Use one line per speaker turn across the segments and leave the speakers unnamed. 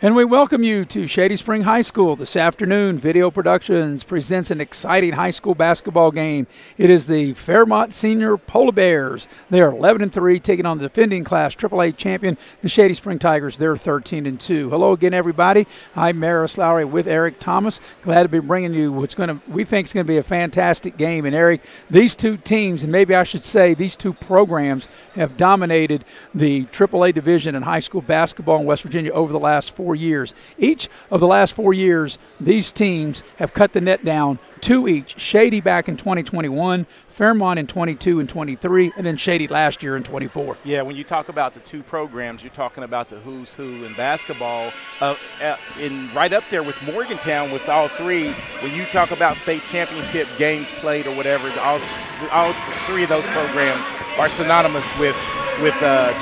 And we welcome you to Shady Spring High School this afternoon. Video Productions presents an exciting high school basketball game. It is the Fairmont Senior Polar Bears. They are 11-3, taking on the defending class AAA champion, the Shady Spring Tigers. They're 13-2. Hello again, everybody. I'm Maris Lowry with Eric Thomas. Glad to be bringing you we think is going to be a fantastic game. And Eric, these two teams, and maybe I should say these two programs, have dominated the AAA division in high school basketball in West Virginia over the last 4 years. Each of the last 4 years, these teams have cut the net down 2 each. Shady back in 2021, Fairmont in 22 and 23, and then Shady last year in 24.
Yeah, when you talk about the two programs, you're talking about the who's who in basketball, right up there with Morgantown with all three. When you talk about state championship games played or whatever, all three of those programs are synonymous with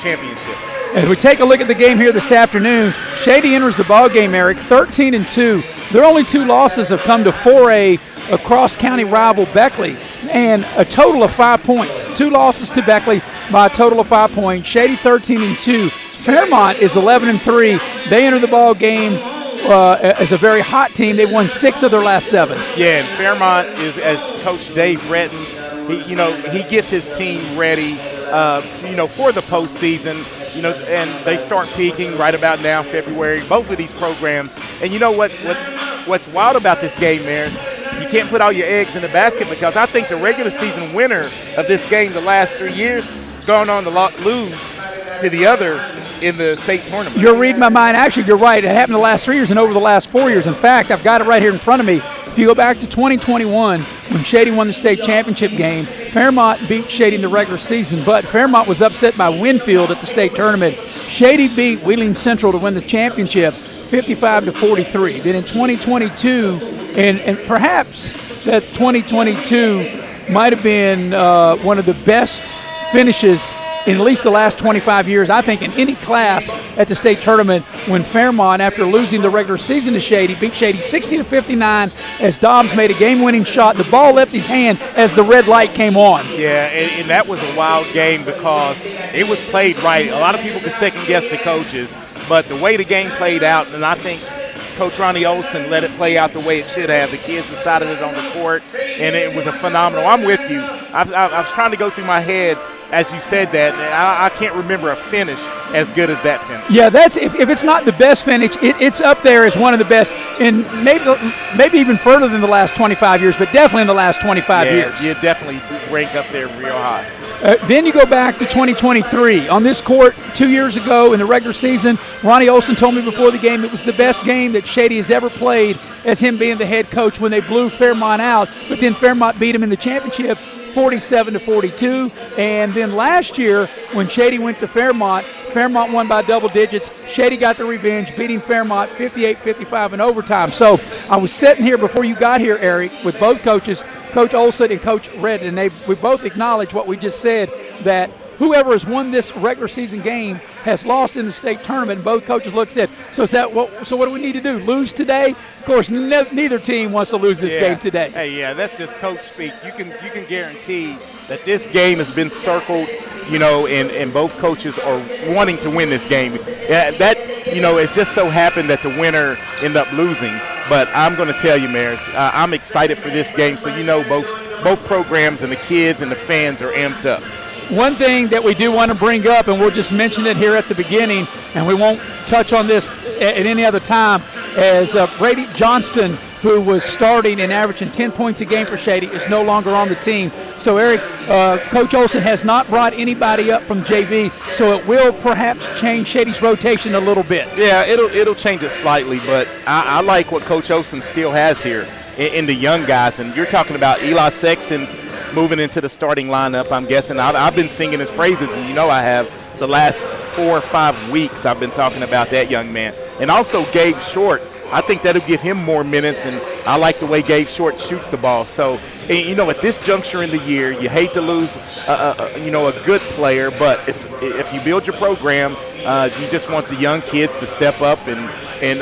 championships.
As we take a look at the game here this afternoon, Shady enters the ball game, Eric, 13-2. Their only two losses have come to 4A cross-county rival Beckley, and a total of 5 points. 2 losses to Beckley by a total of 5 points. Shady 13-2. Fairmont is 11-3. They enter the ball game as a very hot team. They've won 6 of their last 7.
Yeah, and Fairmont is, as Coach Dave Retton, he gets his team ready, for the postseason. And they start peaking right about now, February, both of these programs. And you know what's wild about this game, Maris? You can't put all your eggs in the basket, because I think the regular season winner of this game the last 3 years has gone on to lose to the other in the state tournament.
You're reading my mind. Actually, you're right. It happened the last 3 years and over the last 4 years. In fact, I've got it right here in front of me. If you go back to 2021, when Shady won the state championship game, Fairmont beat Shady in the regular season, but Fairmont was upset by Winfield at the state tournament. Shady beat Wheeling Central to win the championship 55-43. Then in 2022, and perhaps that 2022 might have been one of the best finishes in at least the last 25 years, I think, in any class at the state tournament, when Fairmont, after losing the regular season to Shady, beat Shady 60-59 as Dobbs made a game-winning shot. The ball left his hand as the red light came on.
Yeah, and that was a wild game because it was played right. A lot of people could second-guess the coaches, but the way the game played out, and I think Coach Ronnie Olson let it play out the way it should have. The kids decided it on the court, and it was a phenomenal. I'm with you. I was trying to go through my head as you said that. I can't remember a finish as good as that finish.
Yeah, that's if it's not the best finish, it's up there as one of the best, and maybe even further than the last 25 years, but definitely in the last 25 years.
You definitely rank up there real high.
Then you go back to 2023. On this court 2 years ago in the regular season, Ronnie Olson told me before the game it was the best game that Shady has ever played as him being the head coach when they blew Fairmont out, but then Fairmont beat him in the championship 47-42. And then last year when Shady went to Fairmont won by double digits. Shady got the revenge, beating Fairmont 58-55 in overtime. So I was sitting here before you got here, Eric, with both coaches, Coach Olson and Coach Redden, and we both acknowledged what we just said, that whoever has won this regular season game has lost in the state tournament. And both coaches looked and said, so what do we need to do? Lose today? Of course, neither team wants to lose this game today.
Hey, yeah, that's just coach speak. You can guarantee that this game has been circled, and both coaches are wanting to win this game. Yeah, it's just so happened that the winner ended up losing. But I'm going to tell you, Maris, I'm excited for this game. So both programs and the kids and the fans are amped up.
One thing that we do want to bring up, and we'll just mention it here at the beginning, and we won't touch on this at any other time, as Brady Johnston, who was starting and averaging 10 points a game for Shady, is no longer on the team. So, Eric, Coach Olson has not brought anybody up from JV, so it will perhaps change Shady's rotation a little bit.
Yeah, it'll change it slightly, but I like what Coach Olson still has here in the young guys. And you're talking about Eli Sexton moving into the starting lineup, I'm guessing. I've been singing his praises, and I have. The last 4 or 5 weeks I've been talking about that young man. And also Gabe Short. I think that'll give him more minutes, and I like the way Gabe Short shoots the ball. So, at this juncture in the year, you hate to lose, a good player, but if you build your program, you just want the young kids to step up, and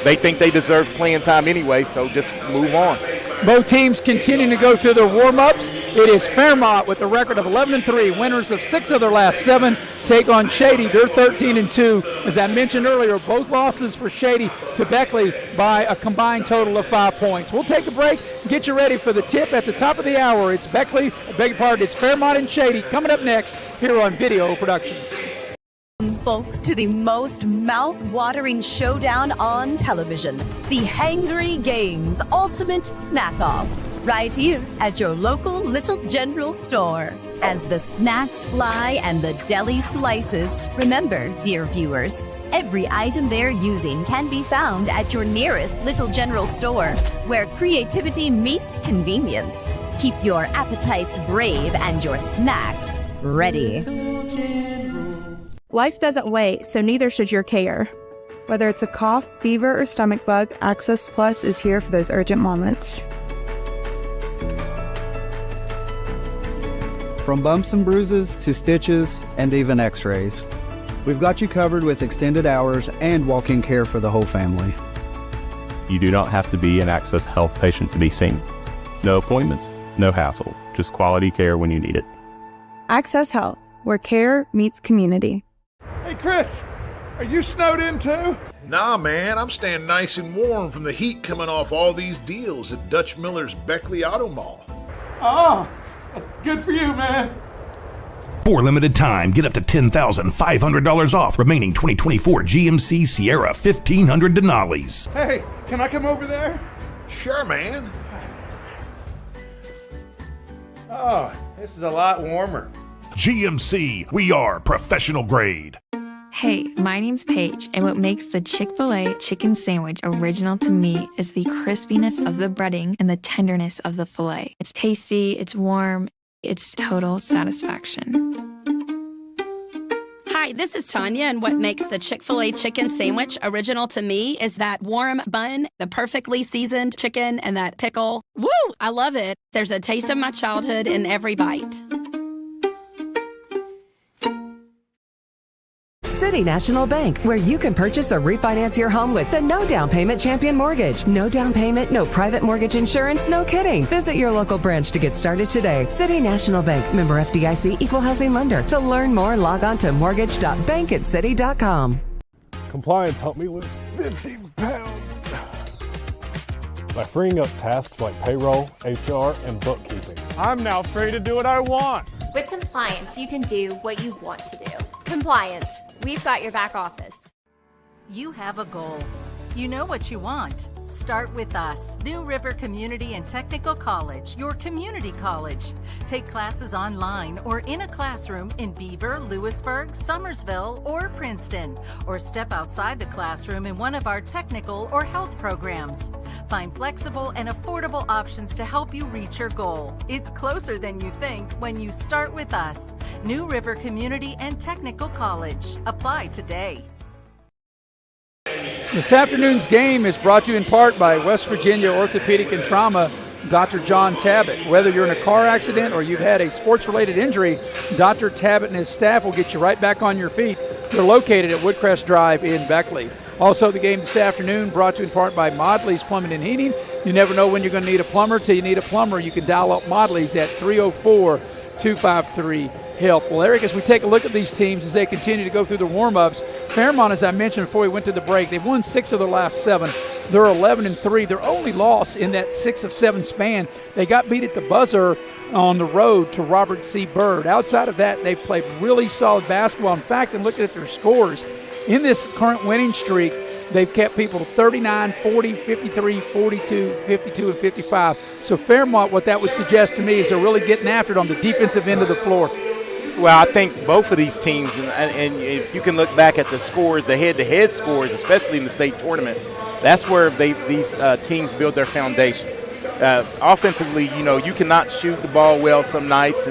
they think they deserve playing time anyway, so just move on.
Both teams continuing to go through their warm-ups. It is Fairmont with a record of 11-3, winners of 6 of their last 7, take on Shady. They're 13-2. As I mentioned earlier, both losses for Shady to Beckley by a combined total of 5 points. We'll take a break, get you ready for the tip at the top of the hour. It's it's Fairmont and Shady coming up next here on Video Productions.
Folks, to the most mouth-watering showdown on television, the Hangry Games Ultimate Snack-Off, right here at your local Little General store. As the snacks fly and the deli slices, remember, dear viewers, every item they're using can be found at your nearest Little General store, where creativity meets convenience. Keep your appetites brave and your snacks ready.
Life doesn't wait, so neither should your care. Whether it's a cough, fever, or stomach bug, Access Plus is here for those urgent moments.
From bumps and bruises to stitches and even x-rays, we've got you covered with extended hours and walk-in care for the whole family.
You do not have to be an Access Health patient to be seen. No appointments, no hassle, just quality care when you need it.
Access Health, where care meets community.
Hey, Chris, are you snowed in too?
Nah, man, I'm staying nice and warm from the heat coming off all these deals at Dutch Miller's Beckley Auto Mall.
Oh, good for you, man.
For limited time, get up to $10,500 off remaining 2024 GMC Sierra 1500 Denali's.
Hey, can I come over there?
Sure, man.
Oh, this is a lot warmer.
GMC, we are professional grade.
Hey, my name's Paige, and what makes the Chick-fil-A chicken sandwich original to me is the crispiness of the breading and the tenderness of the filet. It's tasty, it's warm, it's total satisfaction.
Hi, this is Tanya, and what makes the Chick-fil-A chicken sandwich original to me is that warm bun, the perfectly seasoned chicken, and that pickle. Woo! I love it. There's a taste of my childhood in every bite.
City National Bank, where you can purchase or refinance your home with the no down payment Champion Mortgage. No down payment, no private mortgage insurance, no kidding. Visit your local branch to get started today. City National Bank, member FDIC, equal housing lender. To learn more, log on to mortgage.bankatcity.com.
Compliance helped me lose 50 pounds by freeing up tasks like payroll, HR, and bookkeeping. I'm now free to do what I want.
With Compliance, you can do what you want to do. Compliance, we've got your back office.
You have a goal. You know what you want. Start with us, New River Community and Technical College, your community college. Take classes online or in a classroom in Beaver, Lewisburg, Summersville, or Princeton, or step outside the classroom in one of our technical or health programs. Find flexible and affordable options to help you reach your goal. It's closer than you think when you start with us, New River Community and Technical College. Apply today.
This afternoon's game is brought to you in part by West Virginia Orthopedic and Trauma, Dr. John Tabbitt. Whether you're in a car accident or you've had a sports-related injury, Dr. Tabbitt and his staff will get you right back on your feet. They're located at Woodcrest Drive in Beckley. Also, the game this afternoon brought to you in part by Modley's Plumbing and Heating. You never know when you're going to need a plumber. Till you need a plumber, you can dial up Modley's at 304-253-HELP. Well, Eric, as we take a look at these teams as they continue to go through the warm-ups, Fairmont, as I mentioned before we went to the break, they've won 6 of their last 7. They're 11-3. Their only loss in that 6 of 7 span, they got beat at the buzzer on the road to Robert C. Byrd. Outside of that, they've played really solid basketball. In fact, and looking at their scores, in this current winning streak, they've kept people to 39, 40, 53, 42, 52, and 55. So Fairmont, what that would suggest to me is they're really getting after it on the defensive end of the floor.
Well, I think both of these teams, and if you can look back at the scores, the head-to-head scores, especially in the state tournament, that's where these teams build their foundation. Offensively, you cannot shoot the ball well some nights,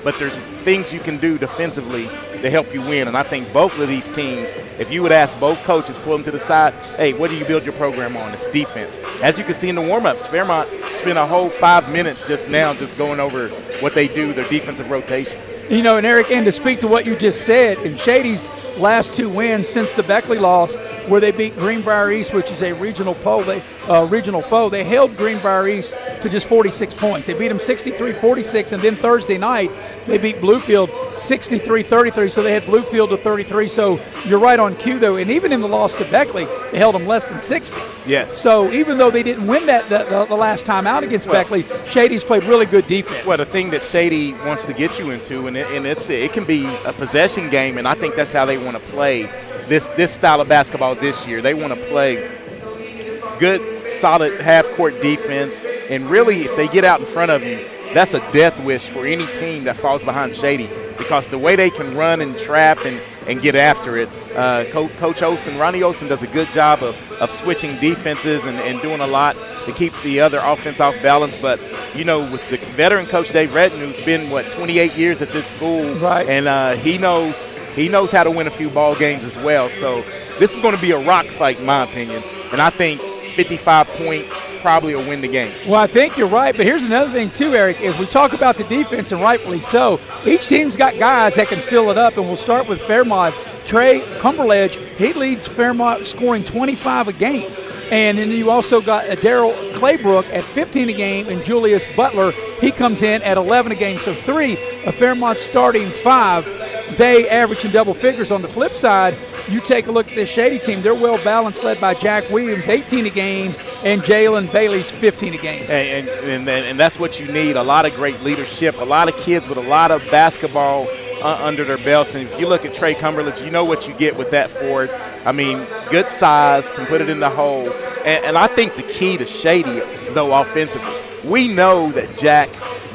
but there's things you can do defensively to help you win. And I think both of these teams, if you would ask both coaches, pull them to the side, hey, what do you build your program on? It's defense. As you can see in the warm-ups, Fairmont spent a whole 5 minutes just now just going over what they do, their defensive rotations.
And Eric, and to speak to what you just said, in Shady's last 2 wins since the Beckley loss, where they beat Greenbrier East, which is a regional foe, they held Greenbrier East to just 46 points. They beat them 63-46, and then Thursday night they beat Bluefield 63-33, so they had Bluefield to 33. So you're right on cue, though. And even in the loss to Beckley, they held them less than 60.
Yes.
So even though they didn't win the last time out against Beckley, Shady's played really good defense.
Well, the thing that Shady wants to get you into, and it can be a possession game, and I think that's how they want to play this style of basketball this year. They want to play good, solid half-court defense, and really if they get out in front of you, that's a death wish for any team that falls behind Shady, because the way they can run and trap and get after it. Coach Olsen, Ronnie Olsen does a good job of switching defenses and doing a lot to keep the other offense off balance. But, you know, with the veteran coach Dave Redden, who's been, 28 years at this school,
right?
And he knows how to win a few ball games as well. So this is going to be a rock fight, in my opinion. And I think 55 points probably will win the game.
Well, I think you're right, but here's another thing too, Eric, is we talk about the defense, and rightfully so. Each team's got guys that can fill it up, and we'll start with Fairmont. Trey Cumberledge, he leads Fairmont scoring 25 a game. And then you also got Daryl Claybrook at 15 a game, and Julius Butler, he comes in at 11 a game. So 3 of Fairmont's starting 5, they average in double figures. On the flip side, you take a look at this Shady team. They're well balanced, led by Jack Williams, 18 a game, and Jalen Bailey's 15 a game.
And that's what you need, a lot of great leadership, a lot of kids with a lot of basketball under their belts. And if you look at Trey Cumberledge, you know what you get with that forward. I mean, good size, can put it in the hole. And I think the key to Shady, though, offensively, we know that Jack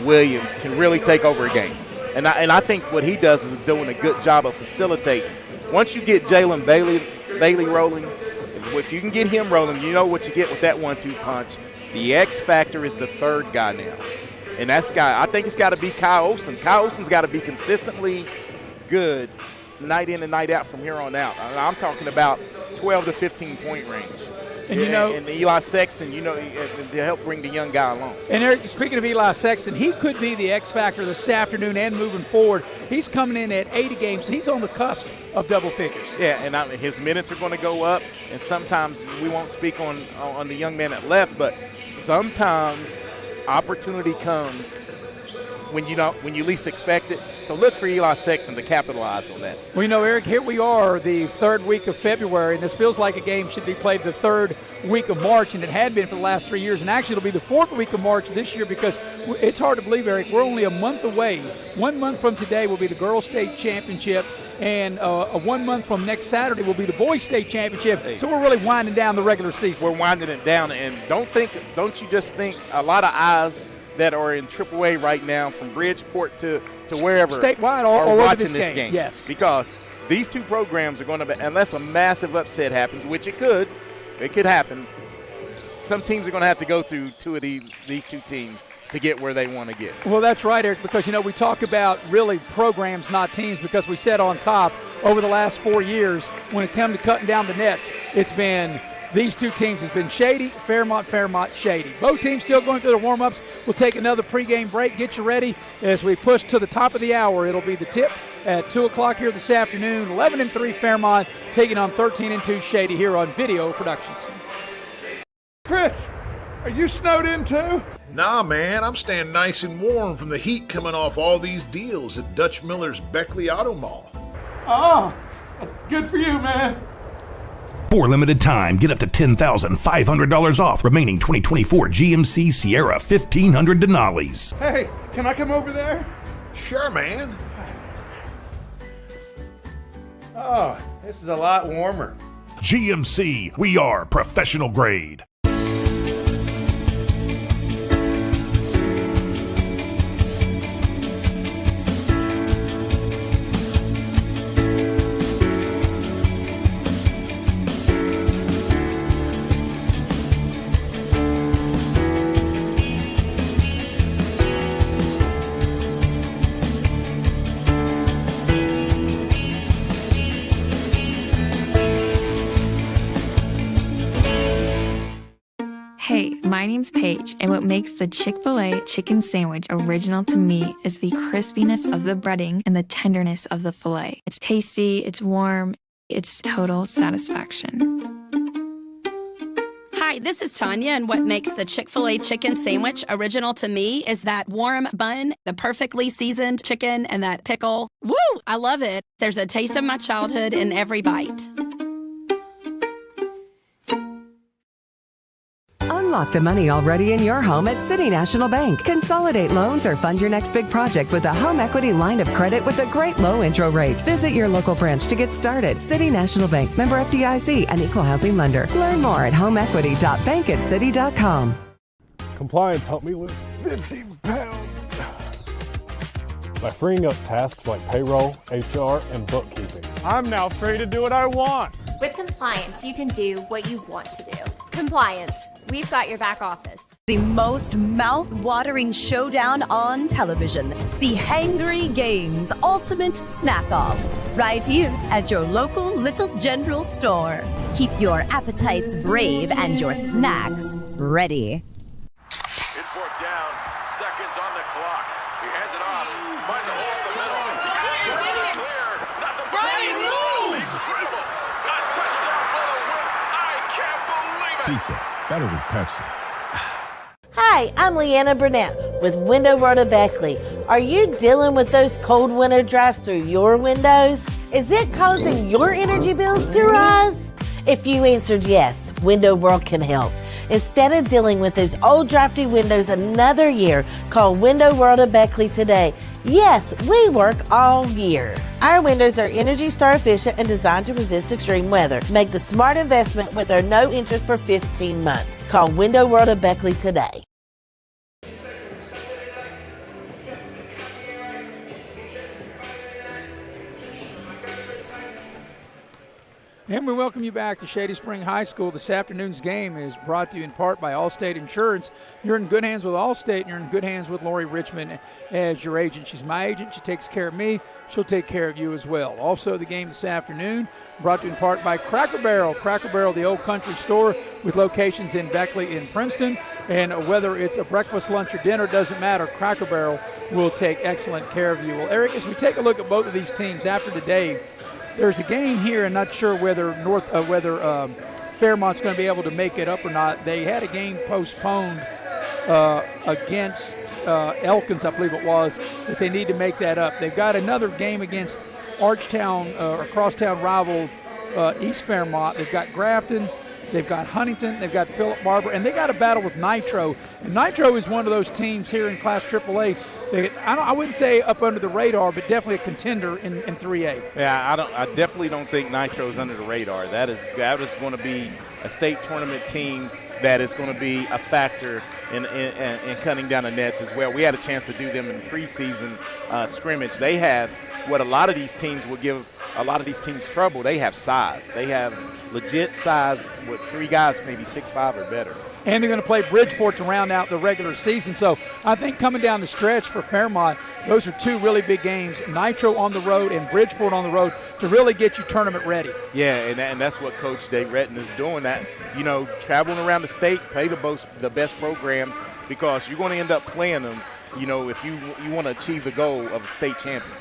Williams can really take over a game. And I think what he does is doing a good job of facilitating. Once you get Jalen Bailey rolling, if you can get him rolling, you know what you get with that 1-2 punch. The X factor is the third guy now. And I think it's got to be Kyle Olsen. Kyle Olsen's got to be consistently good night in and night out from here on out. I'm talking about 12 to 15 point range.
And
and Eli Sexton, to help bring the young guy along.
And Eric, speaking of Eli Sexton, he could be the X factor this afternoon and moving forward. He's coming in at 80 games. So he's on the cusp of double figures.
Yeah, and his minutes are going to go up. And sometimes we won't speak on the young man that left, but sometimes opportunity comes when you least expect it. So look for Eli Sexton to capitalize on that.
Well, Eric, here we are, the third week of February, and this feels like a game should be played the third week of March, and it had been for the last 3 years. And actually, it'll be the fourth week of March this year, because it's hard to believe, Eric, we're only a month away. 1 month from today will be the Girls State Championship, and 1 month from next Saturday will be the Boys State Championship. So we're really winding down the regular season.
We're winding it down, and don't you just think a lot of eyes that are in AAA right now, from Bridgeport to wherever,
statewide,
are
all
watching
over this game. Yes,
because these two programs are going to be, unless a massive upset happens, which it could happen. Some teams are going to have to go through two of these two teams to get where they want to get.
Well, that's right, Eric, because, we talk about really programs, not teams, because we said on top over the last 4 years, when it comes to cutting down the nets, it's been these two teams. Has been Shady, Fairmont, Shady. Both teams still going through their warm-ups. We'll take another pregame break. Get you ready as we push to the top of the hour. It'll be the tip at 2 o'clock here this afternoon. 11-3 Fairmont taking on 13-2 Shady here on Video Productions.
Chris, are you snowed in too?
Nah, man, I'm staying nice and warm from the heat coming off all these deals at Dutch Miller's Beckley Auto Mall.
Oh, good for you, man.
For limited time, get up to $10,500 off remaining 2024 GMC Sierra 1500 Denali's.
Hey, can I come over there?
Sure, man.
Oh, this is a lot warmer.
GMC, we are professional grade.
Hey, my name's Paige, and what makes the Chick-fil-A chicken sandwich original to me is the crispiness of the breading and the tenderness of the filet. It's tasty, it's warm, it's total satisfaction.
Hi, Hi, this is Tanya, and what makes the Chick-fil-A chicken sandwich original to me is that warm bun, the perfectly seasoned chicken, and that pickle. Woo! I love it. There's a taste of my childhood in every bite.
Unlock the money already in your home at City National Bank. Consolidate loans or fund your next big project with a home equity line of credit with a great low intro rate. Visit your local branch to get started. City National Bank, member FDIC, an equal housing lender. Learn more at homeequity.bankatscity.com.
Compliance helped me lose 50 pounds by freeing up tasks like payroll, HR, and bookkeeping. I'm now free to do what I want.
With compliance, you can do what you want to do. Compliance, we've got your back office.
The most mouth-watering showdown on television. The Hangry Games Ultimate Snack Off. Right here at your local Little General store. Keep your appetites brave and your snacks ready.
It's fourth down, seconds on the clock. He hands it off, finds a hole in the middle. Clear, nothing but incredible. A touchdown for the win. I can't believe it.
Pizza, better with Pepsi.
Hi, I'm Leanna Burnett with Window World of Beckley. Are you dealing with those cold winter drafts through your windows? Is it causing your energy bills to rise? If you answered yes, Window World can help. Instead of dealing with those old drafty windows another year, call Window World of Beckley today. Yes, we work all year. Our windows are Energy Star efficient and designed to resist extreme weather. Make the smart investment with our no interest for 15 months. Call Window World of Beckley today.
And we welcome you back to Shady Spring High School. This afternoon's game is brought to you in part by Allstate Insurance. You're in good hands with Allstate, and you're in good hands with Lori Richmond as your agent. She's my agent. She takes care of me. She'll take care of you as well. Also, the game this afternoon brought to you in part by Cracker Barrel. Cracker Barrel, the old country store with locations in Beckley and Princeton. And whether it's a breakfast, lunch, or dinner, doesn't matter. Cracker Barrel will take excellent care of you. Well, Eric, as we take a look at both of these teams after today, there's a game here, and not sure whether Fairmont's going to be able to make it up or not. They had a game postponed against Elkins, I believe it was, but they need to make that up. They've got another game against Archtown or crosstown rival East Fairmont. They've got Grafton, they've got Huntington, they've got Philip Barber, and they got a battle with Nitro. And Nitro is one of those teams here in Class AAA. I wouldn't say up under the radar, but definitely a contender in 3A.
Yeah, I definitely don't think Nitro's under the radar. That is going to be a state tournament team that is going to be a factor in cutting down the nets as well. We had a chance to do them in preseason scrimmage. They have what a lot of these teams will give a lot of these teams trouble. They have size. They have legit size with three guys maybe 6'5" or better.
And they're going to play Bridgeport to round out the regular season. So I think coming down the stretch for Fairmont, those are two really big games, Nitro on the road and Bridgeport on the road, to really get you tournament ready.
Yeah, and that's what Coach Dave Retton is doing, that, traveling around the state, play the best programs, because you're going to end up playing them, if you want to achieve the goal of a state champion.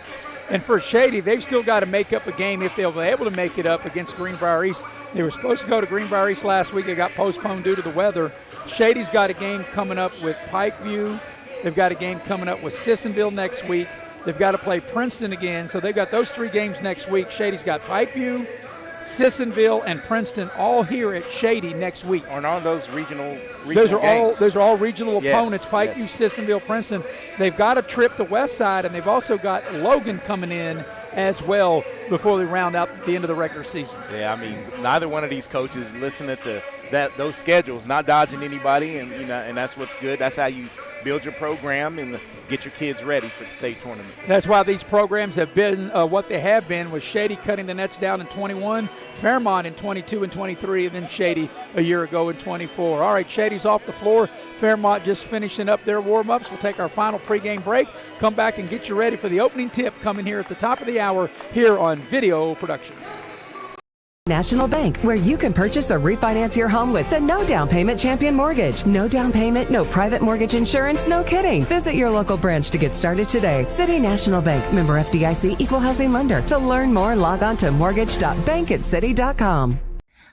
And for Shady, they've still got to make up a game if they'll be able to make it up against Greenbrier East. They were supposed to go to Greenbrier East last week. They got postponed due to the weather. Shady's got a game coming up with Pikeview. They've got a game coming up with Sissonville next week. They've got to play Princeton again. So they've got those three games next week. Shady's got Pikeview, Sissonville, and Princeton all here at Shady next week.
Aren't all those regional
those are
games?
Those are all regional opponents, Pikeview,
yes.
Sissonville, Princeton. They've got a trip to West Side, and they've also got Logan coming in as well before they round out the end of the regular season.
Yeah, neither one of these coaches listening to those schedules, not dodging anybody, and and that's what's good. That's how you build your program and get your kids ready for the state tournament.
That's why these programs have been what they have been, with Shady cutting the nets down in 21, Fairmont in 22 and 23, and then Shady a year ago in 24. All right, Shady's off the floor. Fairmont just finishing up their warm-ups. We'll take our final pregame break, come back and get you ready for the opening tip coming here at the top of the hour here on Video Productions.
National Bank, where you can purchase or refinance your home with the no down payment champion mortgage. No down payment, no private mortgage insurance, no kidding. Visit your local branch to get started today. City National Bank, member FDIC, equal housing lender. To learn more, log on to mortgage.bankatscity.com.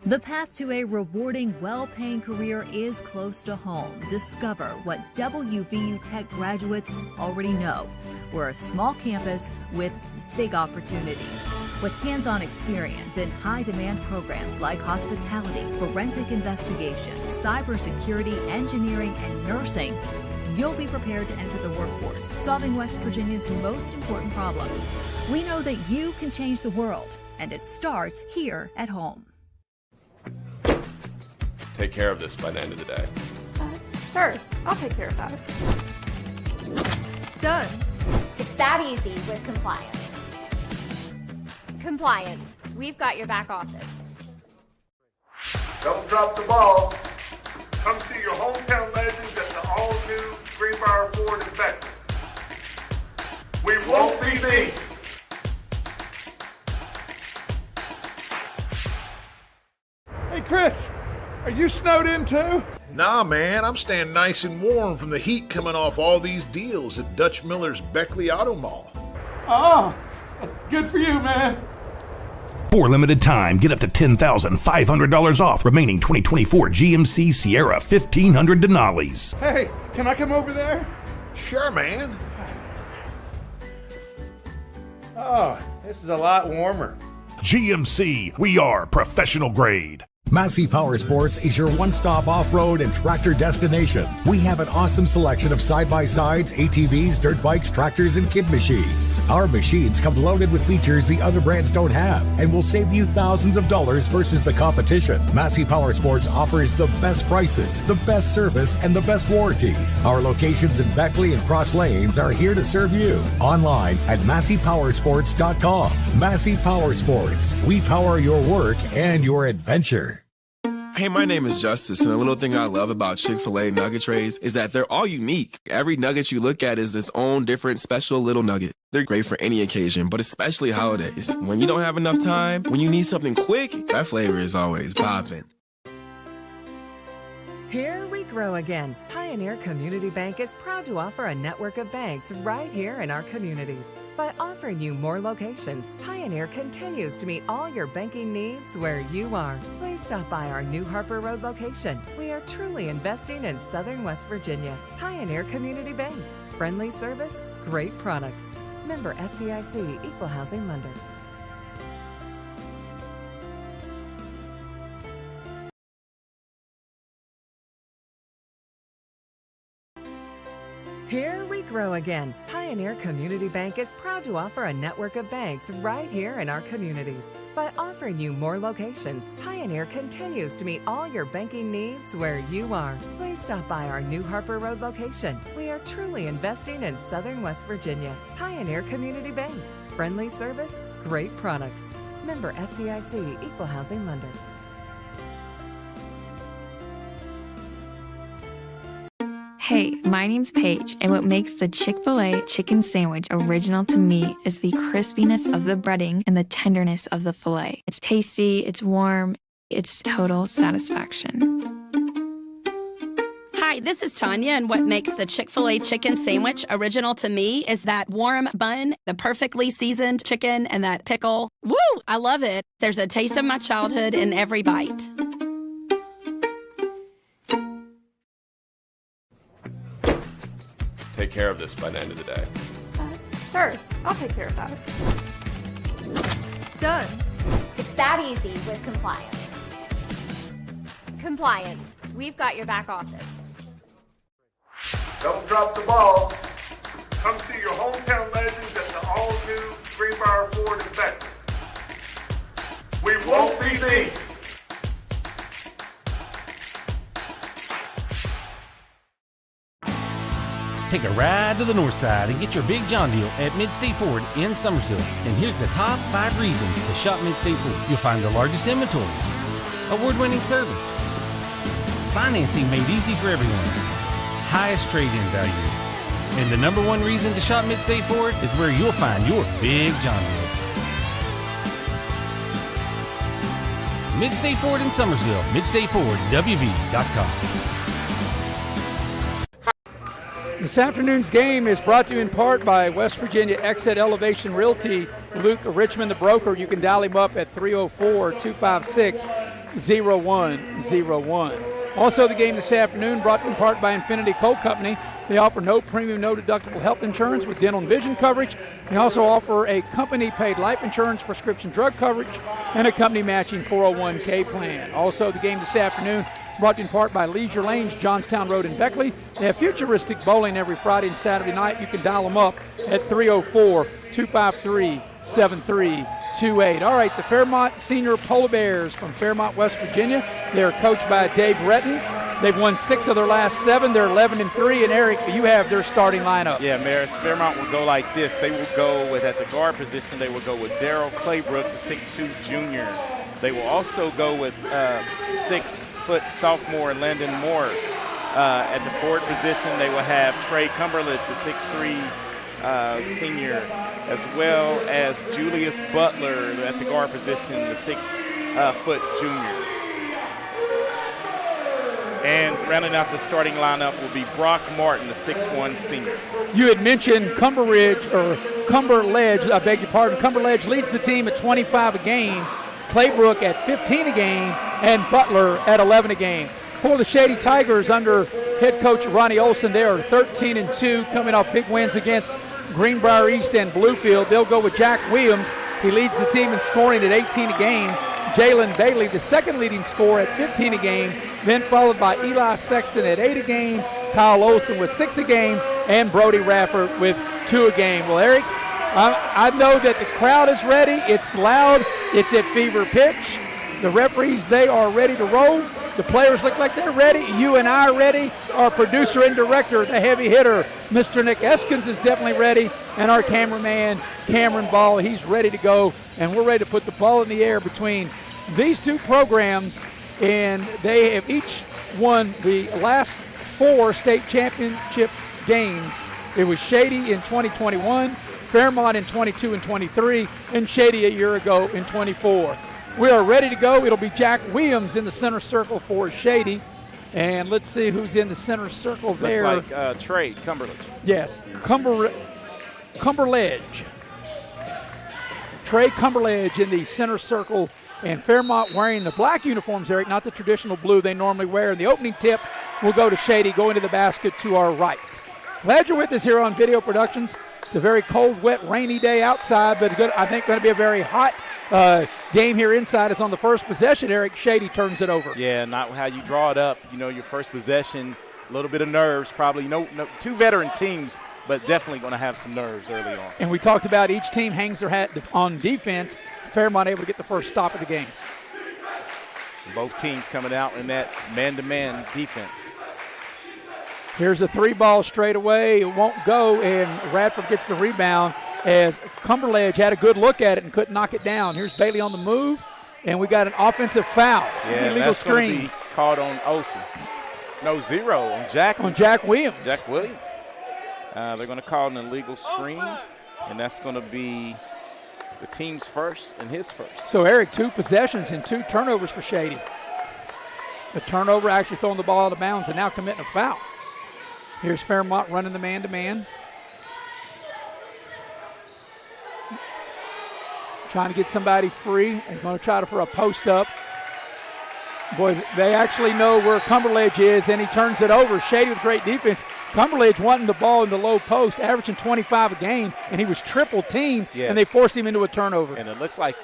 The path to a rewarding, well-paying career is close to home. Discover what WVU Tech graduates already know. We're a small campus with big opportunities. With hands-on experience in high-demand programs like hospitality, forensic investigations, cybersecurity, engineering, and nursing, you'll be prepared to enter the workforce, solving West Virginia's most important problems. We know that you can change the world, and it starts here at home.
Take care of this by the end of the day.
Sure, I'll take care of that.
Done.
It's that easy with compliance. Compliance, we've got your back office.
Don't drop the ball. Come see your hometown legends at the all-new Greenbrier Ford in Beckley. We won't be beat. Hey, Chris, are you snowed in too?
Nah, man, I'm staying nice and warm from the heat coming off all these deals at Dutch Miller's Beckley Auto Mall.
Oh, good for you, man.
For limited time, get up to $10,500 off remaining 2024 GMC Sierra 1500 Denali's.
Hey, can I come over there?
Sure, man.
Oh, this is a lot warmer.
GMC, we are professional grade.
Massey Power Sports is your one-stop off-road and tractor destination. We have an awesome selection of side-by-sides, ATVs, dirt bikes, tractors, and kid machines. Our machines come loaded with features the other brands don't have and will save you thousands of dollars versus the competition. Massey Power Sports offers the best prices, the best service, and the best warranties. Our locations in Beckley and Cross Lanes are here to serve you. Online at MasseyPowersports.com. Massey Power Sports. We power your work and your adventure.
Hey, my name is Justice, and a little thing I love about Chick-fil-A nugget trays is that they're all unique. Every nugget you look at is its own different special little nugget. They're great for any occasion, but especially holidays. When you don't have enough time, when you need something quick, that flavor is always popping.
Here we grow again. Pioneer Community Bank is proud to offer a network of banks right here in our communities. By offering you more locations, Pioneer continues to meet all your banking needs where you are. Please stop by our new Harper Road location. We are truly investing in Southern West Virginia. Pioneer Community Bank. Friendly service, great products. Member FDIC, Equal Housing Lender. Here we grow again. Pioneer Community Bank is proud to offer a network of banks right here in our communities. By offering you more locations, Pioneer continues to meet all your banking needs where you are. Please stop by our new Harper Road location. We are truly investing in Southern West Virginia. Pioneer Community Bank. Friendly service, great products. Member FDIC, Equal Housing Lender.
Hey, my name's Paige, and what makes the Chick-fil-A chicken sandwich original to me is the crispiness of the breading and the tenderness of the filet. It's tasty, it's warm, it's total satisfaction.
Hi, this is Tanya, and what makes the Chick-fil-A chicken sandwich original to me is that warm bun, the perfectly seasoned chicken, and that pickle. Woo! I love it. There's a taste of my childhood in every bite.
Take care of this by the end of the day.
Sure, I'll take care of that.
Done.
It's that easy with compliance. Compliance, we've got your back office.
Don't drop the ball. Come see your hometown legends at the all-new Greenbrier Ford in Beckley. We won't be beat.
Take a ride to the north side and get your big John deal at Mid-State Ford in Summersville. And here's the top 5 reasons to shop Mid-State Ford. You'll find the largest inventory, award-winning service, financing made easy for everyone, highest trade-in value. And the number 1 reason to shop Mid-State Ford is where you'll find your big John deal. Mid-State Ford in Summersville, MidStateFordWV.com.
This afternoon's game is brought to you in part by West Virginia Exit Elevation Realty. Luke Richmond, the broker, you can dial him up at 304-256 888-866-0101. Also, the game this afternoon brought in part by Infinity Coal Company. They offer no premium, no deductible health insurance with dental and vision coverage. They also offer a company-paid life insurance, prescription drug coverage, and a company-matching 401k plan. Also, the game this afternoon brought in part by Leisure Lanes, Johnstown Road in Beckley. They have futuristic bowling every Friday and Saturday night. You can dial them up at 304-253-7328. All right, the Fairmont Senior Polar Bears from Fairmont, West Virginia. They're coached by Dave Retton. They've won 6 of their last 7. They're 11-3. And Eric, you have their starting lineup.
Yeah, Maris, Fairmont will go like this. They will go with, at the guard position, they will go with Daryl Claybrook, the 6'2 junior. They will also go with 6-foot sophomore Landon Morris. At the forward position, they will have Trey Cumberledge, the 6'3 senior, as well as Julius Butler at the guard position, the 6-foot junior. And rounding out the starting lineup will be Brock Martin, the 6'1 senior.
You had mentioned Cumberledge, I beg your pardon. Cumberledge leads the team at 25 a game, Claybrook at 15 a game, and Butler at 11 a game. For the Shady Tigers under head coach Ronnie Olson, they are 13-2, coming off big wins against Greenbrier East and Bluefield. They'll go with Jack Williams. He leads the team in scoring at 18 a game. Jalen Bailey, the second leading scorer, at 15 a game, then followed by Eli Sexton at 8 a game, Kyle Olson with 6 a game, and Brody Rafford with 2 a game. Well, Eric, I know that the crowd is ready. It's loud. It's at fever pitch. The referees, they are ready to roll. The players look like they're ready. You and I are ready. Our producer and director, the heavy hitter, Mr. Nick Eskins, is definitely ready. And our cameraman, Cameron Ball, he's ready to go. And we're ready to put the ball in the air between these two programs. And they have each won the last 4 state championship games. It was Shady in 2021, Fairmont in 22 and 23, and Shady a year ago in 24. We are ready to go. It'll be Jack Williams in the center circle for Shady. And let's see who's in the center circle there.
Looks like Trey Cumberledge.
Yes, Cumberledge. Trey Cumberledge in the center circle. And Fairmont wearing the black uniforms, Eric, not the traditional blue they normally wear. And the opening tip will go to Shady, going to the basket to our right. Glad you're with us here on Video Productions. It's a very cold, wet, rainy day outside, but I think going to be a very hot game here inside. Is on the first possession, Eric. Shady turns it over.
Yeah, not how you draw it up. You know, your first possession, a little bit of nerves probably. No, 2 veteran teams, but definitely going to have some nerves early on.
And we talked about each team hangs their hat on defense. Fairmont able to get the first stop of the game.
Both teams coming out in that man-to-man defense.
Here's a 3-ball straight away. It won't go, and Radford gets the rebound as Cumberledge had a good look at it and couldn't knock it down. Here's Bailey on the move, and we got an offensive foul.
Yeah,
illegal
that's
screen.
Going to be called on Olsen. No, 0 on Jack.
On Jack Williams.
Jack Williams. They're going to call an illegal screen, and that's going to be the team's first and his first.
So, Eric, 2 possessions and 2 turnovers for Shady. The turnover actually throwing the ball out of bounds and now committing a foul. Here's Fairmont running the man-to-man. Trying to get somebody free. They're going to try for a post-up. Boy, they actually know where Cumberledge is, and he turns it over. Shady with great defense. Cumberledge wanting the ball in the low post, averaging 25 a game, and he was triple-teamed, and they forced him into a turnover.
And it looks like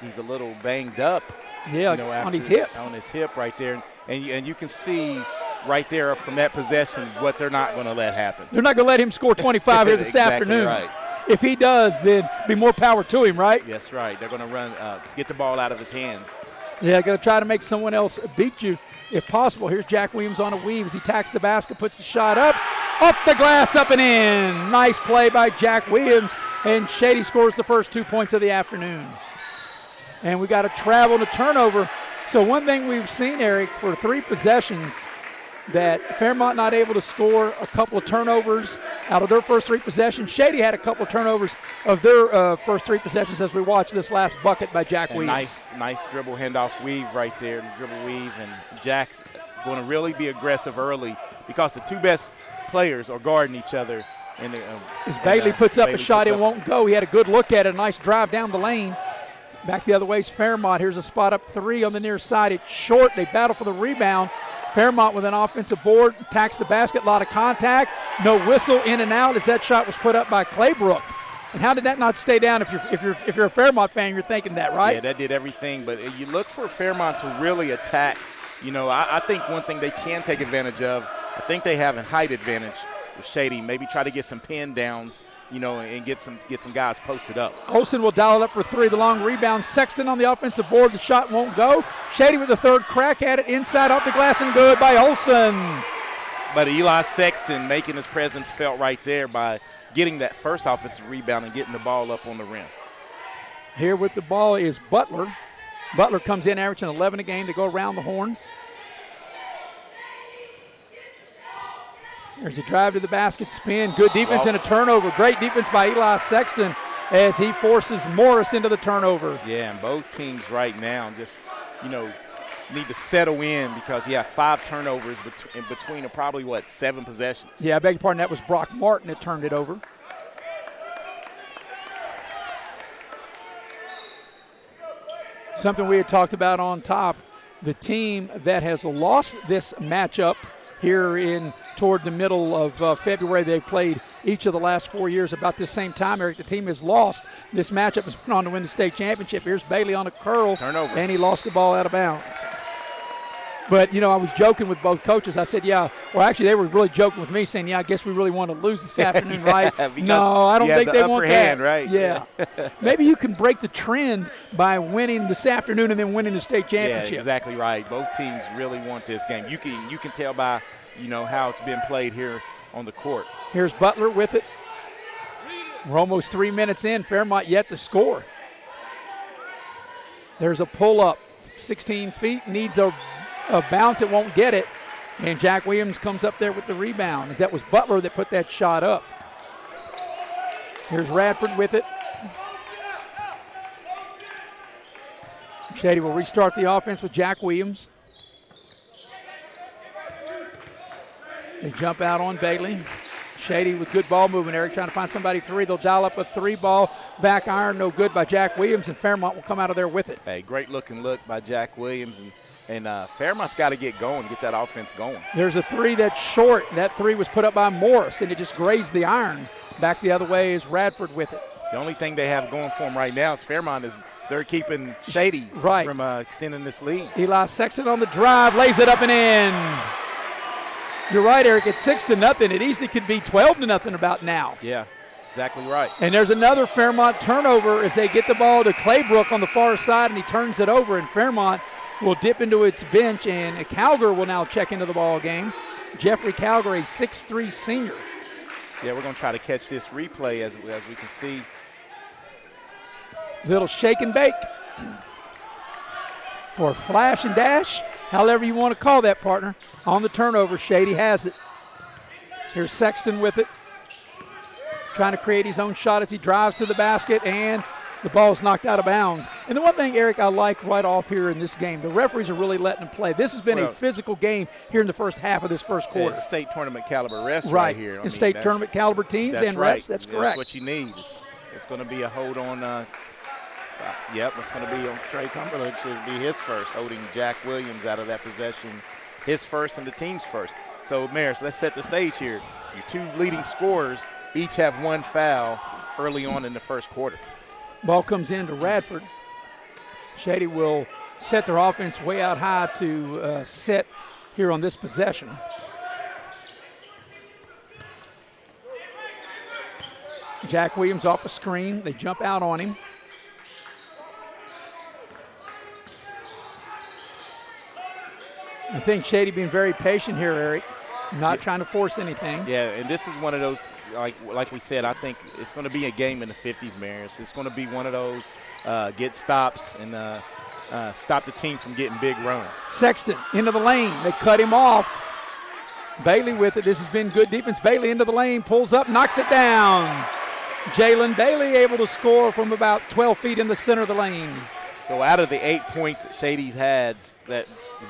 he's a little banged up.
Yeah, on his hip.
On his hip right there. And you can see right there from that possession what they're not going to let happen.
They're not going to let him score 25 here this afternoon.
Right.
If he does, then be more power to him, right?
That's right. They're going to run, get the ball out of his hands.
Yeah, going to try to make someone else beat you if possible. Here's Jack Williams on a weave as he tacks the basket, puts the shot up, off the glass, up and in. Nice play by Jack Williams, and Shady scores the first 2 points of the afternoon. And we got a travel and a turnover. So one thing we've seen, Eric, for 3 possessions, that Fairmont not able to score, a couple of turnovers out of their first 3 possessions. Shady had a couple of turnovers of their first 3 possessions as we watch this last bucket by Jack Williams.
Nice dribble handoff weave right there, dribble weave, and Jack's going to really be aggressive early because the 2 best players are guarding each other.
As Bailey puts up a shot, it won't go. He had a good look at it, a nice drive down the lane. Back the other way is Fairmont. Here's a spot up 3 on the near side. It's short. They battle for the rebound. Fairmont with an offensive board, attacks the basket, a lot of contact. No whistle, in and out as that shot was put up by Claybrook. And how did that not stay down? If you're a Fairmont fan, you're thinking that, right?
Yeah, that did everything. But you look for Fairmont to really attack. I think one thing they can take advantage of, I think they have a height advantage with Shady. Maybe try to get some pin downs, and get some guys posted up.
Olsen will dial it up for 3. The long rebound. Sexton on the offensive board. The shot won't go. Shady with the third crack at it. Inside off the glass and good by Olsen.
But Eli Sexton making his presence felt right there by getting that first offensive rebound and getting the ball up on the rim.
Here with the ball is Butler. Butler comes in averaging 11 a game. They go around the horn. There's a drive to the basket, spin, good defense and a turnover. Great defense by Eli Sexton as he forces Morris into the turnover.
Yeah, and both teams right now just, need to settle in because you have 5 turnovers in between probably, 7 possessions.
Yeah, I beg your pardon, that was Brock Martin that turned it over. Something we had talked about on top, the team that has lost this matchup here toward the middle of February. They've played each of the last 4 years about this same time, Eric. The team has lost this matchup, has been on to win the state championship. Here's Bailey on a curl.
Turnover.
And he lost the ball out of bounds. But, I was joking with both coaches. I said, actually they were really joking with me saying, I guess we really want to lose this afternoon, right?
No,
I don't think they want
hand,
that.
Right?
Yeah. Maybe you can break the trend by winning this afternoon and then winning the state championship.
Yeah, exactly right. Both teams really want this game. You can tell by, how it's been played here on the court.
Here's Butler with it. We're almost 3 minutes in. Fairmont yet to score. There's a pull-up. 16 feet, needs a bounce, it won't get it. And Jack Williams comes up there with the rebound, as that was Butler that put that shot up. Here's Radford with it. Shady will restart the offense with Jack Williams. They jump out on Bailey. Shady with good ball movement, Eric, trying to find somebody 3. They'll dial up a 3 ball. Back iron, no good by Jack Williams, and Fairmont will come out of there with it.
Hey, great looking look by Jack Williams, and Fairmont's got to get going, get that offense going.
There's a 3 that's short. That 3 was put up by Morris, and it just grazed the iron. Back the other way is Radford with it.
The only thing they have going for them right now is Fairmont is they're keeping Shady from extending this lead.
Eli Sexton on the drive, lays it up and in. You're right, Eric. It's 6-0. It easily could be 12-0 about now.
Yeah, exactly right.
And there's another Fairmont turnover as they get the ball to Claybrook on the far side, and he turns it over, and Fairmont will dip into its bench, and Calgar will now check into the ball game. Jeffrey Calgar, a 6'3 senior.
Yeah, we're going to try to catch this replay as we can see.
Little shake and bake. Or flash and dash, however you want to call that, partner. On the turnover, Shady has it. Here's Sexton with it. Trying to create his own shot as he drives to the basket, and the ball is knocked out of bounds. And the one thing, Eric, I like right off here in this game, the referees are really letting them play. This has been a physical game here in the first half of this first quarter.
It's state tournament caliber refs right here.
And state tournament caliber teams and refs, that's correct.
That's what you need. It's going to be a hold on it's going to be on Trey Cumberland. It should be his first, holding Jack Williams out of that possession. His first and the team's first. So, Maris, let's set the stage here. Your 2 leading scorers each have 1 foul early on in the first quarter.
Ball comes in to Radford. Shady will set their offense way out high to set here on this possession. Jack Williams off a screen. They jump out on him. I think Shady being very patient here, Eric. Not trying to force anything.
Yeah, and this is one of those, like we said, I think it's going to be a game in the 50s, Maris. It's going to be one of those get stops and stop the team from getting big runs.
Sexton into the lane. They cut him off. Bailey with it. This has been good defense. Bailey into the lane, pulls up, knocks it down. Jalen Bailey able to score from about 12 feet in the center of the lane.
So out of the 8 points that Shady's had, that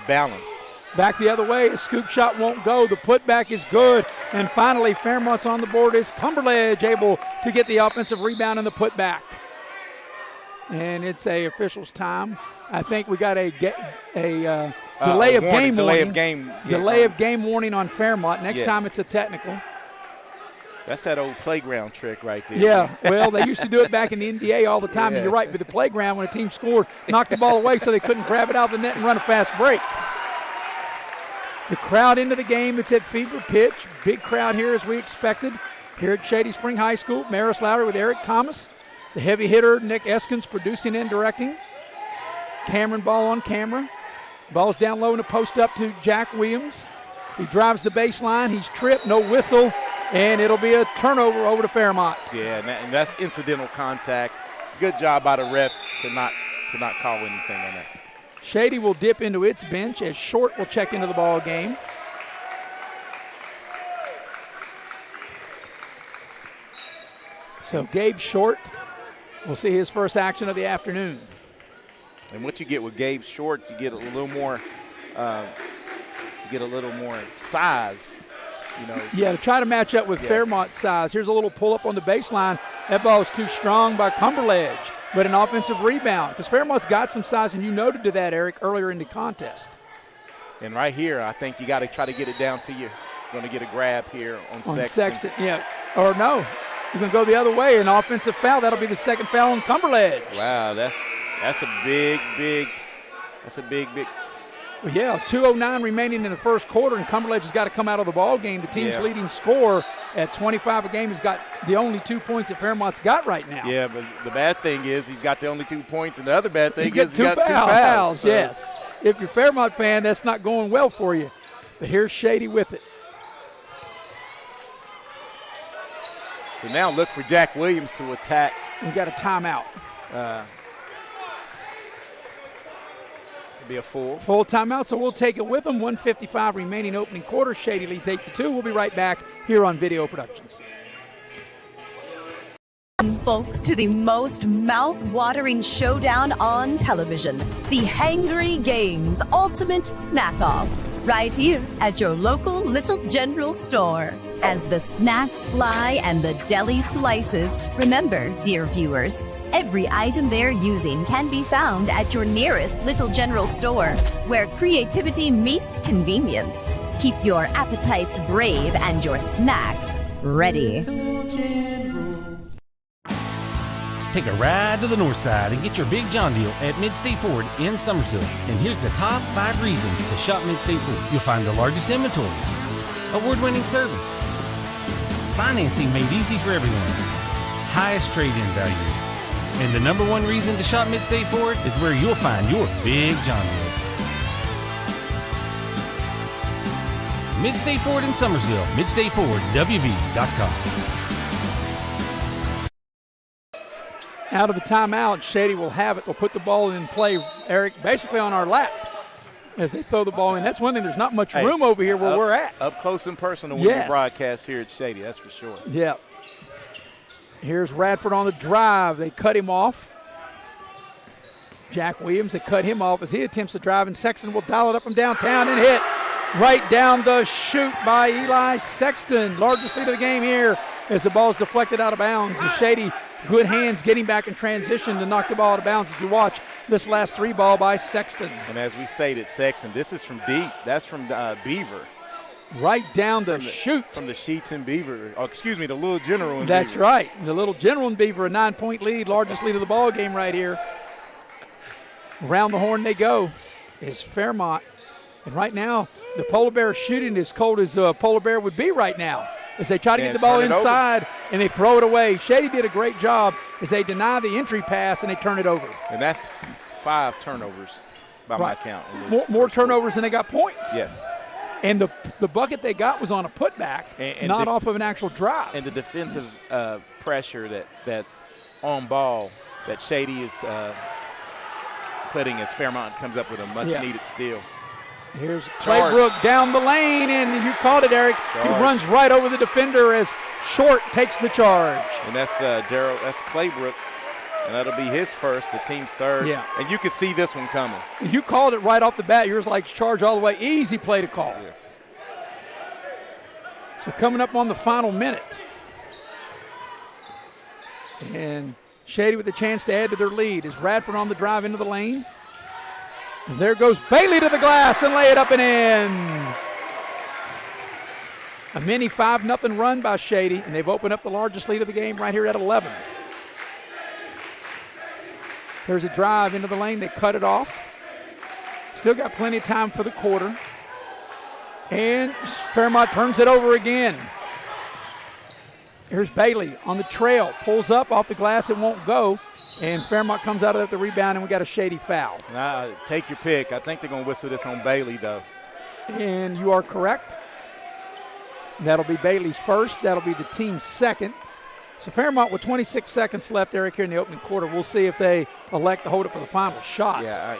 balance.
Back the other way, a scoop shot won't go. The putback is good. And finally, Fairmont's on the board is Cumberledge able to get the offensive rebound and the putback. And it's a official's time. I think we got a delay of game warning. Delay of game warning on Fairmont. Next time it's a technical.
That's that old playground trick right there.
Yeah, well, they used to do it back in the NBA all the time. And you're right, but the playground, when a team scored, knocked the ball away so they couldn't grab it out of the net and run a fast break. The crowd into the game. It's at fever pitch. Big crowd here as we expected. Here at Shady Spring High School, Maris Lowry with Eric Thomas. The heavy hitter, Nick Eskins, producing and directing. Cameron Ball on camera. Ball's down low in the post up to Jack Williams. He drives the baseline. He's tripped, no whistle, and it'll be a turnover over to Fairmont.
Yeah, and that's incidental contact. Good job by the refs to not call anything on that.
Shady will dip into its bench as Short will check into the ball game. So Gabe Short will see his first action of the afternoon.
And what you get with Gabe Short, you get a little more, size.
Yeah, to try to match up with Fairmont's size. Here's a little pull-up on the baseline. That ball is too strong by Cumberledge, but an offensive rebound because Fairmont's got some size, and you noted to that, Eric, earlier in the contest.
And right here, I think you got to try to get it down to you. Going to get a grab here on Sexton.
Yeah, or no. You can go the other way, an offensive foul. That'll be the second foul on Cumberledge.
Wow, that's a big.
Well, yeah, 2:09 remaining in the first quarter, and Cumberledge has got to come out of the ball game. The team's leading scorer at 25 a game has got the only 2 points that Fairmont's got right now.
Yeah, but the bad thing is he's got the only 2 points, and the other bad thing is
he's got two fouls.
So.
Yes. If you're a Fairmont fan, that's not going well for you. But here's Shady with it.
So now look for Jack Williams to attack.
We've got a timeout.
Be a full
timeout, so we'll take it with them. 1:55 remaining opening quarter. Shady leads 8-2. We'll be right back here on Video Productions.
Folks, to the most mouth-watering showdown on television, the Hangry Games Ultimate Snack-Off, right here at your local Little General store. As the snacks fly and the deli slices, remember, dear viewers, every item they're using can be found at your nearest Little General store, where creativity meets convenience. Keep your appetites brave and your snacks ready.
Take a ride to the north side and get your big John deal at Mid-State Ford in Summersville. And here's the top 5 reasons to shop Mid-State Ford. You'll find the largest inventory, award-winning service, financing made easy for everyone, highest trade-in value, and the number 1 reason to shop Mid-State Ford is where you'll find your big John deal. Mid-State Ford in Summersville, MidStateFordWV.com.
Out of the timeout, Shady will have it. We'll put the ball in play, Eric, basically on our lap as they throw the ball in. That's one thing. There's not much room over here where we're at.
Up close and personal when you broadcast here at Shady, that's for sure.
Yeah. Here's Radford on the drive. They cut him off. Jack Williams, they cut him off as he attempts to drive, and Sexton will dial it up from downtown and hit right down the chute by Eli Sexton. Largest lead of the game here as the ball is deflected out of bounds. And Shady, good hands getting back in transition to knock the ball out of bounds as you watch this last 3 ball by Sexton.
And as we stated, Sexton, this is from deep. That's from Beaver.
Right down the chute.
From the Sheets in Beaver. Oh, excuse me, the Little General in Beaver.
That's right. The Little General in Beaver, a 9-point lead, largest lead of the ball game right here. Around the horn they go is Fairmont. And right now, the Polar Bear shooting as cold as a Polar Bear would be right now as they try to get the ball inside and they throw it away. Shady did a great job as they deny the entry pass and they turn it over.
And that's 5 turnovers by my count.
More turnovers than they got points.
Yes.
And the bucket they got was on a putback, and not off of an actual drive.
And the defensive pressure that on ball that Shady is putting as Fairmont comes up with a much-needed steal.
Here's Claybrook down the lane, and you called it, Eric. He runs right over the defender as Short takes the charge.
And that's that's Claybrook, and that'll be his first, the team's third.
Yeah.
And you could see this one coming.
You called it right off the bat. Yours like charge all the way. Easy play to call.
Yes.
So coming up on the final minute. And Shady with a chance to add to their lead. Is Radford on the drive into the lane? And there goes Bailey to the glass and lay it up and in. A mini 5-0 run by Shady, and they've opened up the largest lead of the game right here at 11. There's a drive into the lane. They cut it off. Still got plenty of time for the quarter. And Fairmont turns it over again. Here's Bailey on the trail. Pulls up off the glass. It won't go. And Fairmont comes out of the rebound, and we got a Shady foul.
Take your pick. I think they're going to whistle this on Bailey, though.
And you are correct. That'll be Bailey's first. That'll be the team's second. So Fairmont with 26 seconds left, Eric, here in the opening quarter. We'll see if they elect to hold it for the final shot.
Yeah,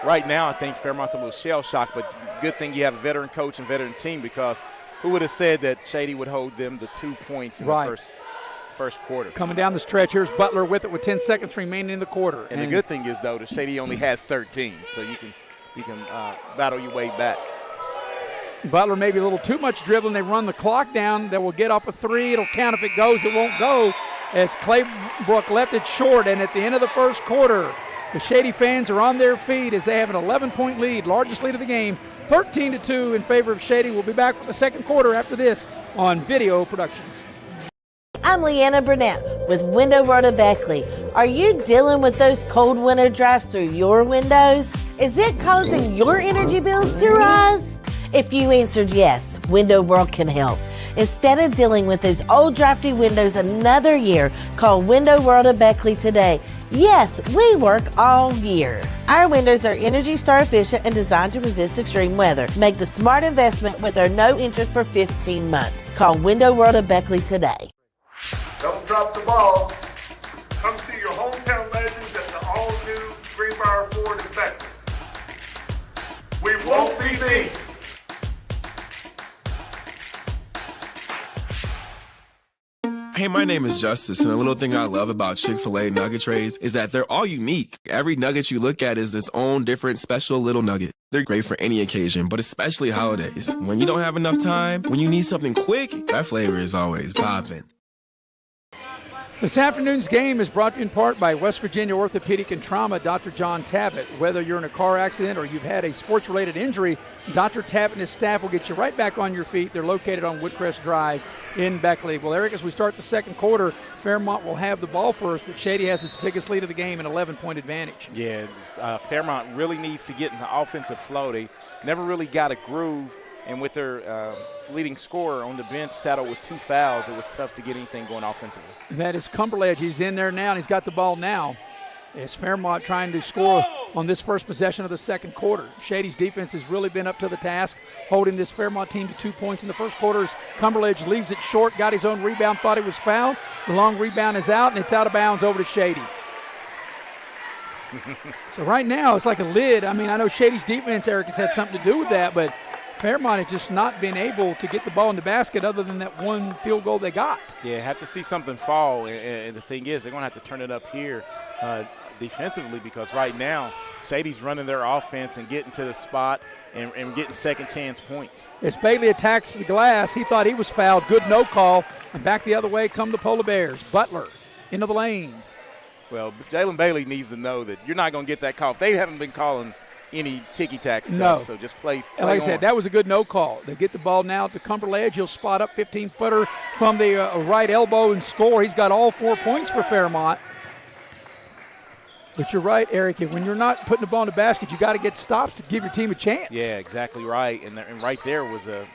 right now I think Fairmont's a little shell-shocked, but good thing you have a veteran coach and veteran team, because who would have said that Shady would hold them to 2 points in the first quarter.
Coming down the stretch, here's Butler with it with 10 seconds remaining in the quarter.
And the good thing is, though, that Shady only has 13, so you can battle your way back.
Butler maybe a little too much dribbling. They run the clock down. They will get off a three. It'll count if it goes. It won't go, as Claybrook left it short. And at the end of the first quarter, the Shady fans are on their feet as they have an 11-point lead, largest lead of the game, 13-2 in favor of Shady. We'll be back with the second quarter after this on Video Productions.
I'm Leanna Burnett with Window Rota Beckley. Are you dealing with those cold winter drafts through your windows? Is it causing your energy bills to rise? If you answered yes, Window World can help. Instead of dealing with those old drafty windows another year, call Window World of Beckley today. Yes, we work all year. Our windows are Energy Star efficient and designed to resist extreme weather. Make the smart investment with our no interest for 15 months. Call Window World of Beckley today.
Don't drop the ball. Come see your hometown legends at the all-new Greenbrier Ford in Beckley. We won't be beat.
Hey, my name is Justice, and a little thing I love about Chick-fil-A nugget trays is that they're all unique. Every nugget you look at is its own different special little nugget. They're great for any occasion, but especially holidays. When you don't have enough time, when you need something quick, that flavor is always popping.
This afternoon's game is brought to you in part by West Virginia Orthopedic and Trauma, Dr. John Tabbitt. Whether you're in a car accident or you've had a sports-related injury, Dr. Tabbitt and his staff will get you right back on your feet. They're located on Woodcrest Drive in Beckley. Well, Eric, as we start the second quarter, Fairmont will have the ball first, but Shady has its biggest lead of the game, an 11-point advantage.
Yeah, Fairmont really needs to get in the offensive flow. They never really got a groove, and with their leading scorer on the bench saddled with 2 fouls, it was tough to get anything going offensively.
That is Cumberledge. He's in there now, and he's got the ball now. As Fairmont trying to score on this first possession of the second quarter. Shady's defense has really been up to the task, holding this Fairmont team to 2 points in the first quarter. Cumberledge leaves it short, got his own rebound, thought he was fouled. The long rebound is out, and it's out of bounds over to Shady. So right now, it's like a lid. I mean, I know Shady's defense, Eric, has had something to do with that, but Fairmont has just not been able to get the ball in the basket other than that one field goal they got.
Yeah, have to see something fall, and the thing is, they're going to have to turn it up here defensively, because right now Shady's running their offense and getting to the spot and getting second chance points.
As Bailey attacks the glass, he thought he was fouled. Good no call. And back the other way come the Polar Bears. Butler into the lane.
Well, Jalen Bailey needs to know that you're not going to get that call. They haven't been calling any ticky-tack stuff,
no.
So just play
and like
on.
I said, that was a good no call. They get the ball now to Cumberledge. He'll spot up 15-footer from the right elbow and score. He's got all 4 points for Fairmont. But you're right, Eric. When you're not putting the ball in the basket, you got to get stops to give your team a chance.
Yeah, exactly right. And right there was a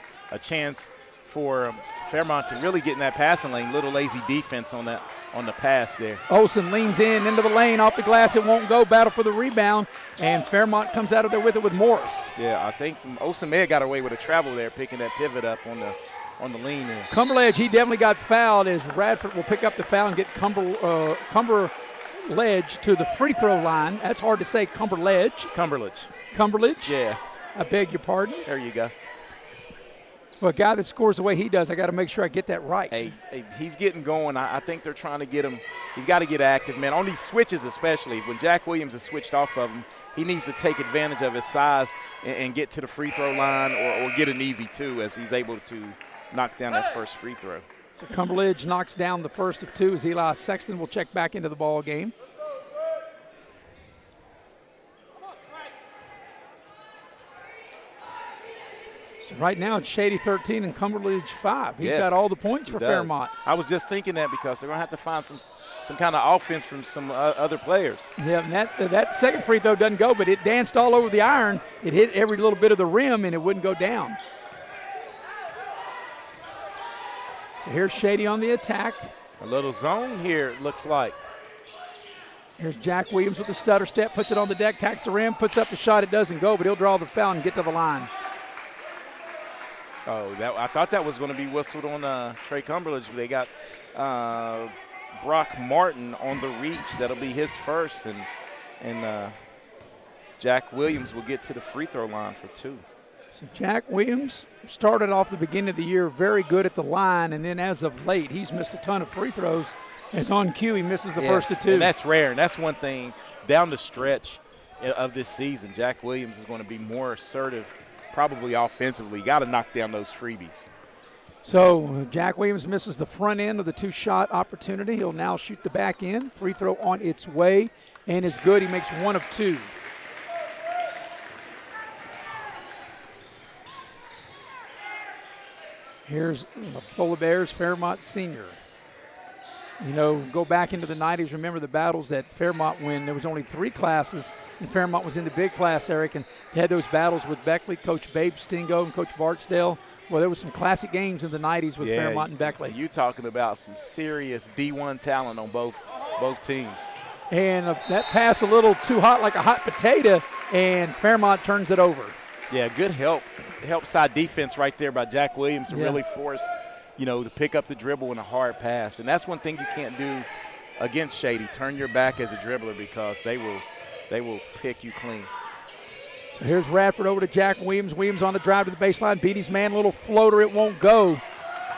chance for Fairmont to really get in that passing lane. Little lazy defense on the pass there.
Olsen leans into the lane, off the glass. It won't go. Battle for the rebound, and Fairmont comes out of there with it with Morris.
Yeah, I think Olsen may have got away with a travel there, picking that pivot up on the lean there.
Cumberledge, he definitely got fouled, as Radford will pick up the foul and get Cumberledge to the free throw line. That's hard to say, Cumberledge.
It's Cumberledge.
Cumberledge?
Yeah.
I beg your pardon?
There you go.
Well, a guy that scores the way he does, I got to make sure I get that right.
Hey, he's getting going. I think they're trying to get him. He's got to get active, man. On these switches especially, when Jack Williams is switched off of him, he needs to take advantage of his size and get to the free throw line or get an easy two, as he's able to knock down that first free throw.
So Cumberledge knocks down the first of two as Eli Sexton will check back into the ball game. So right now it's Shady 13 and Cumberledge 5. He's got all the points for Fairmont.
I was just thinking that because they're going to have to find some kind of offense from some other players.
Yeah, and that second free throw doesn't go, but it danced all over the iron. It hit every little bit of the rim, and it wouldn't go down. So here's Shady on the attack.
A little zone here, it looks like.
Here's Jack Williams with the stutter step, puts it on the deck, tacks the rim, puts up the shot. It doesn't go, but he'll draw the foul and get to the line.
Oh, I thought that was going to be whistled on Trey Cumberledge, but they got Brock Martin on the reach. That'll be his first, and Jack Williams will get to the free throw line for two.
So Jack Williams started off the beginning of the year very good at the line, and then as of late, he's missed a ton of free throws. As on cue, he misses the first of two.
And that's rare, and that's one thing down the stretch of this season. Jack Williams is going to be more assertive, probably offensively. Got to knock down those freebies.
So Jack Williams misses the front end of the two-shot opportunity. He'll now shoot the back end. Free throw on its way and is good. He makes one of two. Here's the Polar Bears, Fairmont senior. You know, go back into the 90s, remember the battles that Fairmont when there was only 3 classes, and Fairmont was in the big class, Eric, and they had those battles with Beckley, Coach Babe Stingo, and Coach Barksdale. Well, there was some classic games in the 90s with Fairmont and Beckley.
You talking about some serious D1 talent on both teams.
And that pass a little too hot, like a hot potato, and Fairmont turns it over.
Yeah, good help side defense right there by Jack Williams to really force, to pick up the dribble in a hard pass. And that's one thing you can't do against Shady. Turn your back as a dribbler because they will pick you clean.
So here's Radford over to Jack Williams. Williams on the drive to the baseline. Beat his man, little floater. It won't go.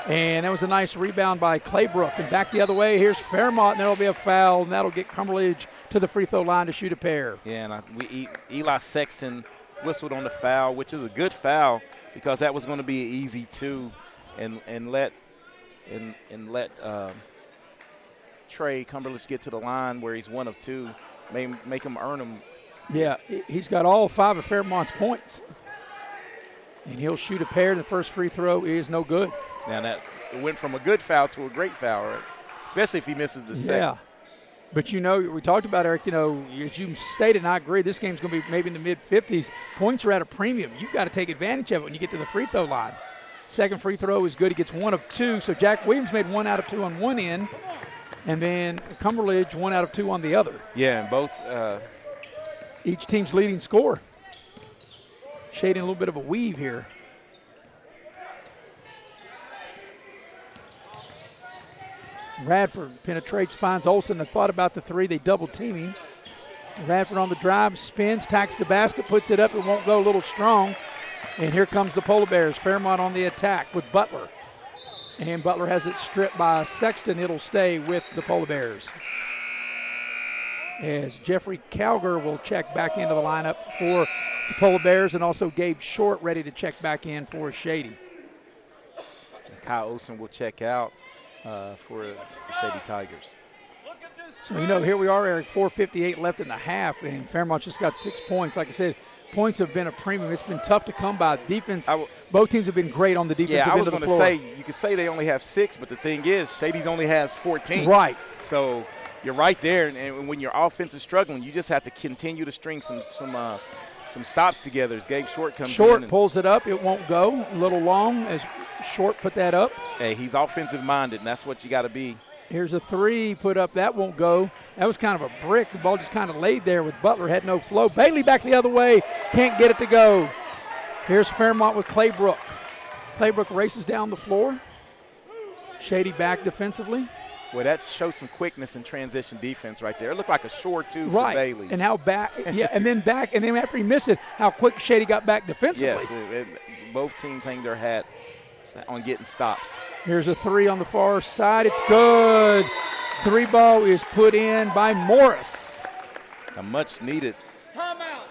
And that was a nice rebound by Claybrook. And back the other way, here's Fairmont, and there will be a foul, and that'll get Cumberledge to the free throw line to shoot a pair.
Yeah, and Eli Sexton whistled on the foul, which is a good foul because that was going to be an easy two, and let Trey Cumberledge get to the line where he's one of two, make him earn them.
Yeah, he's got all 5 of Fairmont's points, and he'll shoot a pair. The first free throw is no good.
Now that it went from a good foul to a great foul, right? Especially if he misses the second.
Yeah. But, we talked about, Eric, as you stated, and I agree, this game's going to be maybe in the mid-50s. Points are at a premium. You've got to take advantage of it when you get to the free throw line. Second free throw is good. He gets one of two. So Jack Williams made 1 out of 2 on one end, and then Cumberledge 1 out of 2 on the other.
Yeah, and both.
Each team's leading scorer. Shading a little bit of a weave here. Radford penetrates, finds Olsen, and thought about the 3. They double team him. Radford on the drive, spins, tacks the basket, puts it up. It won't go, a little strong. And here comes the Polar Bears. Fairmont on the attack with Butler. And Butler has it stripped by Sexton. It'll stay with the Polar Bears. As Jeffrey Calger will check back into the lineup for the Polar Bears, and also Gabe Short ready to check back in for Shady.
Kyle Olsen will check out for the Shady Tigers.
So, here we are, Eric, 4:58 left in the half, and Fairmont just got 6 points. Like I said, points have been a premium. It's been tough to come by. Defense, both teams have been great on the defensive end of the floor.
Yeah, I was going to say, you could say they only have 6, but the thing is, Shady's only has 14.
Right.
So you're right there, and when your offense is struggling, you just have to continue to string some stops together as Gabe Short comes in.
Short pulls it up. It won't go. A little long as Short put that up.
Hey, he's offensive-minded, and that's what you got to be.
Here's a 3 put up. That won't go. That was kind of a brick. The ball just kind of laid there with Butler. Had no flow. Bailey back the other way. Can't get it to go. Here's Fairmont with Claybrook. Claybrook races down the floor. Shady back defensively.
Well, that shows some quickness in transition defense right there. It looked like a short 2 for Bailey.
And how back, and then after he missed it, how quick Shady got back defensively.
Yes, both teams hang their hat on getting stops.
Here's a 3 on the far side. It's good. 3 ball is put in by Morris.
A much-needed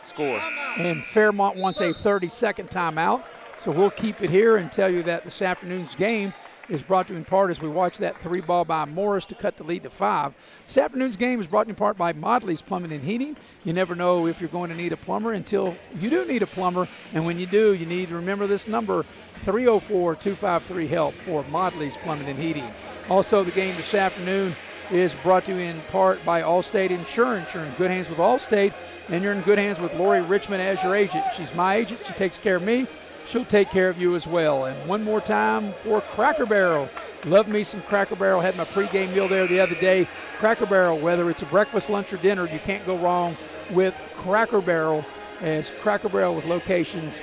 score.
And Fairmont wants a 30-second timeout. So we'll keep it here and tell you that this afternoon's game is brought to you in part as we watch that 3 ball by Morris to cut the lead to 5. This afternoon's game is brought to you in part by Modley's Plumbing and Heating. You never know if you're going to need a plumber until you do need a plumber, and when you do, you need to remember this number, 304-253-HELP for Modley's Plumbing and Heating. Also, the game this afternoon is brought to you in part by Allstate Insurance. You're in good hands with Allstate, and you're in good hands with Lori Richmond as your agent. She's my agent. She takes care of me. She'll take care of you as well. And one more time for Cracker Barrel. Love me some Cracker Barrel. Had my pregame meal there the other day. Cracker Barrel, whether it's a breakfast, lunch, or dinner, you can't go wrong with Cracker Barrel, as Cracker Barrel with locations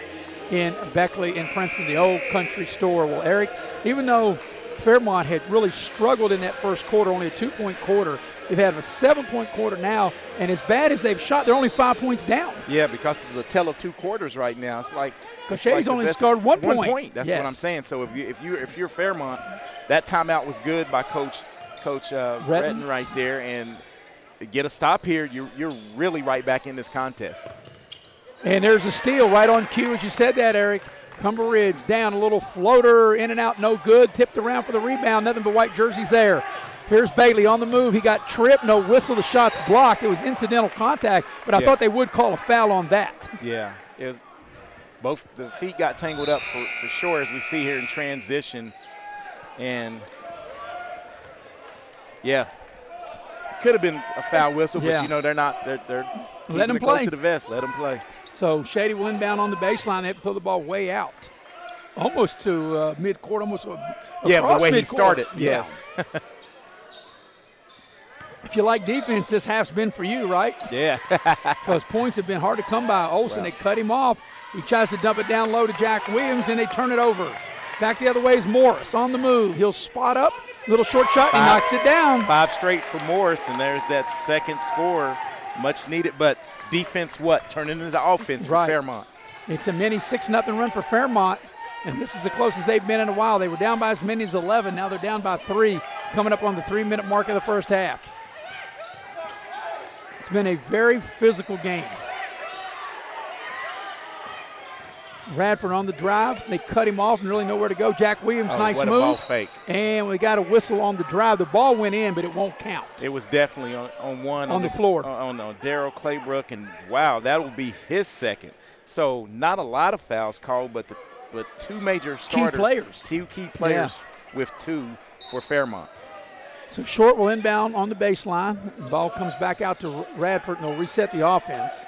in Beckley and Princeton, the old country store. Well, Eric, even though Fairmont had really struggled in that first quarter, only a 2-point quarter, they've had a 7-point quarter now, and as bad as they've shot, they're only 5 points down.
Yeah, because it's a tell of 2 quarters right now. It's like
because Shady's only scored 1 point.
1 point. That's what I'm saying. So if you're Fairmont, that timeout was good by Coach Retton right there, and get a stop here, you're really right back in this contest.
And there's a steal right on cue, as you said that, Eric. Cumber Ridge down, a little floater, in and out, no good. Tipped around for the rebound, nothing but white jerseys there. Here's Bailey on the move. He got tripped, no whistle. The shot's blocked. It was incidental contact, but I thought they would call a foul on that.
Yeah, both the feet got tangled up for sure, as we see here in transition. And, yeah, could have been a foul whistle, but, they're not. They're
let them
play. Close to the vest. Let them play.
So Shady will inbound on the baseline. They have to throw the ball way out, almost to midcourt, almost across
the way
midcourt.
He started, yes.
If you like defense, this half's been for you, right?
Yeah.
Because points have been hard to come by. Olsen, They cut him off. He tries to dump it down low to Jack Williams, and they turn it over. Back the other way is Morris on the move. He'll spot up, little short shot, and he knocks it down.
5 straight for Morris, and there's that second score, much needed, but defense turning into offense for Fairmont.
It's a mini 6-0 run for Fairmont, and this is the closest they've been in a while. They were down by as many as 11. Now they're down by 3, coming up on the 3-minute mark of the first half. It's been a very physical game. Radford on the drive. They cut him off and really nowhere to go. Jack Williams, nice
what
move.
A ball fake.
And we got a whistle on the drive. The ball went in, but it won't count.
It was definitely on one.
On the floor.
On Darryl Claybrook, and, wow, that will be his second. So not a lot of fouls called, but 2 major starters.
Key players.
2 key players with 2 for Fairmont.
So Short will inbound on the baseline. The ball comes back out to Radford, and they'll reset the offense.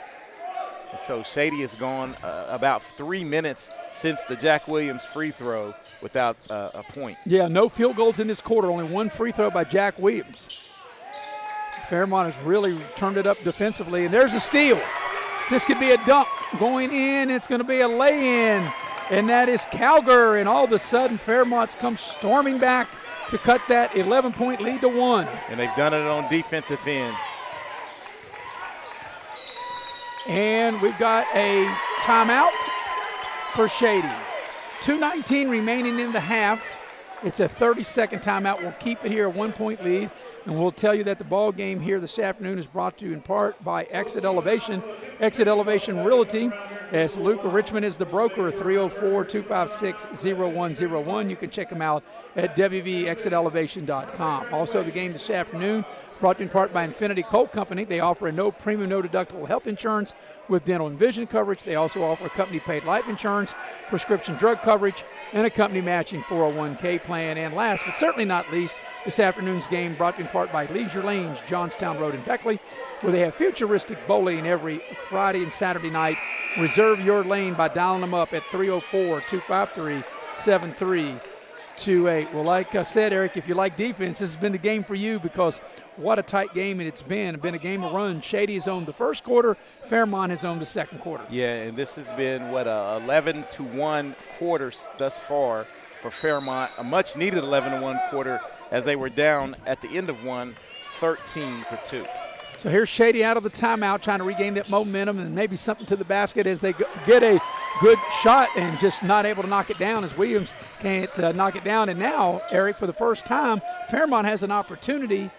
So Shady has gone about 3 minutes since the Jack Williams free throw without a point.
Yeah, no field goals in this quarter. Only 1 free throw by Jack Williams. Fairmont has really turned it up defensively, and there's a steal. This could be a dunk going in. It's going to be a lay-in, and that is Calger. And all of a sudden, Fairmont's come storming back to cut that 11-point lead to 1.
And they've done it on defensive end.
And we've got a timeout for Shady. 2:19 remaining in the half. It's a 30-second timeout. We'll keep it here, a 1-point lead. And we'll tell you that the ball game here this afternoon is brought to you in part by Exit Elevation. Exit Elevation Realty, as Luca Richmond is the broker, 304-256-0101. You can check them out at wvexitelevation.com. Also, the game this afternoon brought to you in part by Infinity Coal Company. They offer a no premium, no deductible health insurance with dental and vision coverage. They also offer company-paid life insurance, prescription drug coverage, and a company matching 401k plan. And last but certainly not least, this afternoon's game brought to you in part by Leisure Lanes, Johnstown Road in Beckley, where they have futuristic bowling every Friday and Saturday night. Reserve your lane by dialing them up at 304-253-7328. Well, like I said, Eric, if you like defense, this has been the game for you, because what a tight game it's been. It's been a game of run. Shady has owned the first quarter. Fairmont has owned the second quarter.
Yeah, and this has been, a 11-1 quarter thus far for Fairmont. A much-needed 11-1 quarter, as they were down at the end of one, 13-2.
So here's Shady out of the timeout, trying to regain that momentum and maybe something to the basket as they get a good shot and just not able to knock it down, as Williams can't knock it down. And now, Eric, for the first time, Fairmont has an opportunity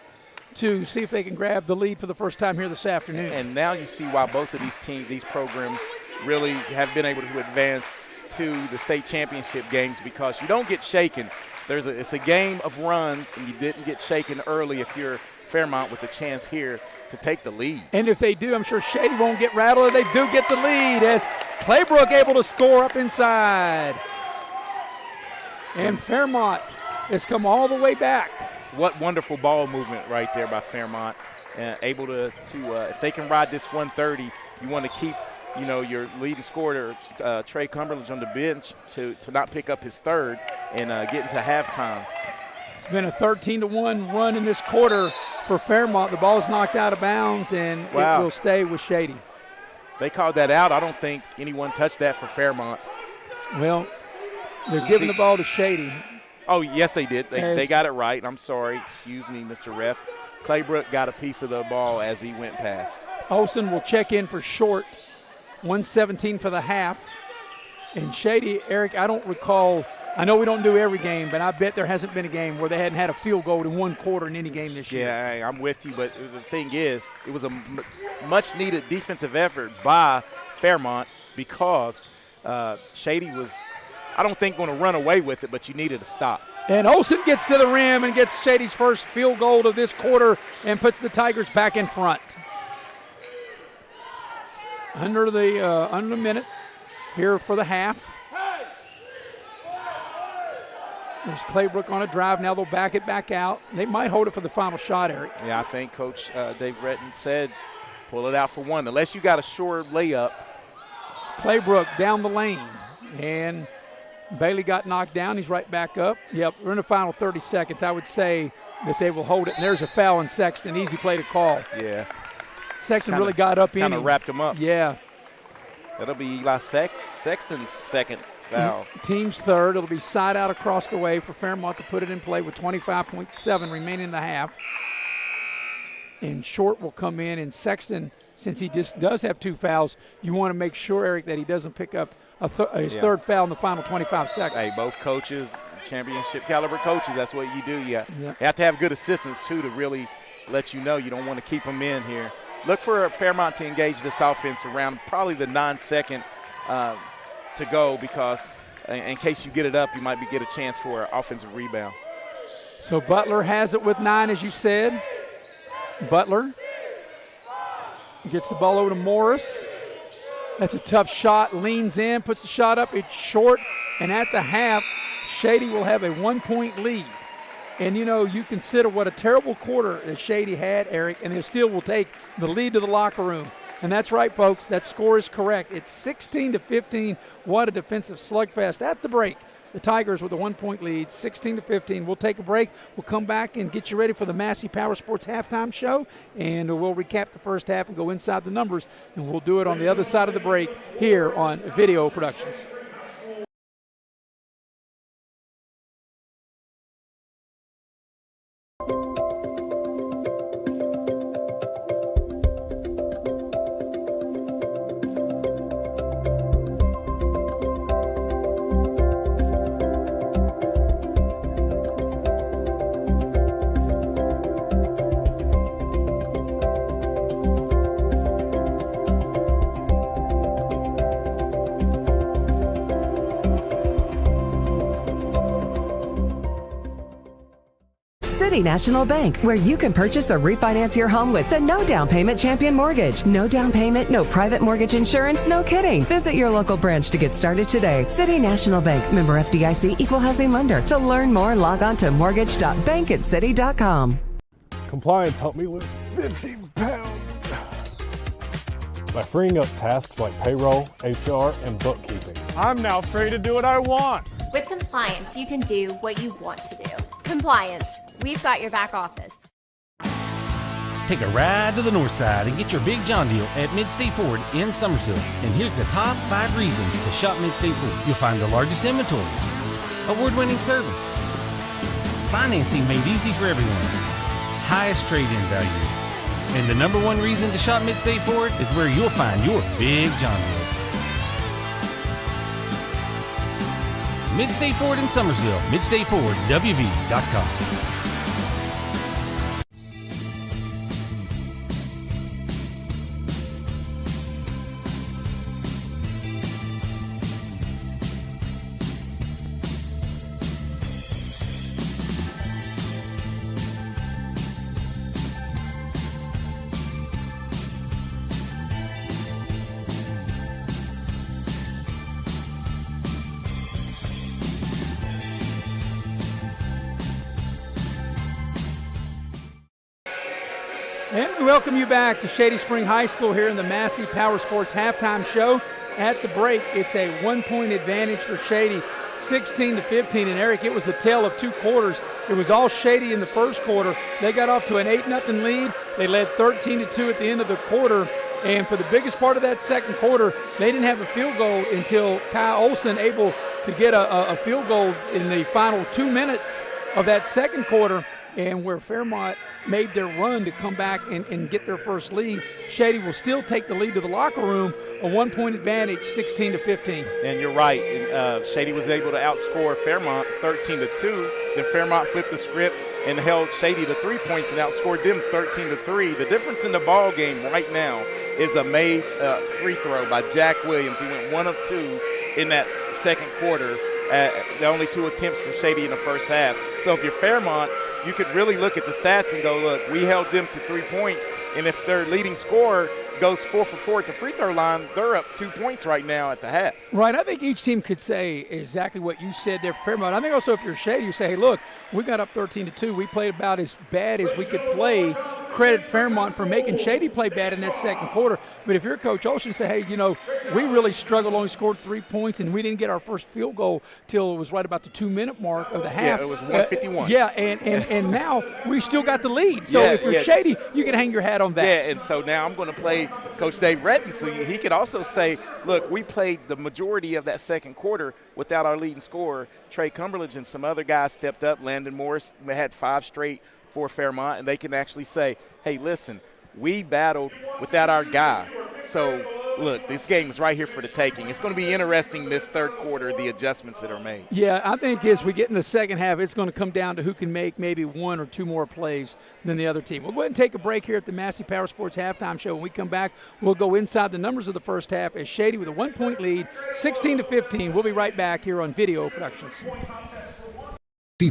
to see if they can grab the lead for the first time here this afternoon.
And now you see why both of these programs really have been able to advance to the state championship games, because you don't get shaken it's a game of runs, and you didn't get shaken early if you're Fairmont with a chance here to take the lead.
And if they do, I'm sure Shady won't get rattled. They do get the lead as Claybrook able to score up inside. And Fairmont has come all the way back.
What wonderful ball movement right there by Fairmont. Able to if they can ride this 130, you want to keep, your leading scorer, Trey Cumberledge, on the bench to not pick up his third and get into halftime.
It's been a 13-1 run in this quarter for Fairmont. The ball is knocked out of bounds, and it will stay with Shady.
They called that out. I don't think anyone touched that for Fairmont.
Well, they're giving the ball to Shady.
Oh, yes, they did. They got it right. I'm sorry. Excuse me, Mr. Ref. Claybrook got a piece of the ball as he went past.
Olsen will check in for short. 1:17 for the half. And Shady, Eric, I don't recall. I know we don't do every game, but I bet there hasn't been a game where they hadn't had a field goal in one quarter in any game this year.
Yeah, I'm with you, but the thing is, it was a much-needed defensive effort by Fairmont because Shady was, I don't think, going to run away with it, but you needed to stop.
And Olsen gets to the rim and gets Shady's first field goal of this quarter and puts the Tigers back in front. Under the minute here for the half. There's Claybrook on a drive. Now they'll back it back out. They might hold it for the final shot, Eric.
Yeah, I think Coach Dave Retton said pull it out for one, unless you got a short layup.
Claybrook down the lane. And Bailey got knocked down. He's right back up. Yep, we're in the final 30 seconds. I would say that they will hold it. And there's a foul on Sexton. Easy play to call.
Yeah.
Sexton really got up in him.
Kind of wrapped him up.
Yeah.
That'll be Eli Sexton's second foul.
Team's third. It'll be side out across the way for Fairmont to put it in play with 25.7 remaining in the half. And Short will come in. And Sexton, since he just does have two fouls, you want to make sure, Eric, that he doesn't pick up his third foul in the final 25 seconds.
Hey, both coaches, championship caliber coaches, that's what you do. You have to have good assistants, too, to really let you know you don't want to keep them in here. Look for Fairmont to engage this offense around probably the 9-second to go, because in case you get it up, you might get a chance for an offensive rebound.
So Butler has it with 9, as you said. Butler gets the ball over to Morris. That's a tough shot, leans in, puts the shot up. It's short, and at the half, Shady will have a 1-point lead. And, you consider what a terrible quarter that Shady had, Eric, and they still will take the lead to the locker room. And that's right, folks. That score is correct. It's 16-15. What a defensive slugfest at the break. The Tigers with a 1-point lead, 16-15. We'll take a break. We'll come back and get you ready for the Massey Power Sports halftime show, and we'll recap the first half and go inside the numbers, and we'll do it on the other side of the break here on Video Productions.
City National Bank, where you can purchase or refinance your home with the no down payment champion mortgage. No down payment, no private mortgage insurance, no kidding. Visit your local branch to get started today. City National Bank, member FDIC, equal housing lender. To learn more, log on to mortgage.bankatcity.com.
Compliance helped me lose 50 pounds by freeing up tasks like payroll, HR, and bookkeeping. I'm now free to do what I want.
With compliance, you can do what you want to do. Compliance, we've got your back office.
Take a ride to the north side and get your big John deal at Mid-State Ford in Summersville. And here's the top 5 reasons to shop Mid-State Ford. You'll find the largest inventory, award-winning service, financing made easy for everyone, highest trade-in value. And the number 1 reason to shop Mid-State Ford is where you'll find your big John deal. Mid-State Ford in Summersville, MidStateFordWV.com.
And we welcome you back to Shady Spring High School here in the Massey Power Sports Halftime Show. At the break, it's a 1-point advantage for Shady, 16-15. And, Eric, it was a tale of two quarters. It was all Shady in the first quarter. They got off to an 8-0 lead. They led 13-2 at the end of the quarter. And for the biggest part of that second quarter, they didn't have a field goal until Kyle Olsen able to get a field goal in the final 2 minutes of that second quarter. And where Fairmont made their run to come back and get their first lead, Shady will still take the lead to the locker room, a 1-point advantage, 16-15.
And you're right. Shady was able to outscore Fairmont 13-2. Then Fairmont flipped the script and held Shady to 3 points and outscored them 13-3. The difference in the ball game right now is a made free throw by Jack Williams. He went 1 of 2 in that second quarter. The only 2 attempts for Shady in the first half. So if you're Fairmont, you could really look at the stats and go, look, we held them to 3 points, and if their leading scorer goes 4 for 4 at the free throw line, they're up 2 points right now at the half.
Right. I think each team could say exactly what you said there for Fairmont. I think also if you're Shady, you say, hey, look, we got up 13-2. We played about as bad as we could play. Credit Fairmont for making Shady play bad in that second quarter. But if you're Coach Olsen, say, hey, we really struggled, only scored 3 points, and we didn't get our first field goal till it was right about the 2-minute mark of the half.
Yeah, it was 151.
And now we still got the lead. So if you're Shady, you can hang your hat on that.
Yeah, and so now I'm going to play Coach Dave Retton, so he could also say, look, we played the majority of that second quarter without our leading scorer, Trey Cumberledge, and some other guys stepped up. Landon Morris had 5 straight for Fairmont, and they can actually say, hey, listen, we battled without our guy. So, look, this game is right here for the taking. It's going to be interesting this third quarter, the adjustments that are made.
Yeah, I think as we get in the second half, it's going to come down to who can make maybe 1 or 2 more plays than the other team. We'll go ahead and take a break here at the Massey Power Sports Halftime Show. When we come back, we'll go inside the numbers of the first half as Shady with a 1-point lead, 16-15. We'll be right back here on Video Productions.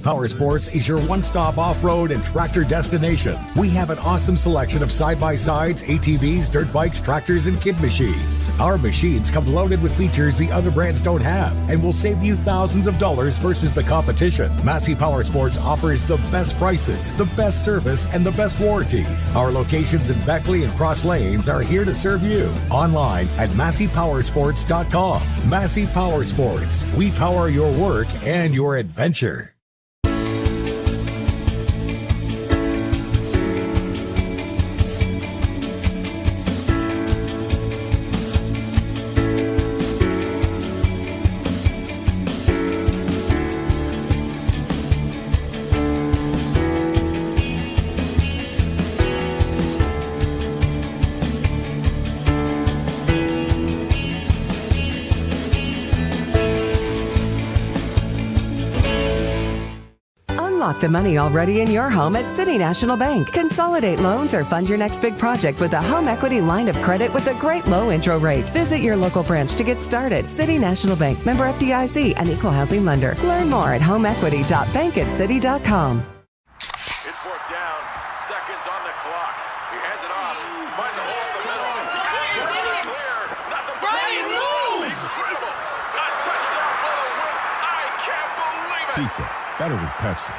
Power Sports is your one-stop off-road and tractor destination. We have an awesome selection of side-by-sides, ATVs, dirt bikes, tractors, and kid machines. Our machines come loaded with features the other brands don't have and will save you thousands of dollars versus the competition. Massey Power Sports offers the best prices, the best service, and the best warranties. Our locations in Beckley and Cross Lanes are here to serve you. Online at MasseyPowersports.com. Massey Power Sports. We power your work and your adventure.
Unlock the money already in your home at City National Bank. Consolidate loans or fund your next big project with a home equity line of credit with a great low intro rate. Visit your local branch to get started. City National Bank, member FDIC, an equal housing lender. Learn more at homeequity.bankatcity.com.
It's 4th down, seconds on the clock. He hands it off, finds a hole in the middle. Clear, nothing but unbelievable. A touchdown for the win. I can't believe it.
Pizza, better with Pepsi.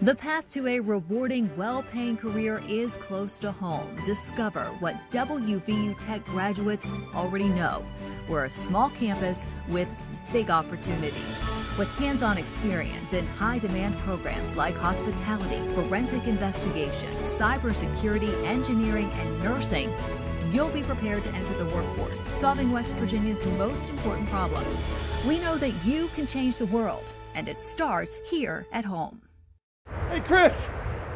The path to a rewarding, well-paying career is close to home. Discover what WVU Tech graduates already know. We're a small campus with big opportunities. With hands-on experience in high-demand programs like hospitality, forensic investigations, cybersecurity, engineering, and nursing, you'll be prepared to enter the workforce, solving West Virginia's most important problems. We know that you can change the world, and it starts here at home.
Hey, Chris,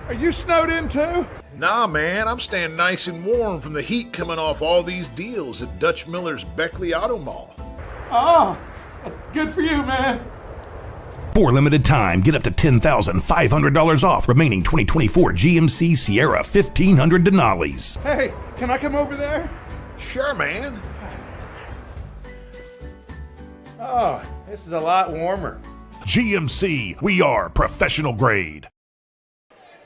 are you snowed in too? Nah, man, I'm staying nice and warm from the heat coming off all these deals at Dutch Miller's Beckley Auto Mall.
Oh, good for you, man.
For limited time, get up to $10,500 off remaining 2024 GMC Sierra 1500 Denali's.
Hey, can I come over there?
Sure, man.
Oh, this is a lot warmer.
GMC, we are professional grade.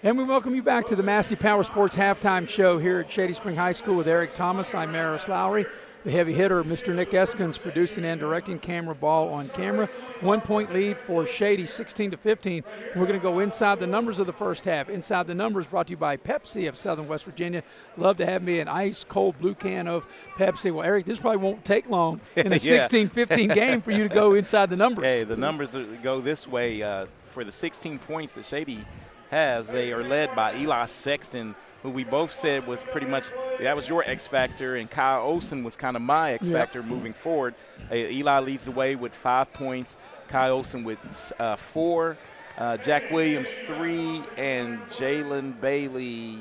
And we welcome you back to the Massey Power Sports Halftime Show here at Shady Spring High School with Eric Thomas. I'm Maris Lowry. the heavy hitter, Mr. Nick Eskins, producing and directing camera ball on camera. 1 point lead for Shady, 16-15. We're going to go inside the numbers of the first half. Inside the numbers brought to you by Pepsi of Southern West Virginia. Love to have me an ice cold blue can of Pepsi. Well, Eric, this probably won't take long in a 16-15 game for you to go inside the numbers.
Hey, the numbers go this way. For the 16 points that Shady has, they are led by Eli Sexton, who we both said was pretty much, that was your X factor, and Kyle Olsen was kind of my X factor moving forward. Eli leads the way with 5 points, Kyle Olsen with 4, Jack Williams 3, and Jalen Bailey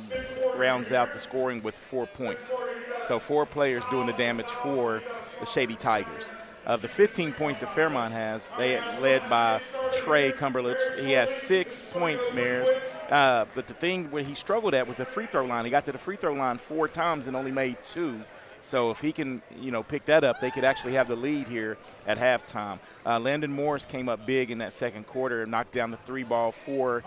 rounds out the scoring with 4 points. So 4 players doing the damage for the Shady Tigers. Of the 15 points that Fairmont has, they led by Trey Cumberledge. He has 6 points, Mares. But the thing where he struggled at was the free throw line. He got to the free throw line 4 times and only made 2. So if he can, pick that up, they could actually have the lead here at halftime. Landon Morris came up big in that second quarter and knocked down the 3 ball for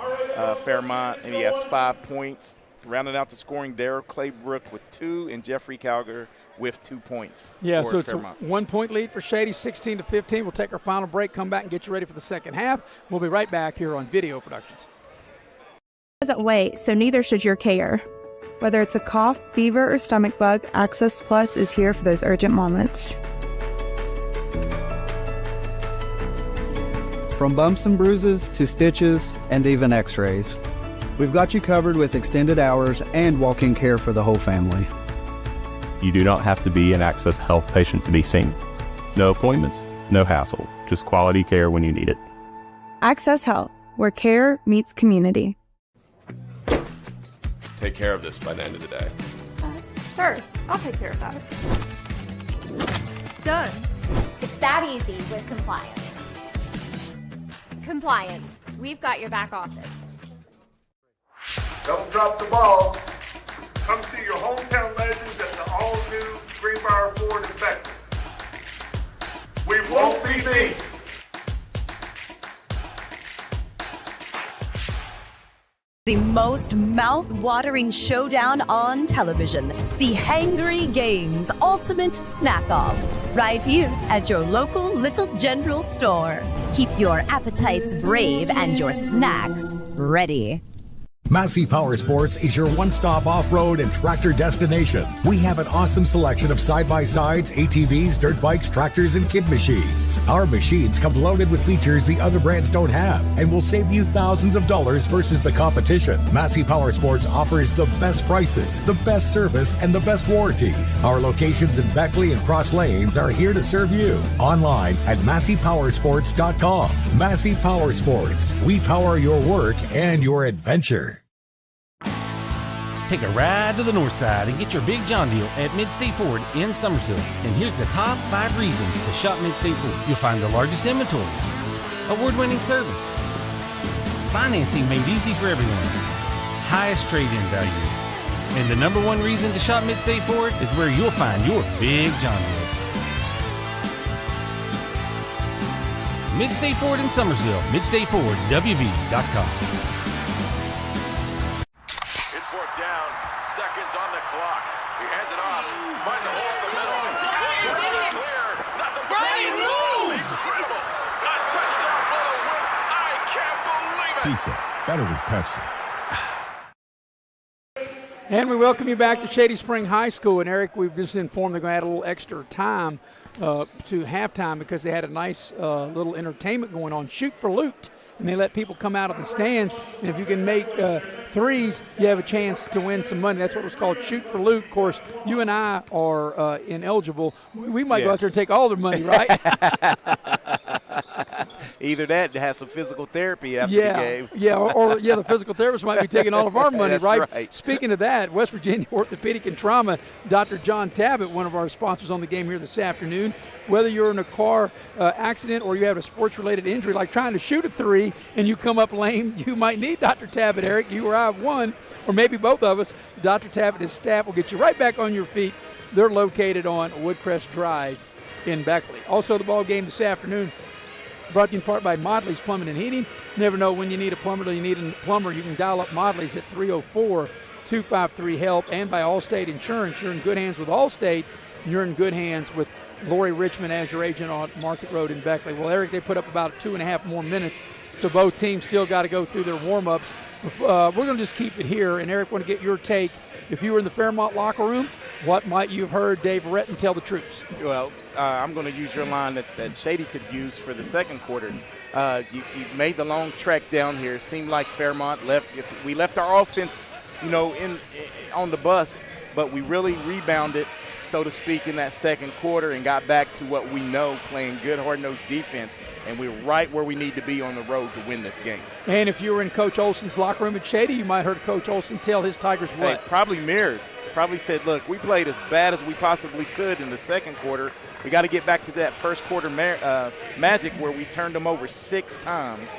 Fairmont, and he has 5 points. Rounding out the scoring, Darryl Claybrook with 2 and Jeffrey Calgar with 2 points.
Yeah,
for
so it's
Fairmont.
a 1 point lead for Shady, 16-15. We'll take our final break, come back and get you ready for the second half. We'll be right back here on Video Productions.
Doesn't wait, so neither should your care. Whether it's a cough, fever, or stomach bug, Access Plus is here for those urgent moments.
From bumps and bruises to stitches and even x-rays, we've got you covered with extended hours and walk-in care for the whole family.
You do not have to be an Access Health patient to be seen. No appointments, no hassle, just quality care when you need it.
Access Health, where care meets community.
Take care of this by the end of the day.
Sure, I'll take care of that. Done. It's that easy with compliance. Compliance, we've got your back office.
Don't drop the ball. Come see your hometown legends at the all-new Greenbrier Ford in Beckman. We won't be beat.
The most mouth-watering showdown on television. The Hangry Games Ultimate Snack-Off. Right here at your local Little General store. Keep your appetites brave and your snacks ready.
Massey Power Sports is your one-stop off-road and tractor destination. We have an awesome selection of side-by-sides, ATVs, dirt bikes, tractors, and kid machines. Our machines come loaded with features the other brands don't have and will save you thousands of dollars versus the competition. Massey Power Sports offers the best prices, the best service, and the best warranties. Our locations in Beckley and Cross Lanes are here to serve you. Online at MasseyPowersports.com. Massey Power Sports. We power your work and your adventure.
Take a ride to the north side and get your big John deal at Mid-State Ford in Summersville. And here's the top 5 reasons to shop Mid-State Ford. You'll find the largest inventory, award-winning service, financing made easy for everyone, highest trade-in value. And the number 1 reason to shop Mid-State Ford is where you'll find your big John deal. Mid-State Ford in Summersville, MidStateFordWV.com.
Seconds on the clock. He hands it off. Finds a hole in the middle. Clear. Nothing but moves. A touchdown for the win. I can't believe it.
Pizza, better with Pepsi.
And we welcome you back to Shady Spring High School. And Eric, we've just informed they're going to add a little extra time to halftime because they had a nice little entertainment going on. Shoot for loot. And they let people come out of the stands, and if you can make threes, you have a chance to win some money. That's what was called shoot for loot. Of course, you and I are ineligible. We might go out there and take all their money, right?
Either that to have some physical therapy after the game.
or the physical therapist might be taking all of our money,
That's right?
Speaking of that, West Virginia Orthopedic and Trauma, Dr. John Tabbitt, one of our sponsors on the game here this afternoon. Whether you're in a car accident or you have a sports-related injury, like trying to shoot a 3 and you come up lame, you might need Dr. Tabbitt, Eric. You or I have one, or maybe both of us. Dr. Tabbitt and his staff will get you right back on your feet. They're located on Woodcrest Drive in Beckley. Also, the ball game this afternoon brought to you in part by Modley's Plumbing and Heating. Never know when you need a plumber till you need a plumber. You can dial up Modley's at 304-253-HELP, and by Allstate Insurance. You're in good hands with Allstate. You're in good hands with Lori Richmond as your agent on Market Road in Beckley. Well, Eric, they put up about 2.5 more minutes, so both teams still got to go through their warm-ups. We're going to just keep it here, and Eric, want to get your take. If you were in the Fairmont locker room, what might you have heard Dave Retton tell the troops?
Well, I'm going to use your line that Shady could use for the second quarter. You made the long trek down here. It seemed like Fairmont we left our offense, on the bus, but we really rebounded, so to speak, in that second quarter and got back to what we know, playing good, hard-nosed defense, and we're right where we need to be on the road to win this game.
And if you were in Coach Olson's locker room at Shady, you might have heard Coach Olson tell his Tigers what?
Probably mirrored. Probably said, look, we played as bad as we possibly could in the second quarter. We got to get back to that first quarter magic where we turned them over 6 times.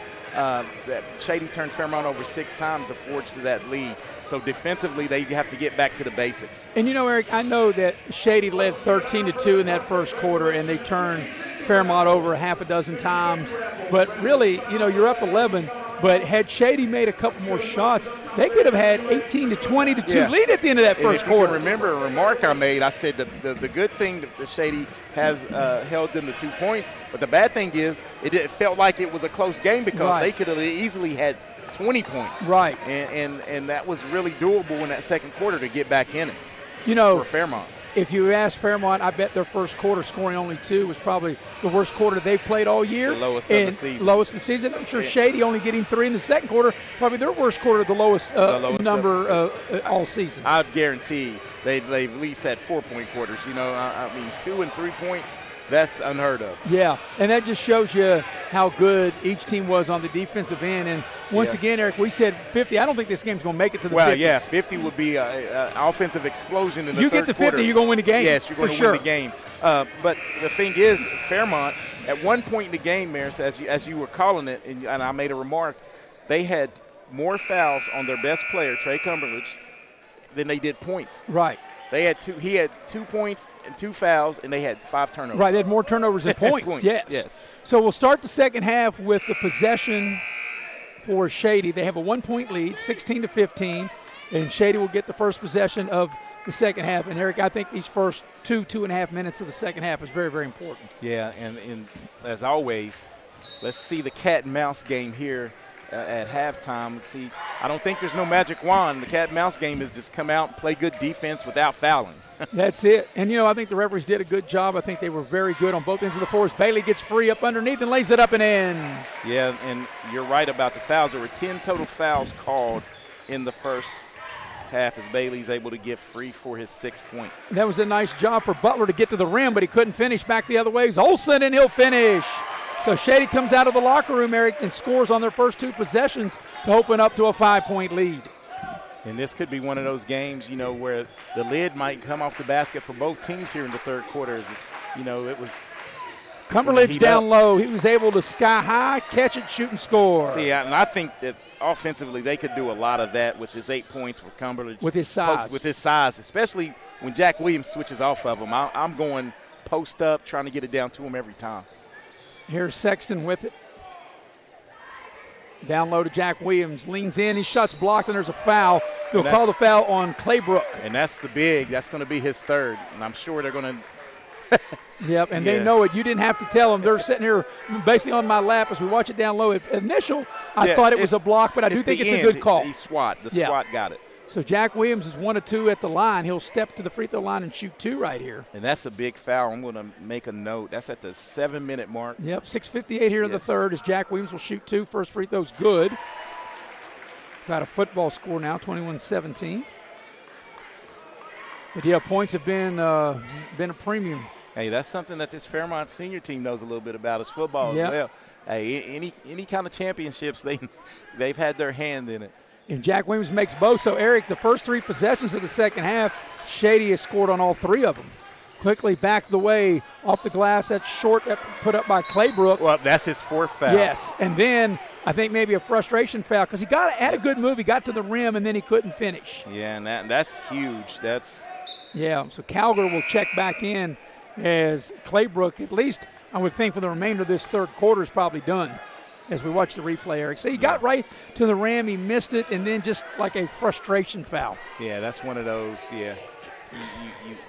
Shady turned Fairmont over 6 times to forge to that lead. So defensively, they have to get back to the basics.
And Eric, I know that Shady led 13-2 in that first quarter, and they turned Fairmont over a half a dozen times. But really, you're up 11. But had Shady made a couple more shots, they could have had 18-20-2 lead at the end of that first quarter.
You remember a remark I made, I said the good thing that Shady has held them to 2 points, but the bad thing is it felt like it was a close game because they could have easily had 20 points.
Right.
And that was really doable in that second quarter to get back in it for Fairmont.
If you ask Fairmont, I bet their first quarter scoring only 2 was probably the worst quarter they've played all year.
The lowest of the season.
Lowest of the season. I'm sure Shady only getting 3 in the second quarter, probably their worst quarter, the lowest number all season.
I'd guarantee they've at least had 4-point quarters. I mean, 2 and 3 points, that's unheard of.
Yeah, and that just shows you how good each team was on the defensive end. And once again, Eric, we said 50. I don't think this game's going to make it to the 50s.
Well, yeah, 50 would be an offensive explosion in the third quarter.
You get to 50, you're going to win the game.
Yes, you're going to win the game. But the thing is, Fairmont, at one point in the game, Maris, as you were calling it, and I made a remark, they had more fouls on their best player, Trey Cumberledge, than they did points.
Right.
He had 2 points and 2 fouls, and they had 5 turnovers.
Right, they had more turnovers than points. Yes. So we'll start the second half with the possession for Shady. They have a 1-point lead, 16-15, and Shady will get the first possession of the second half. And, Eric, I think these first 2.5 minutes of the second half is very, very important.
Yeah, and as always, let's see the cat and mouse game here at halftime. See, I don't think there's no magic wand. The cat and mouse game is just come out and play good defense without fouling.
That's it. And, I think the referees did a good job. I think they were very good on both ends of the floor. Bailey gets free up underneath and lays it up and in.
Yeah, and you're right about the fouls. There were 10 total fouls called in the first half as Bailey's able to get free for his 6th point.
That was a nice job for Butler to get to the rim, but he couldn't finish. Back the other way is Olson, and he'll finish. So Shady comes out of the locker room, Eric, and scores on their first 2 possessions to open up to a 5-point lead.
And this could be one of those games, where the lid might come off the basket for both teams here in the third quarter. It was
Cumberledge down low. He was able to sky high, catch it, shoot, and score.
See, and I think that offensively they could do a lot of that with his 8 points for Cumberledge.
With his size.
Especially when Jack Williams switches off of him. I'm going post up, trying to get it down to him every time.
Here's Sexton with it. Down low to Jack Williams. Leans in. His shot's blocked, and there's a foul. They'll call the foul on Claybrook.
And that's the big. That's going to be his 3rd. And I'm sure they're going to –
Yep, and they know it. You didn't have to tell them. They're sitting here basically on my lap as we watch it down low. I thought it was a block, but I do think it's a good call.
The swat got it.
So Jack Williams is 1 of 2 at the line. He'll step to the free throw line and shoot 2 right here.
And that's a big foul. I'm going to make a note. That's at the 7-minute mark.
Yep, 6:58 here in the third as Jack Williams will shoot 2. First free throw's good. Got a football score now, 21-17. But, points have been a premium.
Hey, that's something that this Fairmont senior team knows a little bit about is football as well. Hey, any kind of championships, they've had their hand in it.
And Jack Williams makes both. So, Eric, the first 3 possessions of the second half, Shady has scored on all 3 of them. Quickly back the way off the glass. That's short, that put up by Claybrook.
Well, that's his 4th foul.
Yes, and then I think maybe a frustration foul because he had a good move. He got to the rim, and then he couldn't finish.
Yeah, and that's huge.
So Calgar will check back in as Claybrook, at least I would think for the remainder of this third quarter, is probably done. As we watch the replay, Eric. So he got right to the rim, he missed it, and then just like a frustration foul.
Yeah, that's one of those,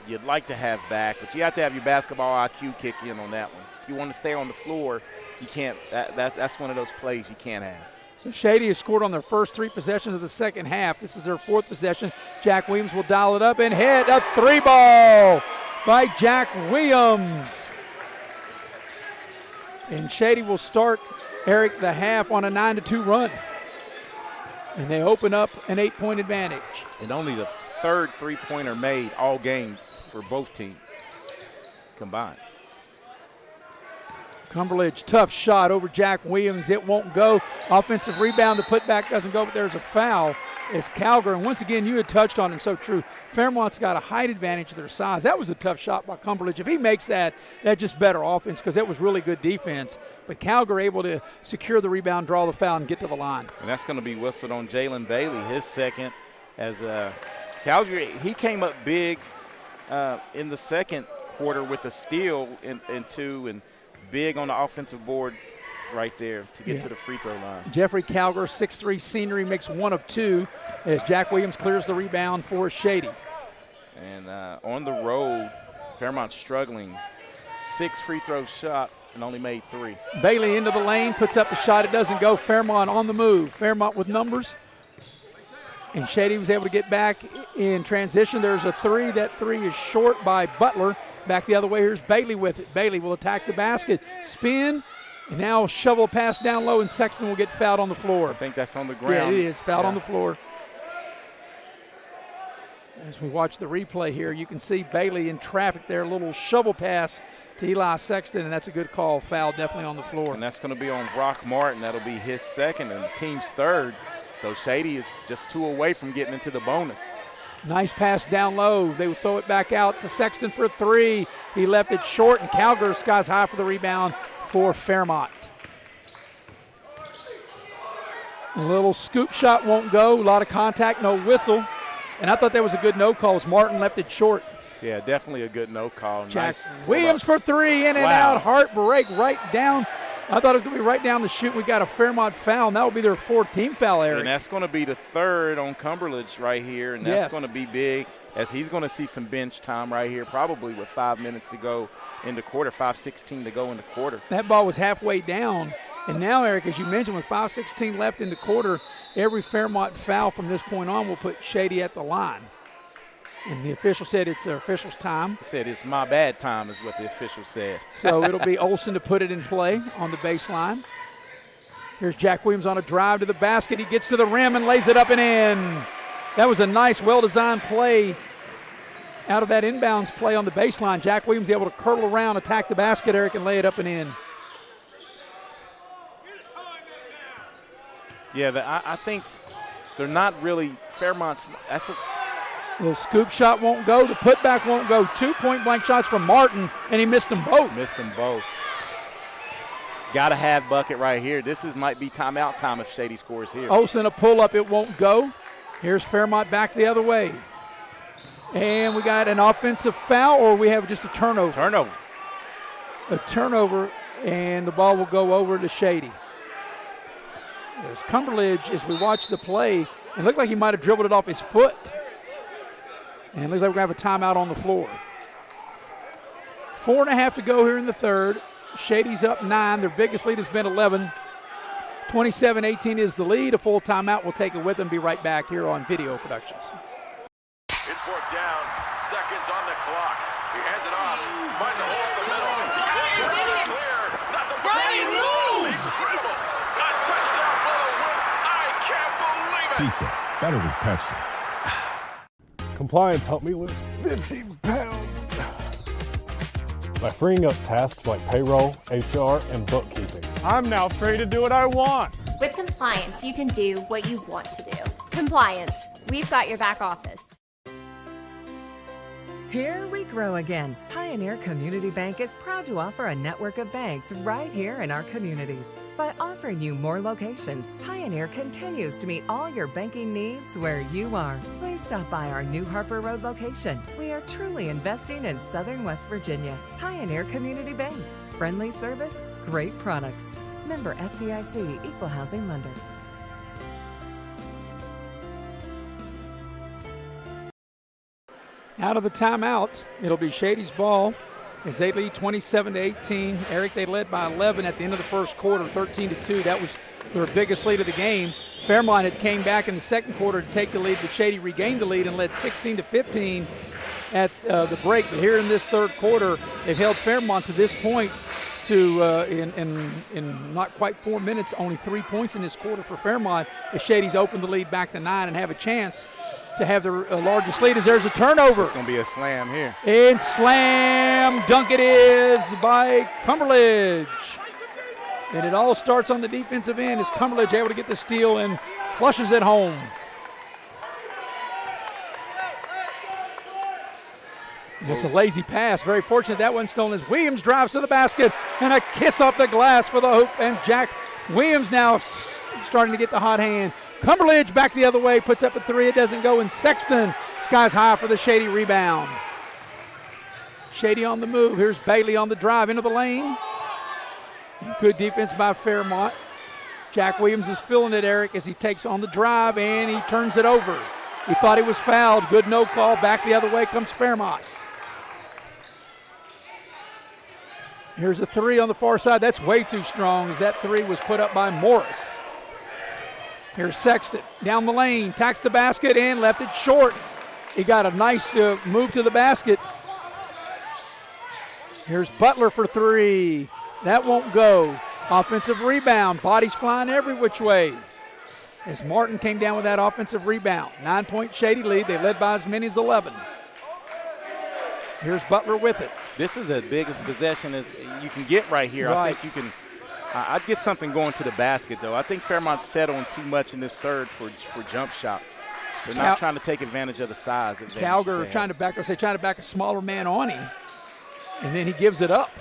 you'd like to have back, but you have to have your basketball IQ kick in on that one. If you want to stay on the floor, you can't. That's one of those plays you can't have.
So Shady has scored on their first 3 possessions of the second half. This is their 4th possession. Jack Williams will dial it up and hit a 3-ball by Jack Williams. And Shady will start, Eric, the half on a 9-2 run. And they open up an 8-point advantage.
And only the 3rd three-pointer made all game for both teams combined.
Cumberledge, tough shot over Jack Williams. It won't go. Offensive rebound. The putback doesn't go, but there's a foul. It's Calgar. And once again, you had touched on it, so true. Fairmont's got a height advantage of their size. That was a tough shot by Cumberledge. If he makes that, that's just better offense because that was really good defense. But Calgar able to secure the rebound, draw the foul, and get to the line.
And that's going to be whistled on Jalen Bailey, his second. As Calgary, he came up big in the second quarter with a steal in 2 and big on the offensive board right there to get to the free throw line.
Jeffrey Calgar, 6'3" senior. He makes 1 of 2 as Jack Williams clears the rebound for Shady.
And on the road, Fairmont struggling. 6 free throw shot and only made 3.
Bailey into the lane, puts up the shot. It doesn't go. Fairmont on the move. Fairmont with numbers. And Shady was able to get back in transition. There's a 3. That 3 is short by Butler. Back the other way, here's Bailey with it. Bailey will attack the basket, spin, and now shovel pass down low, and Sexton will get fouled on the floor.
I think that's on the ground.
Yeah, it is, fouled on the floor. As we watch the replay here, you can see Bailey in traffic there, a little shovel pass to Eli Sexton, and that's a good call. Foul definitely on the floor.
And that's going to be on Brock Martin. That'll be his second and the team's 3rd. So Shady is just 2 away from getting into the bonus.
Nice pass down low. They would throw it back out to Sexton for 3. He left it short, and Calgar skies high for the rebound for Fairmont. A little scoop shot won't go. A lot of contact, no whistle. And I thought that was a good no call as Martin left it short.
Yeah, definitely a good no call.
Jack
Nice
Williams for 3, in and out. Heartbreak right down. I thought it was going to be right down the chute. We got a Fairmont foul, and that will be their 4th team foul, Eric.
And that's going to be the 3rd on Cumberledge right here, and that's going to be big as he's going to see some bench time right here, probably with 5 minutes to go in the quarter, 5:16 to go in the quarter.
That ball was halfway down, and now, Eric, as you mentioned, with 5:16 left in the quarter, every Fairmont foul from this point on will put Shady at the line. And the official said it's the official's time.
He said it's my bad time is what the official said.
So it'll be Olsen to put it in play on the baseline. Here's Jack Williams on a drive to the basket. He gets to the rim and lays it up and in. That was a nice, well-designed play out of that inbounds play on the baseline. Jack Williams able to curl around, attack the basket, Eric, and lay it up and in.
Yeah, I think they're not really Fairmont's. That's a
little scoop shot won't go. The putback won't go. 2 point-blank shots from Martin, and he missed them both.
Got to have bucket right here. Might be timeout time if Shady scores here.
Olsen a pull-up. It won't go. Here's Fairmont back the other way. And we got an offensive foul, or we have just a turnover. A turnover, and the ball will go over to Shady. As Cumberledge, as we watch the play, it looked like he might have dribbled it off his foot. And it looks like we're going to have a timeout on the floor. 4.5 to go here in the 3rd. Shady's up 9. Their biggest lead has been 11. 27-18 is the lead. A full timeout. We'll take it with them. Be right back here on Video Productions.
It's 4th down. Seconds on the clock. He hands it off. Finds a hole in the middle. Clear. Nothing. Brian moves. A touchdown for the win. I can't believe it.
Pizza. Better with Pepsi.
Compliance helped me lose 50 pounds by freeing up tasks like payroll, HR, and bookkeeping. I'm now free to do what I want.
With compliance, you can do what you want to do. Compliance, we've got your back office.
Here we grow again. Pioneer Community Bank is proud to offer a network of banks right here in our communities. By offering you more locations, Pioneer continues to meet all your banking needs where you are. Please stop by our New Harper Road location. We are truly investing in Southern West Virginia. Pioneer Community Bank. Friendly service, great products. Member FDIC, Equal Housing Lender.
Out of the timeout, it'll be Shady's ball as they lead 27-18. Eric, they led by 11 at the end of the first quarter, 13-2. That was their biggest lead of the game. Fairmont had came back in the second quarter to take the lead, but Shady regained the lead and led 16-15 at the break. But here in this third quarter, they've held Fairmont to this point to in not quite 4 minutes, only 3 points in this quarter for Fairmont, as Shady's opened the lead back to 9 and have a chance to have the largest lead as there's a turnover.
It's going to be a slam here.
And slam dunk it is by Cumberledge. And it all starts on the defensive end as Cumberledge able to get the steal and flushes it home. It's a lazy pass. Very fortunate that wasn't stolen as Williams drives to the basket and a kiss off the glass for the hoop. And Jack Williams now starting to get the hot hand. Cumberledge back the other way, puts up a three. It doesn't go. And Sexton skies high for the Shady rebound. Shady on the move. Here's Bailey on the drive into the lane. Good defense by Fairmont. Jack Williams is feeling it, Eric, as he takes on the drive and he turns it over. He thought he was fouled. Good no call. Back the other way comes Fairmont. Here's a three on the far side. That's way too strong as that three was put up by Morris. Here's Sexton down the lane, tacks the basket and left it short. He got a nice move to the basket. Here's Butler for three. That won't go. Offensive rebound. Bodies flying every which way as Martin came down with that offensive rebound. 9-point Shady lead. They led by as many as 11. Here's Butler with it.
This is the biggest possession as you can get right here.
Right.
I think you can I'd get something going to the basket, though. I think Fairmont's settling too much in this third for jump shots. They're not trying to take advantage of the size.
Calgar trying to back a smaller man on him, and then he gives it up.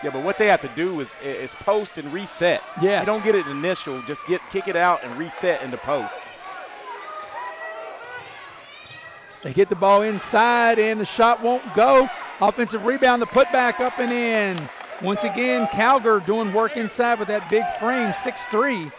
Yeah, but what they have to do is post and reset.
Yes.
You don't get it initial. Just kick it out and reset in the post.
They get the ball inside, and the shot won't go. Offensive rebound, the putback up and in. Once again, Calgar doing work inside with that big frame, 6'3",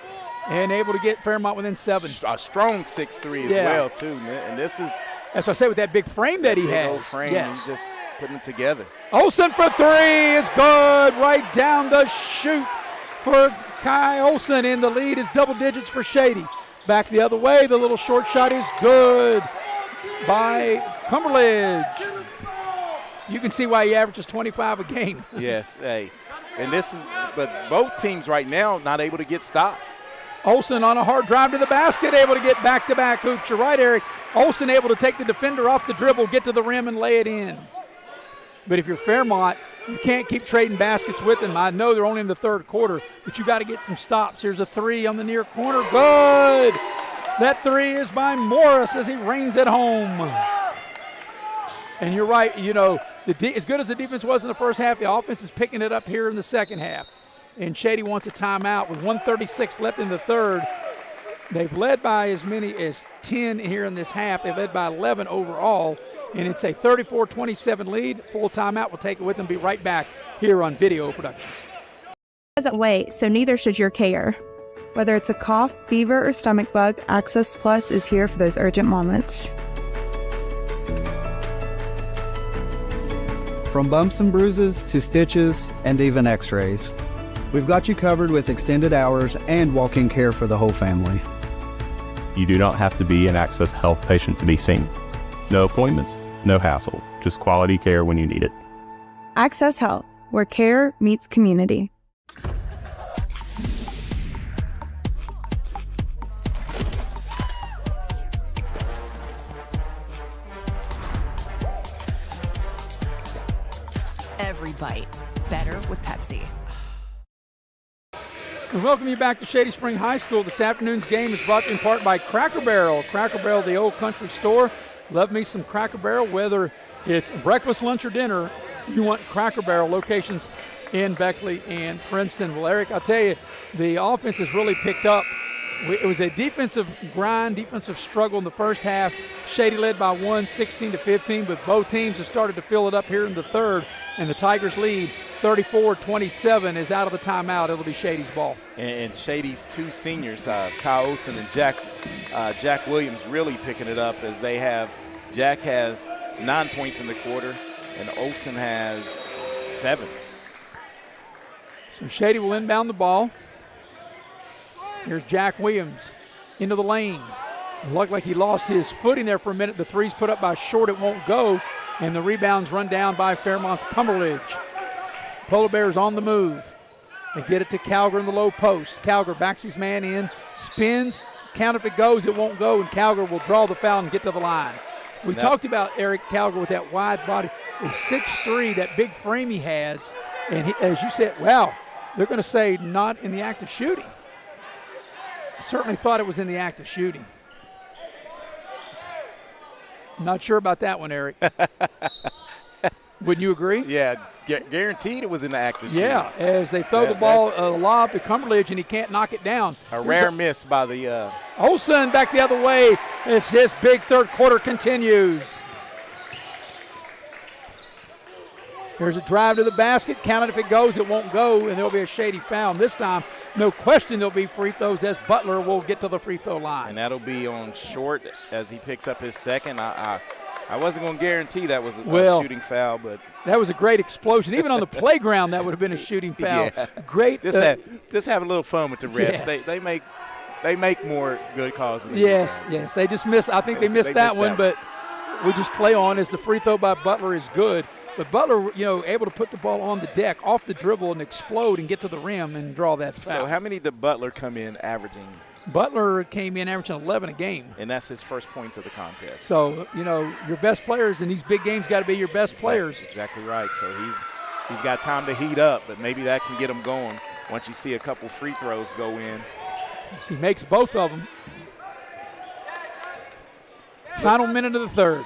and able to get Fairmont within 7.
A strong 6'3" as well, too, man. And this is –
that's what I say with that big frame that he has.
Big frame, he's just putting it together.
Olsen for three is good. Right down the chute for Kai Olsen, and the lead is double digits for Shady. Back the other way, the little short shot is good by Cumberledge. You can see why he averages 25 a game.
Yes, hey. And but both teams right now not able to get stops.
Olsen on a hard drive to the basket, able to get back-to-back hoops. You're right, Eric. Olsen able to take the defender off the dribble, get to the rim, and lay it in. But if you're Fairmont, you can't keep trading baskets with them. I know they're only in the third quarter, but you got to get some stops. Here's a three on the near corner. Good. That three is by Morris as he rains it home. And you're right, as good as the defense was in the first half, the offense is picking it up here in the second half. And Shady wants a timeout with 1:36 left in the third. They've led by as many as 10 here in this half. They led by 11 overall, and it's a 34-27 lead. Full timeout. We'll take it with them. Be right back here on Video Productions.
Doesn't wait, so neither should your care. Whether it's a cough, fever, or stomach bug, Access Plus is here for those urgent moments.
From bumps and bruises to stitches and even x-rays, we've got you covered with extended hours and walk-in care for the whole family.
You do not have to be an Access Health patient to be seen. No appointments, no hassle, just quality care when you need it.
Access Health, where care meets community.
Every bite better with Pepsi.
We welcome you back to Shady Spring High School. This afternoon's game is brought in part by Cracker Barrel. Cracker Barrel, the old country store. Love me some Cracker Barrel. Whether it's breakfast, lunch, or dinner, you want Cracker Barrel. Locations in Beckley and Princeton. Well, Eric, I'll tell you, the offense has really picked up. It was a defensive grind, defensive struggle in the first half. Shady led by 16-15, but both teams have started to fill it up here in the third. And the Tigers lead 34-27 is out of the timeout. It'll be Shady's ball.
And Shady's two seniors, Kyle Olsen and Jack Williams, really picking it up as they have. Jack has 9 points in the quarter, and Olsen has 7.
So Shady will inbound the ball. Here's Jack Williams into the lane. It looked like he lost his footing there for a minute. The three's put up by Short. It won't go. And the rebound's run down by Fairmont's Cumberledge. Polar Bears on the move. They get it to Calgar in the low post. Calgar backs his man in, spins. Count if it goes, it won't go, and Calgar will draw the foul and get to the line. We talked about Eric Calgar with that wide body. He's 6'3", that big frame he has. And he, as you said, wow, they're going to say not in the act of shooting. Certainly thought it was in the act of shooting. Not sure about that one, Eric. Wouldn't you agree?
Yeah, guaranteed it was in the act of shooting.
Yeah, as they throw the ball lob to Cumberledge, and he can't knock it down.
A rare miss by the
Olsen back the other way as this big third quarter continues. There's a drive to the basket. Count it if it goes, it won't go, and there'll be a Shady foul. And this time, no question there'll be free throws as Butler will get to the free throw line.
And that'll be on Short as he picks up his second. I wasn't going to guarantee that was a shooting foul, but
that was a great explosion. Even on the playground, that would have been a shooting foul.
Yeah.
Great.
Just have a little fun with the refs.
Yes.
They make more good calls than
yes. They just missed. I think they missed that one, but we just play on as the free throw by Butler is good. But Butler, able to put the ball on the deck, off the dribble, and explode and get to the rim and draw that foul.
So how many did Butler come in averaging?
Butler came in averaging 11 a game.
And that's his first points of the contest.
So, your best players in these big games got to be your best players.
Exactly right. So he's got time to heat up, but maybe that can get him going once you see a couple free throws go in.
He makes both of them. Final minute of the third.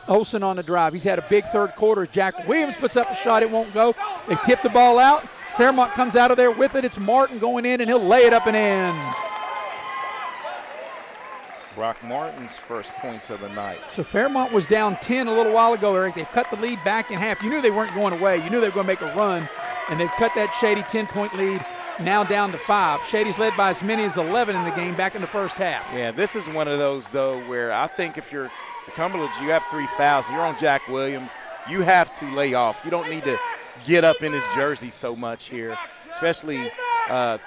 Olsen on the drive. He's had a big third quarter. Jack Williams puts up a shot. It won't go. They tip the ball out. Fairmont comes out of there with it. It's Martin going in, and he'll lay it up and in.
Brock Martin's first points of the night.
So Fairmont was down 10 a little while ago, Eric. They've cut the lead back in half. You knew they weren't going away. You knew they were going to make a run, and they've cut that Shady 10-point lead now down to 5. Shady's led by as many as 11 in the game back in the first half.
Yeah, this is one of those, though, where I think if you're the Cumberland, you have 3 fouls. You're on Jack Williams. You have to lay off. You don't need to get up in his jersey so much here, especially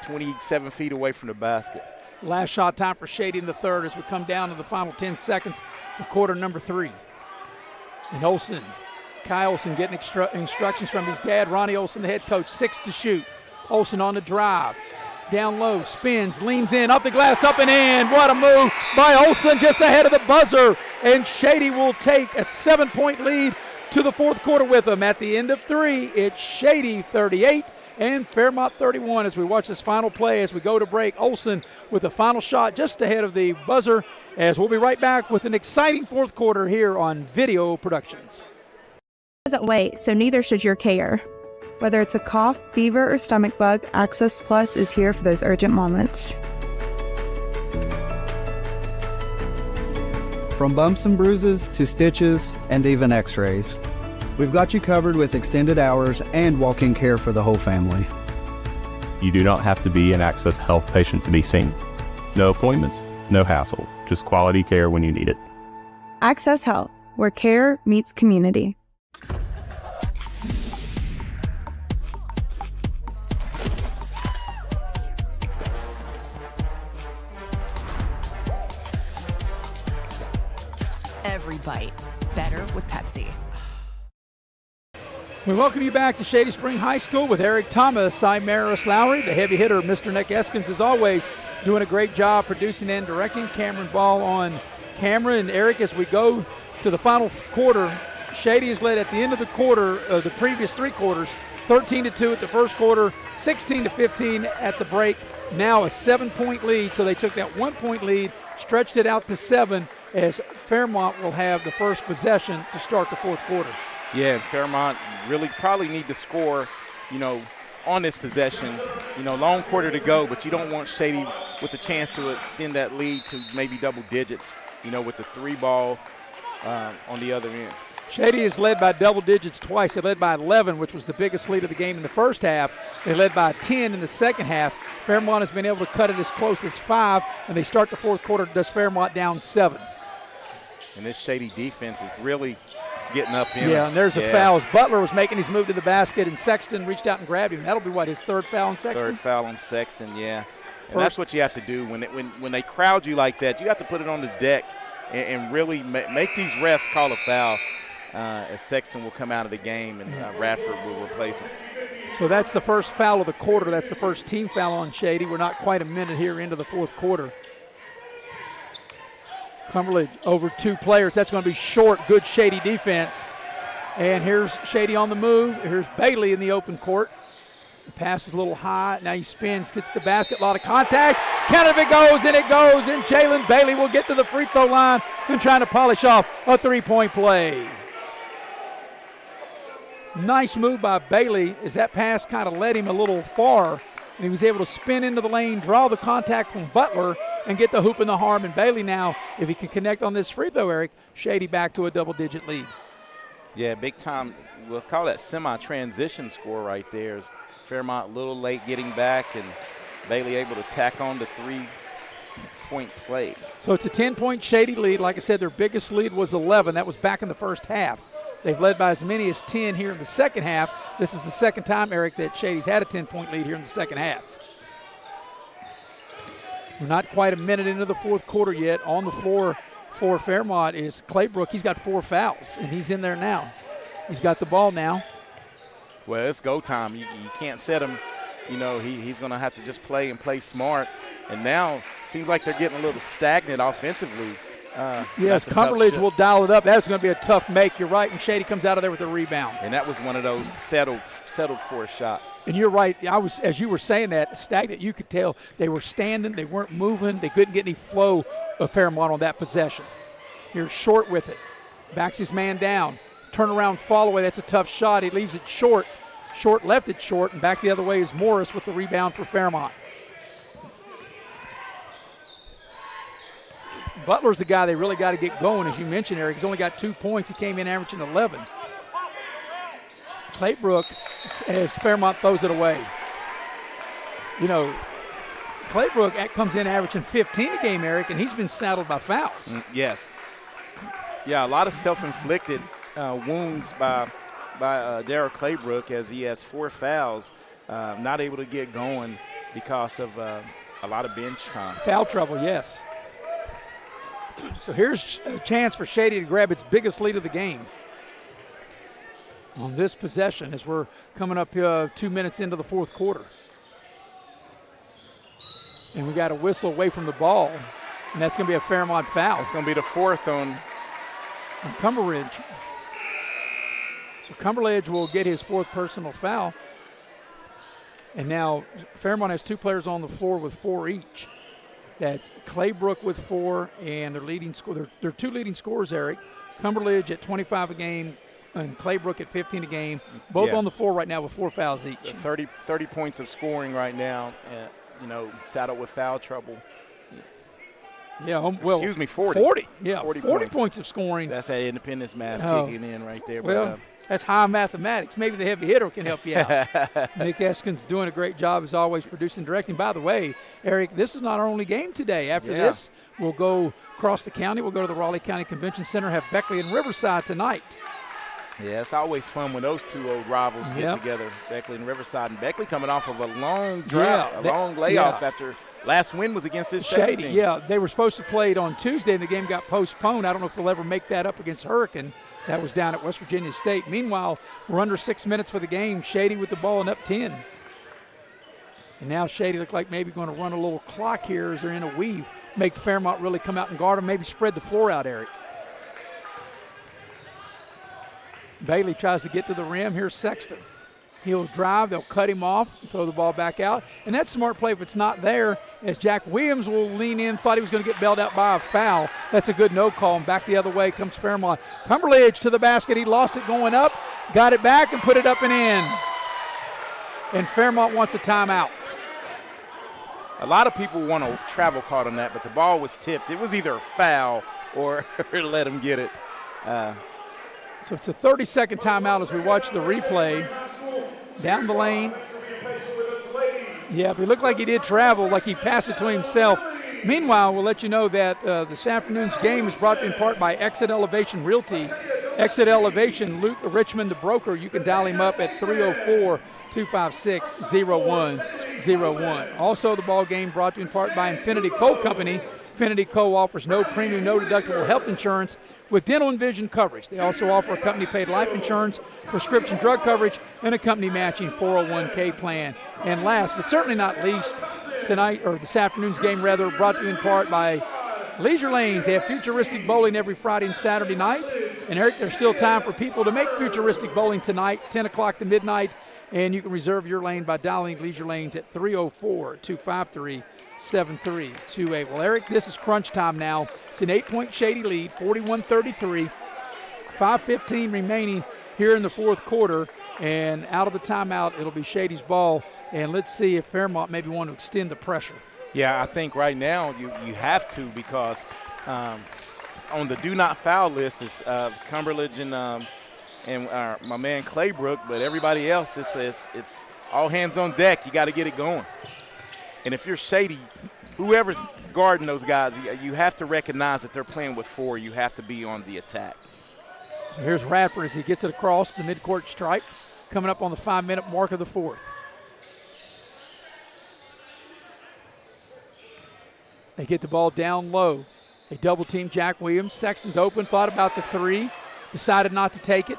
27 feet away from the basket.
Last shot time for Shady in the third as we come down to the final 10 seconds of quarter number 3. And Olsen, Kai Olsen getting instructions from his dad, Ronnie Olsen, the head coach, 6 to shoot. Olsen on the drive. Down low, spins, leans in, up the glass, up and in. What a move by Olsen just ahead of the buzzer. And Shady will take a 7-point lead to the fourth quarter with them. At the end of 3, it's Shady 38 and Fairmont 31 as we watch this final play as we go to break. Olsen with the final shot just ahead of the buzzer as we'll be right back with an exciting fourth quarter here on Video Productions.
Doesn't wait, so neither should your care. Whether it's a cough, fever, or stomach bug, Access Plus is here for those urgent moments.
From bumps and bruises to stitches and even x-rays, we've got you covered with extended hours and walk-in care for the whole family.
You do not have to be an Access Health patient to be seen. No appointments, no hassle, just quality care when you need it.
Access Health, where care meets community.
Every bite better with Pepsi.
We welcome you back to Shady Spring High School with Eric Thomas. I'm Maris Lowry, the heavy hitter, Mr. Nick Eskins, as always, doing a great job producing and directing. Cameron Ball on camera. And Eric, as we go to the final quarter, Shady has led at the end of the quarter, the previous 3 quarters, 13-2 at the first quarter, 16-15 at the break. Now a 7-point lead, so they took that 1-point lead, stretched it out to 7, as Fairmont will have the first possession to start the fourth quarter.
Yeah, and Fairmont really probably need to score, on this possession. Long quarter to go, but you don't want Shady with a chance to extend that lead to maybe double digits, with the 3 ball on the other end.
Shady is led by double digits twice. They led by 11, which was the biggest lead of the game in the first half. They led by 10 in the second half. Fairmont has been able to cut it as close as 5, and they start the fourth quarter, does Fairmont down 7.
And this Shady defense is really getting up in.
Yeah, and there's a foul as Butler was making his move to the basket, and Sexton reached out and grabbed him. That'll be, what, his third foul on Sexton?
Third foul on Sexton, yeah. And that's what you have to do. When they crowd you like that, you have to put it on the deck and really make these refs call a foul, as Sexton will come out of the game and Radford will replace him.
So that's the first foul of the quarter. That's the first team foul on Shady. We're not quite a minute here into the fourth quarter. Cumberland over 2 players. That's going to be short. Good Shady defense. And here's Shady on the move. Here's Bailey in the open court. The pass is a little high. Now he spins, gets the basket, a lot of contact. Count if it goes, and it goes. And Jalen Bailey will get to the free throw line and trying to polish off a 3-point play. Nice move by Bailey as that pass kind of led him a little far. And he was able to spin into the lane, draw the contact from Butler, and get the hoop in the harm. And Bailey now, if he can connect on this free throw, Eric, Shady back to a double-digit lead.
Yeah, big time. We'll call that semi-transition score right there. Is Fairmont a little late getting back, and Bailey able to tack on the 3-point play.
So it's a 10-point Shady lead. Like I said, their biggest lead was 11. That was back in the first half. They've led by as many as 10 here in the second half. This is the second time, Eric, that Shady's had a 10-point lead here in the second half. We're not quite a minute into the fourth quarter yet. On the floor for Fairmont is Claybrook. He's got 4 fouls, and he's in there now. He's got the ball now.
Well, it's go time. You can't set him. You know, he's going to have to just play and play smart. And now seems like they're getting a little stagnant offensively.
Yes, Cumberledge will dial it up. That's going to be a tough make. You're right, and Shady comes out of there with a rebound.
And that was one of those settled for a shot.
And you're right. As you were saying that, stagnant, you could tell they were standing. They weren't moving. They couldn't get any flow of Fairmont on that possession. Here's Short with it. Backs his man down. Turnaround fall away. That's a tough shot. He leaves it short. Short left it short, and back the other way is Morris with the rebound for Fairmont. Butler's the guy they really got to get going, as you mentioned, Eric. He's only got 2 points. He came in averaging 11. Claybrook, as Fairmont throws it away. You know, Claybrook comes in averaging 15 a game, Eric, and he's been saddled by fouls.
Yes. Yeah, a lot of self-inflicted wounds by Darryl Claybrook, as he has 4 fouls, not able to get going because of a lot of bench time.
Foul trouble, yes. So here's a chance for Shady to grab its biggest lead of the game on this possession as we're coming up 2 minutes into the fourth quarter. And we got a whistle away from the ball, and that's going to be a Fairmont foul.
That's going to be the 4th on
Cumberledge. So Cumberledge will get his 4th personal foul. And now Fairmont has 2 players on the floor with 4 each. That's Claybrook with 4, and their leading score. Their 2 leading scorers, Eric. Cumberledge at 25 a game, and Claybrook at 15 a game. Both on the floor right now with 4 fouls each.
30 points of scoring right now, saddled with foul trouble.
Yeah, well,
excuse me, 40.
40, yeah, 40 points of scoring.
That's that independence math kicking in right there.
Well, that's high mathematics. Maybe the heavy hitter can help you out. Nick Eskin's doing a great job, as always, producing and directing. By the way, Eric, this is not our only game today. After this, we'll go across the county. We'll go to the Raleigh County Convention Center, have Beckley and Riverside tonight.
Yeah, it's always fun when those 2 old rivals get together, Beckley and Riverside. And Beckley coming off of a long drought, long layoff after last win was against this Shady team.
Yeah, they were supposed to play it on Tuesday, and the game got postponed. I don't know if they'll ever make that up against Hurricane. That was down at West Virginia State. Meanwhile, we're under 6 minutes for the game. Shady with the ball and up 10. And now Shady look like maybe going to run a little clock here as they're in a weave. Make Fairmont really come out and guard them, maybe spread the floor out, Eric. Bailey tries to get to the rim. Here's Sexton. He'll drive. They'll cut him off, throw the ball back out. And that's a smart play if it's not there, as Jack Williams will lean in, thought he was going to get bailed out by a foul. That's a good no call. And back the other way comes Fairmont. Cumberledge to the basket. He lost it going up, got it back, and put it up and in. And Fairmont wants a timeout.
A lot of people want a travel card on that, but the ball was tipped. It was either a foul or let him get it.
So it's a 30-second timeout as we watch the replay. Down the lane. Yeah, but he looked like he did travel, like he passed it to himself. Meanwhile, we'll let you know that this afternoon's game is brought to you in part by Exit Elevation Realty. Exit Elevation, Luke Richmond, the broker. You can dial him up at 304-256-0101. Also, the ball game brought to you in part by Infinity Coal Company. Infinity Co. offers no premium, no deductible health insurance with dental and vision coverage. They also offer a company-paid life insurance, prescription drug coverage, and a company-matching 401k plan. And last, but certainly not least, tonight, or this afternoon's game rather, brought to you in part by Leisure Lanes. They have futuristic bowling every Friday and Saturday night. And Eric, there's still time for people to make futuristic bowling tonight, 10 o'clock to midnight. And you can reserve your lane by dialing Leisure Lanes at 304-253-7328. Well, Eric, this is crunch time now. It's an 8-point Shady lead, 41-33. 5:15 remaining here in the fourth quarter. And out of the timeout, it'll be Shady's ball. And let's see if Fairmont maybe want to extend the pressure.
Yeah, I think right now you have to, because on the do not foul list is Cumberledge and my man Claybrook, but everybody else, it's all hands on deck. You got to get it going. And if you're Shady, whoever's guarding those guys, you have to recognize that they're playing with 4. You have to be on the attack.
Here's Radford as he gets it across the midcourt stripe, coming up on the 5-minute mark of the fourth. They get the ball down low. They double-team Jack Williams. Sexton's open, thought about the 3, decided not to take it.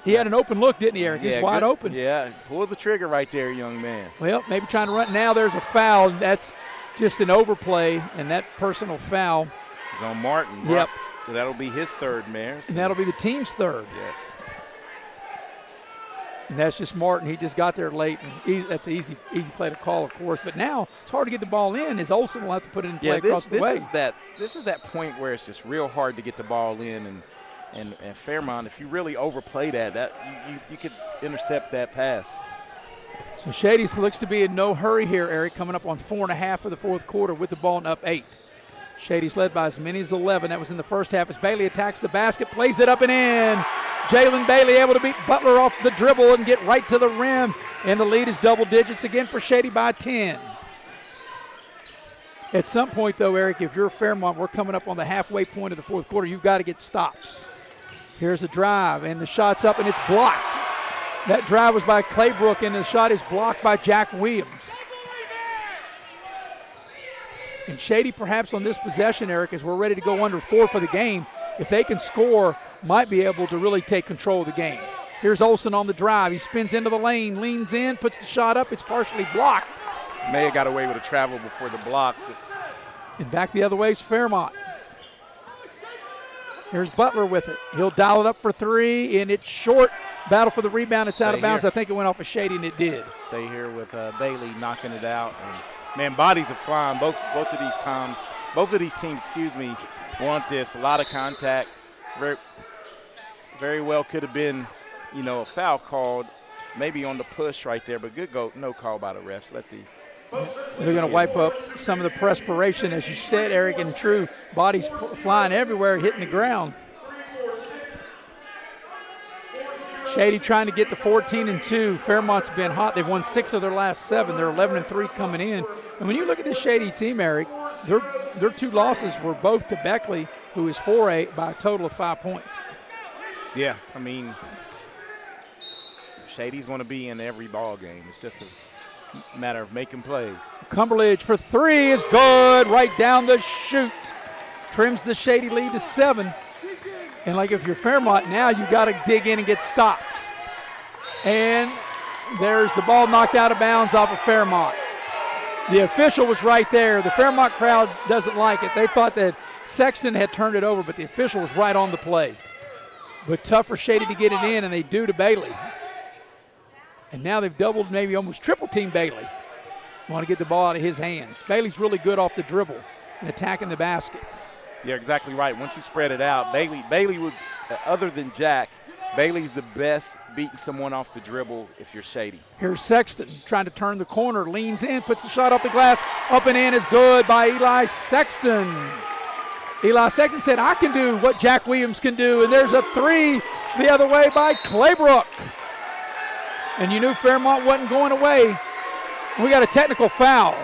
He had an open look, didn't he, Eric? He's wide open.
Yeah, pull the trigger right there, young man.
Well, maybe trying to run. Now there's a foul. That's just an overplay, and that personal foul
is on Martin.
Yep.
That'll be his third, Mayor.
And that'll be the team's third.
Yes.
And that's just Martin. He just got there late. And that's an easy play to call, of course. But now it's hard to get the ball in, as Olsen will have to put it in play across the way.
This is that point where it's just real hard to get the ball in. And Fairmont, if you really overplay that you could intercept that pass.
So Shady looks to be in no hurry here, Eric, coming up on 4.5 for the fourth quarter with the ball and up 8. Shady's led by as many as 11. That was in the first half as Bailey attacks the basket, plays it up and in. Jalen Bailey able to beat Butler off the dribble and get right to the rim. And the lead is double digits again for Shady by 10. At some point, though, Eric, if you're Fairmont, we're coming up on the halfway point of the fourth quarter. You've got to get stops. Here's a drive, and the shot's up, and it's blocked. That drive was by Claybrook, and the shot is blocked by Jack Williams. And Shady, perhaps on this possession, Eric, as we're ready to go under 4 for the game, if they can score, might be able to really take control of the game. Here's Olsen on the drive. He spins into the lane, leans in, puts the shot up. It's partially blocked.
May have got away with a travel before the block.
And back the other way is Fairmont. Here's Butler with it. He'll dial it up for 3, and it's short. Battle for the rebound. It's out of bounds. I think it went off of Shady, and it did.
Stay here with Bailey knocking it out. And, man, bodies are flying. Both of these teams, want this. A lot of contact. Very, very well could have been, a foul called, maybe on the push right there, but good go. No call by the refs.
They're going to wipe up some of the perspiration, as you said, Eric, and true. Bodies flying everywhere, hitting the ground. Shady trying to get to 14-2. Fairmont's been hot. They've won 6 of their last 7. They're 11-3 coming in. And when you look at this Shady team, Eric, their 2 losses were both to Beckley, who is 4-8 by a total of 5 points.
Yeah, Shady's going to be in every ball game. It's just a matter of making plays.
Cumberledge for 3 is good. Right down the chute. Trims the Shady lead to 7. And like if you're Fairmont now, you got to dig in and get stops. And there's the ball knocked out of bounds off of Fairmont. The official was right there. The Fairmont crowd doesn't like it. They thought that Sexton had turned it over, but the official was right on the play. But tough for Shady to get it in, and they do to Bailey. And now they've doubled, maybe almost triple-team Bailey. Want to get the ball out of his hands. Bailey's really good off the dribble and attacking the basket.
Yeah, exactly right. Once you spread it out, Bailey would, other than Jack, Bailey's the best beating someone off the dribble if you're Shady.
Here's Sexton trying to turn the corner, leans in, puts the shot off the glass. Up and in is good by Eli Sexton. Eli Sexton said, I can do what Jack Williams can do, and there's a 3 the other way by Claybrook. And you knew Fairmont wasn't going away. We got a technical foul.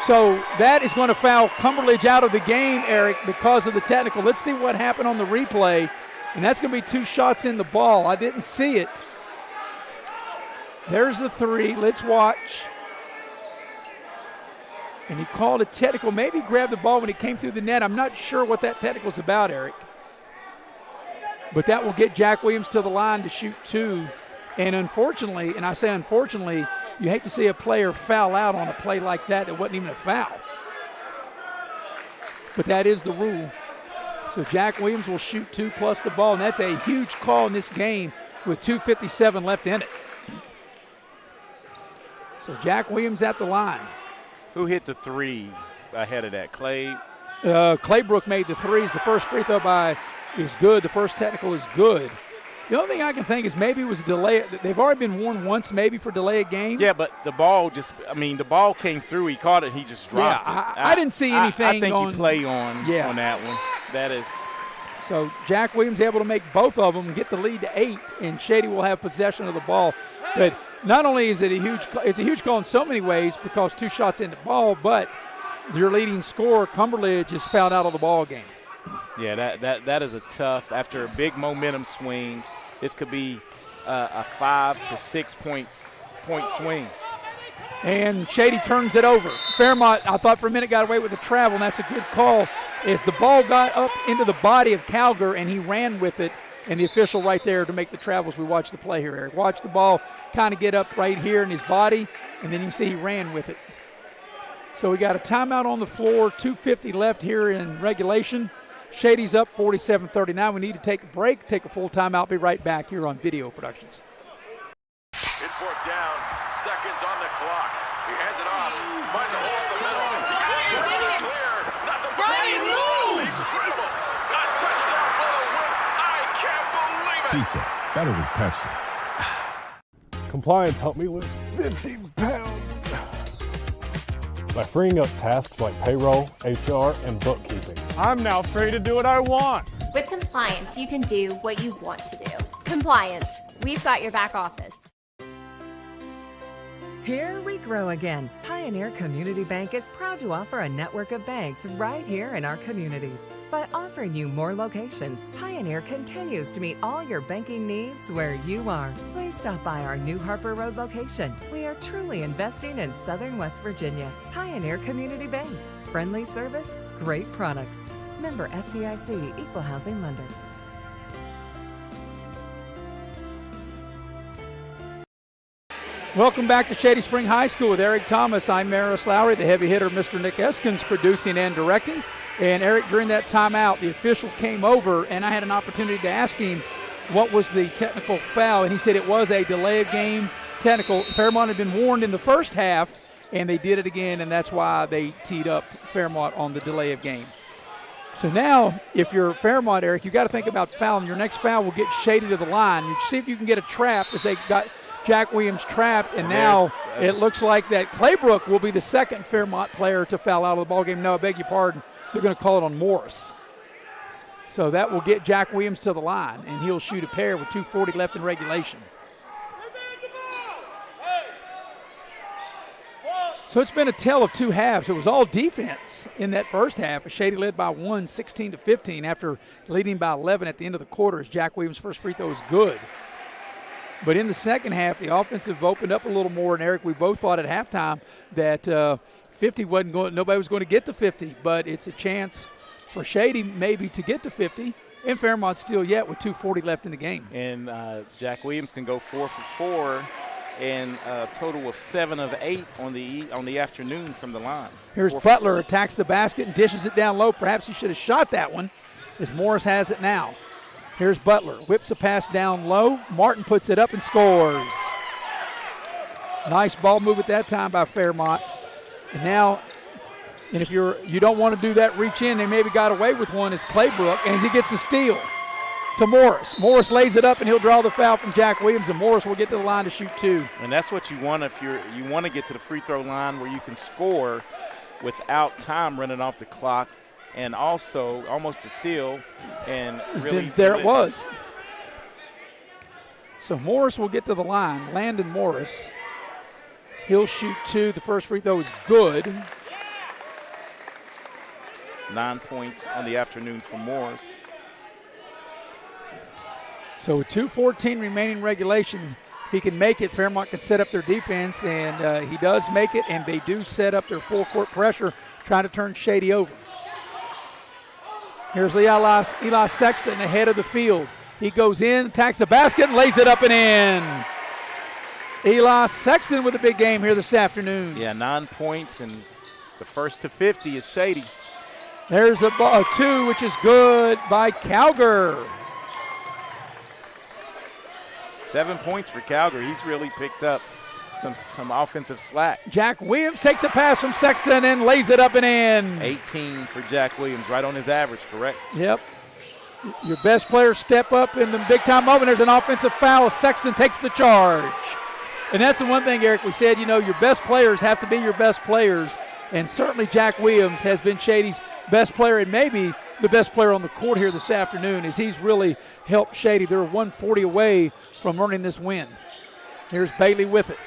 So that is going to foul Cumberledge out of the game, Eric, because of the technical. Let's see what happened on the replay. And that's going to be 2 shots in the ball. I didn't see it. There's the 3. Let's watch. And he called a technical. Maybe grabbed the ball when it came through the net. I'm not sure what that technical is about, Eric. But that will get Jack Williams to the line to shoot 2. And unfortunately, and I say unfortunately, you hate to see a player foul out on a play like that wasn't even a foul. But that is the rule. So Jack Williams will shoot 2 plus the ball, and that's a huge call in this game with 2:57 left in it. So Jack Williams at the line.
Who hit the 3 ahead of that? Clay?
Claybrook made the 3s. The first free throw is good. The first technical is good. The only thing I can think is maybe it was a delay. They've already been warned once maybe for delay of game.
Yeah, but the ball the ball came through. He caught it. He just dropped it.
I didn't see anything.
I think you play on that one. That is.
So Jack Williams able to make both of them and get the lead to 8, and Shady will have possession of the ball. But not only is it it's a huge call in so many ways because 2 shots in the ball, but your leading scorer, Cumberledge, is fouled out of the ball game.
Yeah, that is a tough, after a big momentum swing, this could be a 5 to 6 point swing.
And Shady turns it over. Fairmont, I thought for a minute, got away with the travel, and that's a good call. As the ball got up into the body of Calger, and he ran with it, and the official right there to make the travels. We watch the play here, Eric. Watch the ball kind of get up right here in his body, and then you see he ran with it. So we got a timeout on the floor, 2:50 left here in regulation. Shady's up 47-39. We need to take a break, take a full timeout. Be right back here on Video Productions.
It's 4th down, seconds on the clock. He hands it off, finds a hole in the middle. Clear, nothing but Brian moves! A touchdown for the win. I can't believe it.
Pizza, better with Pepsi.
Compliance helped me lose 50 pounds by freeing up tasks like payroll, HR, and bookkeeping. I'm now free to do what I want.
With compliance, you can do what you want to do. Compliance, we've got your back office.
Here we grow again. Pioneer Community Bank is proud to offer a network of banks right here in our communities. By offering you more locations, Pioneer continues to meet all your banking needs where you are. Please stop by our New Harper Road location. We are truly investing in Southern West Virginia. Pioneer Community Bank. Friendly service, great products. Member FDIC, Equal Housing Lender.
Welcome back to Shady Spring High School with Eric Thomas. I'm Maris Lowry, the heavy hitter, Mr. Nick Eskins, producing and directing. And Eric, during that timeout, the official came over, and I had an opportunity to ask him what was the technical foul, and he said it was a delay of game technical. Fairmont had been warned in the first half, and they did it again, and that's why they teed up Fairmont on the delay of game. So now, if you're Fairmont, Eric, you got to think about fouling. Your next foul will get Shady to the line. You see if you can get a trap, as they got Jack Williams trapped, and now it looks like that Claybrook will be the second Fairmont player to foul out of the ballgame. No, I beg your pardon. They're going to call it on Morris. So that will get Jack Williams to the line, and he'll shoot a pair with 2:40 left in regulation. So it's been a tale of 2 halves. It was all defense in that first half. Shady led by 1, 16-15, after leading by 11 at the end of the quarter, as Jack Williams' first free throw is good. But in the second half, the offensive opened up a little more, and Eric, we both thought at halftime that 50 wasn't going, nobody was going to get to 50, but it's a chance for Shady maybe to get to 50, and Fairmont still yet with 2:40 left in the game.
And Jack Williams can go 4 for 4, and a total of 7 of 8 on the afternoon from the line.
Here's Butler, attacks the basket and dishes it down low. Perhaps he should have shot that one, as Morris has it now. Here's Butler, whips a pass down low. Martin puts it up and scores. Nice ball move at that time by Fairmont. And now, and if you don't want to do that reach in, they maybe got away with one, is Claybrook, and he gets the steal to Morris. Morris lays it up, and he'll draw the foul from Jack Williams, and Morris will get to the line to shoot 2.
And that's what you want if you want to get to the free throw line where you can score without time running off the clock, and also almost a steal, and really
there it was. So Morris will get to the line. Landon Morris. He'll shoot 2. The first free throw is good.
9 points on the afternoon for Morris.
So with 2:14 remaining regulation, if he can make it, Fairmont can set up their defense, and he does make it, and they do set up their full-court pressure, trying to turn Shady over. Here's Eli Sexton ahead of the field. He goes in, attacks the basket, and lays it up and in. Eli Sexton with a big game here this afternoon.
Yeah, 9 points, and the first to 50 is Shady.
There's a 2, which is good by Calger.
7 points for Calgary. He's really picked up some offensive slack.
Jack Williams takes a pass from Sexton and lays it up and in.
18 for Jack Williams, right on his average, correct?
Yep. Your best players step up in the big-time moment. There's an offensive foul. Sexton takes the charge. And that's the one thing, Eric, we said, your best players have to be your best players. And certainly Jack Williams has been Shady's best player and maybe the best player on the court here this afternoon as he's really helped Shady. They're 140 away from earning this win. Here's Bailey with it.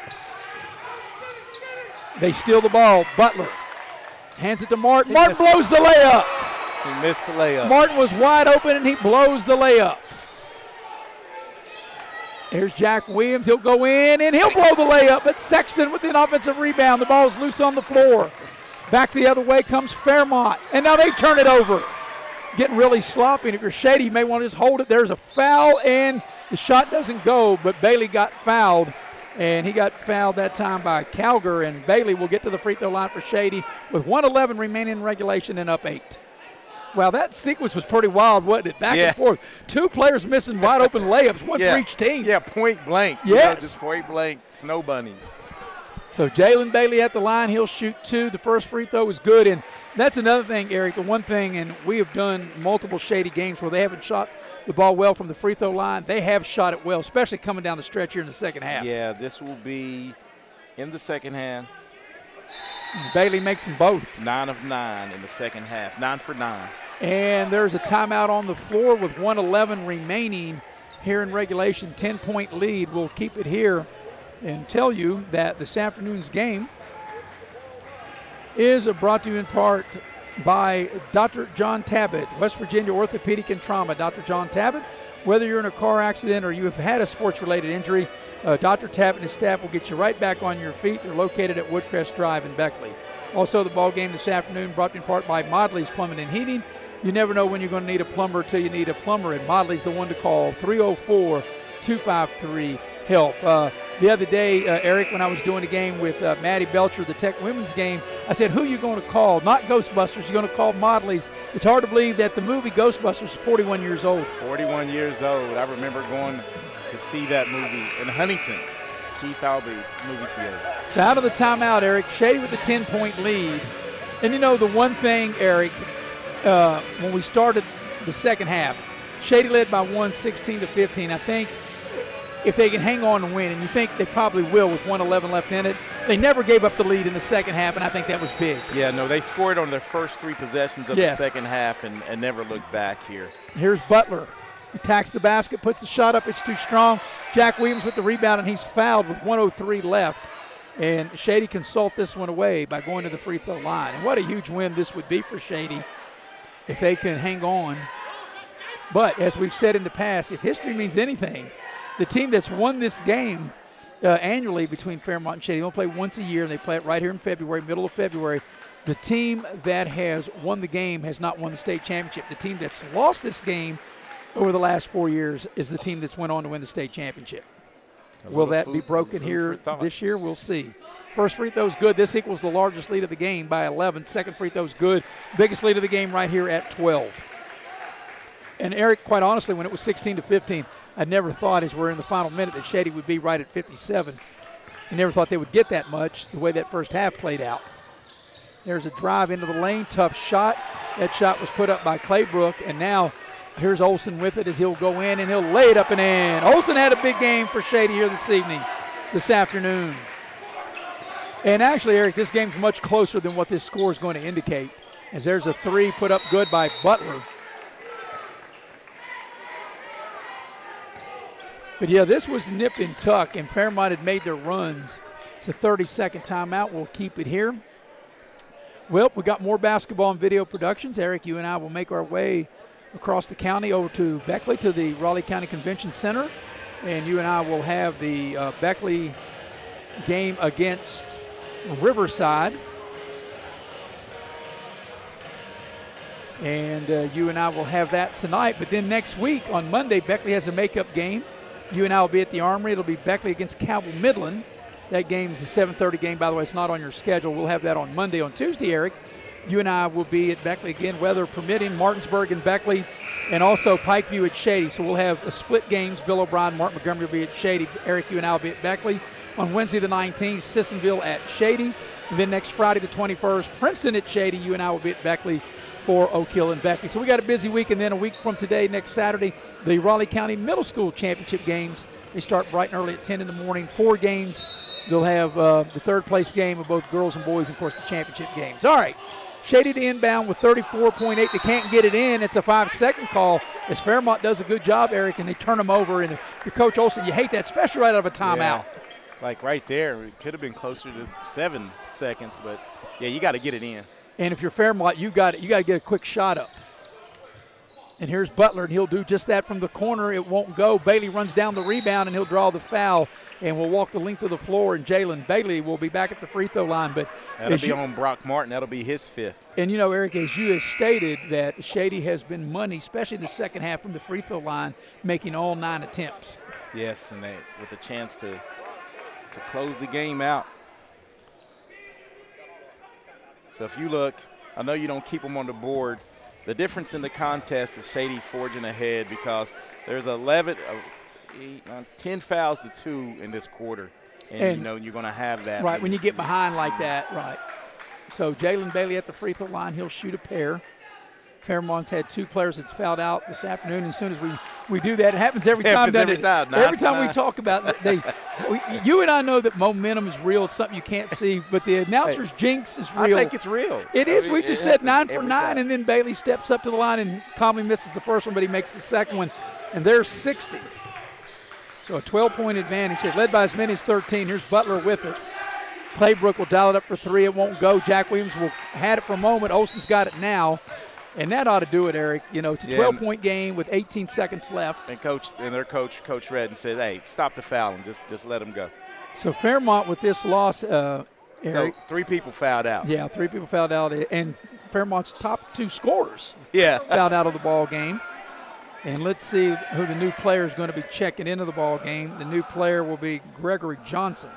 They steal the ball. Butler hands it to Martin. Martin blows the layup.
He missed the layup.
Martin was wide open, and he blows the layup. There's Jack Williams. He'll go in, and he'll blow the layup. But Sexton with an offensive rebound. The ball's loose on the floor. Back the other way comes Fairmont, and now they turn it over. Getting really sloppy. And if you're Shady, you may want to just hold it. There's a foul, and the shot doesn't go, but Bailey got fouled. And he got fouled that time by Calger, and Bailey will get to the free throw line for Shady with 1:11 remaining in regulation and up 8. Wow, that sequence was pretty wild, wasn't it? Back and forth. 2 players missing wide open layups, one for each team.
Yeah, point blank.
Yes.
Just point blank snow bunnies.
So Jalen Bailey at the line. He'll shoot 2. The first free throw is good. And that's another thing, Eric, the one thing, and we have done multiple Shady games where they haven't shot the ball well from the free throw line. They have shot it well, especially coming down the stretch here in the second half.
Yeah, this will be in the second half.
Bailey makes them both.
9 of 9 in the second half. 9 for 9.
And there's a timeout on the floor with 1:11 remaining here in regulation. 10-point lead. We'll keep it here and tell you that this afternoon's game is brought to you in part by Dr. John Tabbitt, West Virginia Orthopedic and Trauma. Dr. John Tabbitt, whether you're in a car accident or you have had a sports-related injury, Dr. Tabbitt and his staff will get you right back on your feet. They're located at Woodcrest Drive in Beckley. Also, the ball game this afternoon brought to you in part by Modley's Plumbing and Heating. You never know when you're going to need a plumber until you need a plumber, and Modley's the one to call, 304-253-HELP. The other day, Eric, when I was doing a game with Maddie Belcher, the Tech women's game, I said, who are you going to call? Not Ghostbusters. You're going to call Modley's. It's hard to believe that the movie Ghostbusters is 41 years old.
41 years old. I remember going to see that movie in Huntington, Keith Albee movie theater.
So out of the timeout, Eric, Shady with a 10-point lead. And, the one thing, Eric, when we started the second half, Shady led by 16-15. I think if they can hang on and win, and you think they probably will with 1:11 left in it, they never gave up the lead in the second half, and I think that was big.
Yeah, no, they scored on their first 3 possessions of the second half and never looked back here.
Here's Butler. Attacks the basket, puts the shot up. It's too strong. Jack Williams with the rebound, and he's fouled with 1:03 left. And Shady can salt this one away by going to the free throw line. And what a huge win this would be for Shady if they can hang on. But as we've said in the past, if history means anything, the team that's won this game annually between Fairmont and Shady, they only play once a year, and they play it right here in February, middle of February. The team that has won the game has not won the state championship. The team that's lost this game over the last 4 years is the team that's went on to win the state championship. Will that be broken here this year? We'll see. First free throw's good. This equals the largest lead of the game by 11. Second free throw's good. Biggest lead of the game right here at 12. And Eric, quite honestly, when it was 16-15, I never thought as we're in the final minute that Shady would be right at 57. I never thought they would get that much the way that first half played out. There's a drive into the lane, tough shot. That shot was put up by Claybrook, and now here's Olsen with it as he'll go in and he'll lay it up and in. Olsen had a big game for Shady here this afternoon. And actually, Eric, this game's much closer than what this score is going to indicate, as there's a 3 put up good by Butler. But, yeah, this was nip and tuck, and Fairmont had made their runs. It's a 30-second timeout. We'll keep it here. Well, we got more basketball and video productions. Eric, you and I will make our way across the county over to Beckley to the Raleigh County Convention Center, and you and I will have the Beckley game against Riverside. And you and I will have that tonight. But then next week on Monday, Beckley has a makeup game. You and I will be at the Armory. It'll be Beckley against Cabell Midland. That game is a 7:30 game. By the way, it's not on your schedule. We'll have that on Monday. On Tuesday, Eric, you and I will be at Beckley again, weather permitting, Martinsburg and Beckley, and also Pikeview at Shady. So we'll have a split games. Bill O'Brien, Mark Montgomery will be at Shady. Eric, you and I will be at Beckley. On Wednesday the 19th, Sissonville at Shady. And then next Friday the 21st, Princeton at Shady. You and I will be at Beckley for Oak Hill and Beckley. So we got a busy week, and then a week from today, next Saturday, the Raleigh County Middle School Championship games. They start bright and early at 10 in the morning. 4 games. They'll have the third-place game of both girls and boys, and, of course, the championship games. All right, Shady to inbound with 34.8. They can't get it in. It's a 5-second call as Fairmont does a good job, Eric, and they turn them over. And if you're Coach Olson, you hate that, especially right out of a timeout.
Yeah, like right there. It could have been closer to 7 seconds, but, yeah, you got to get it in. And
if you're Fairmont, you got to get a quick shot up. And here's Butler, and he'll do just that from the corner. It won't go. Bailey runs down the rebound, and he'll draw the foul, and will walk the length of the floor. And Jalen Bailey will be back at the free throw line. But
that'll be on Brock Martin. That'll be his 5th.
And, you know, Eric, as you have stated, that Shady has been money, especially the second half from the free throw line, making all 9 attempts.
Yes, and with a chance to close the game out. So if you look, I know you don't keep them on the board. The difference in the contest is Shady forging ahead because there's 10 fouls to 2 in this quarter. And you know you're going to have that.
Right, when you get behind like that, right. So Jalen Bailey at the free throw line, he'll shoot a pair. Fairmont's had 2 players that's fouled out this afternoon. As soon as we do that, it happens every time. Every time we talk about it, you and I know that momentum is real. It's something you can't see, but the announcer's jinx is real.
I think it's real.
It is. We just said 9 for 9, and then Bailey steps up to the line and calmly misses the first one, but he makes the second one, and there's 60. So a 12-point advantage. It's led by as many as 13. Here's Butler with it. Claybrook will dial it up for 3. It won't go. Jack Williams will had it for a moment. Olsen's got it now. And that ought to do it, Eric. You know, it's a 12-point game with 18 seconds left.
And their coach, Coach Redden, said, hey, stop the fouling. Just let them go.
So Fairmont with this loss, Eric.
So 3 people fouled out.
Yeah, 3 people fouled out. And Fairmont's top 2 scorers fouled out of the ball game. And let's see who the new player is going to be checking into the ball game. The new player will be Gregory Johnson.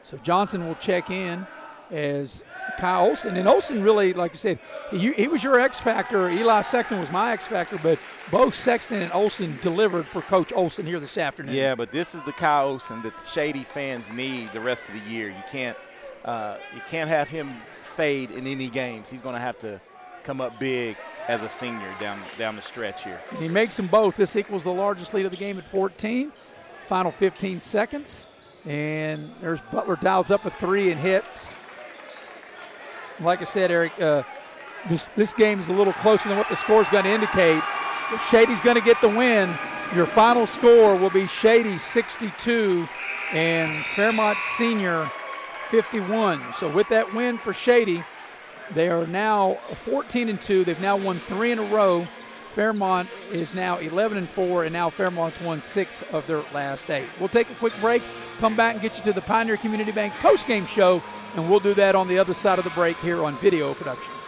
So Johnson will check in as Kyle Olson. And Olson really, like I said, he was your X factor. Eli Sexton was my X factor, but both Sexton and Olson delivered for Coach Olson here this afternoon.
Yeah, but this is the Kyle Olson that the Shady fans need the rest of the year. You can't have him fade in any games. He's going to have to come up big as a senior down the stretch here.
And he makes them both. This equals the largest lead of the game at 14. Final 15 seconds. And there's Butler dials up a 3 and hits. Like I said, Eric, this game is a little closer than what the score is going to indicate. But Shady's going to get the win. Your final score will be Shady 62 and Fairmont Senior 51. So with that win for Shady, they are now 14-2. They've now won 3 in a row. Fairmont is now 11-4, and now Fairmont's won 6 of their last 8. We'll take a quick break, come back and get you to the Pioneer Community Bank postgame show, and we'll do that on the other side of the break here on Video Productions.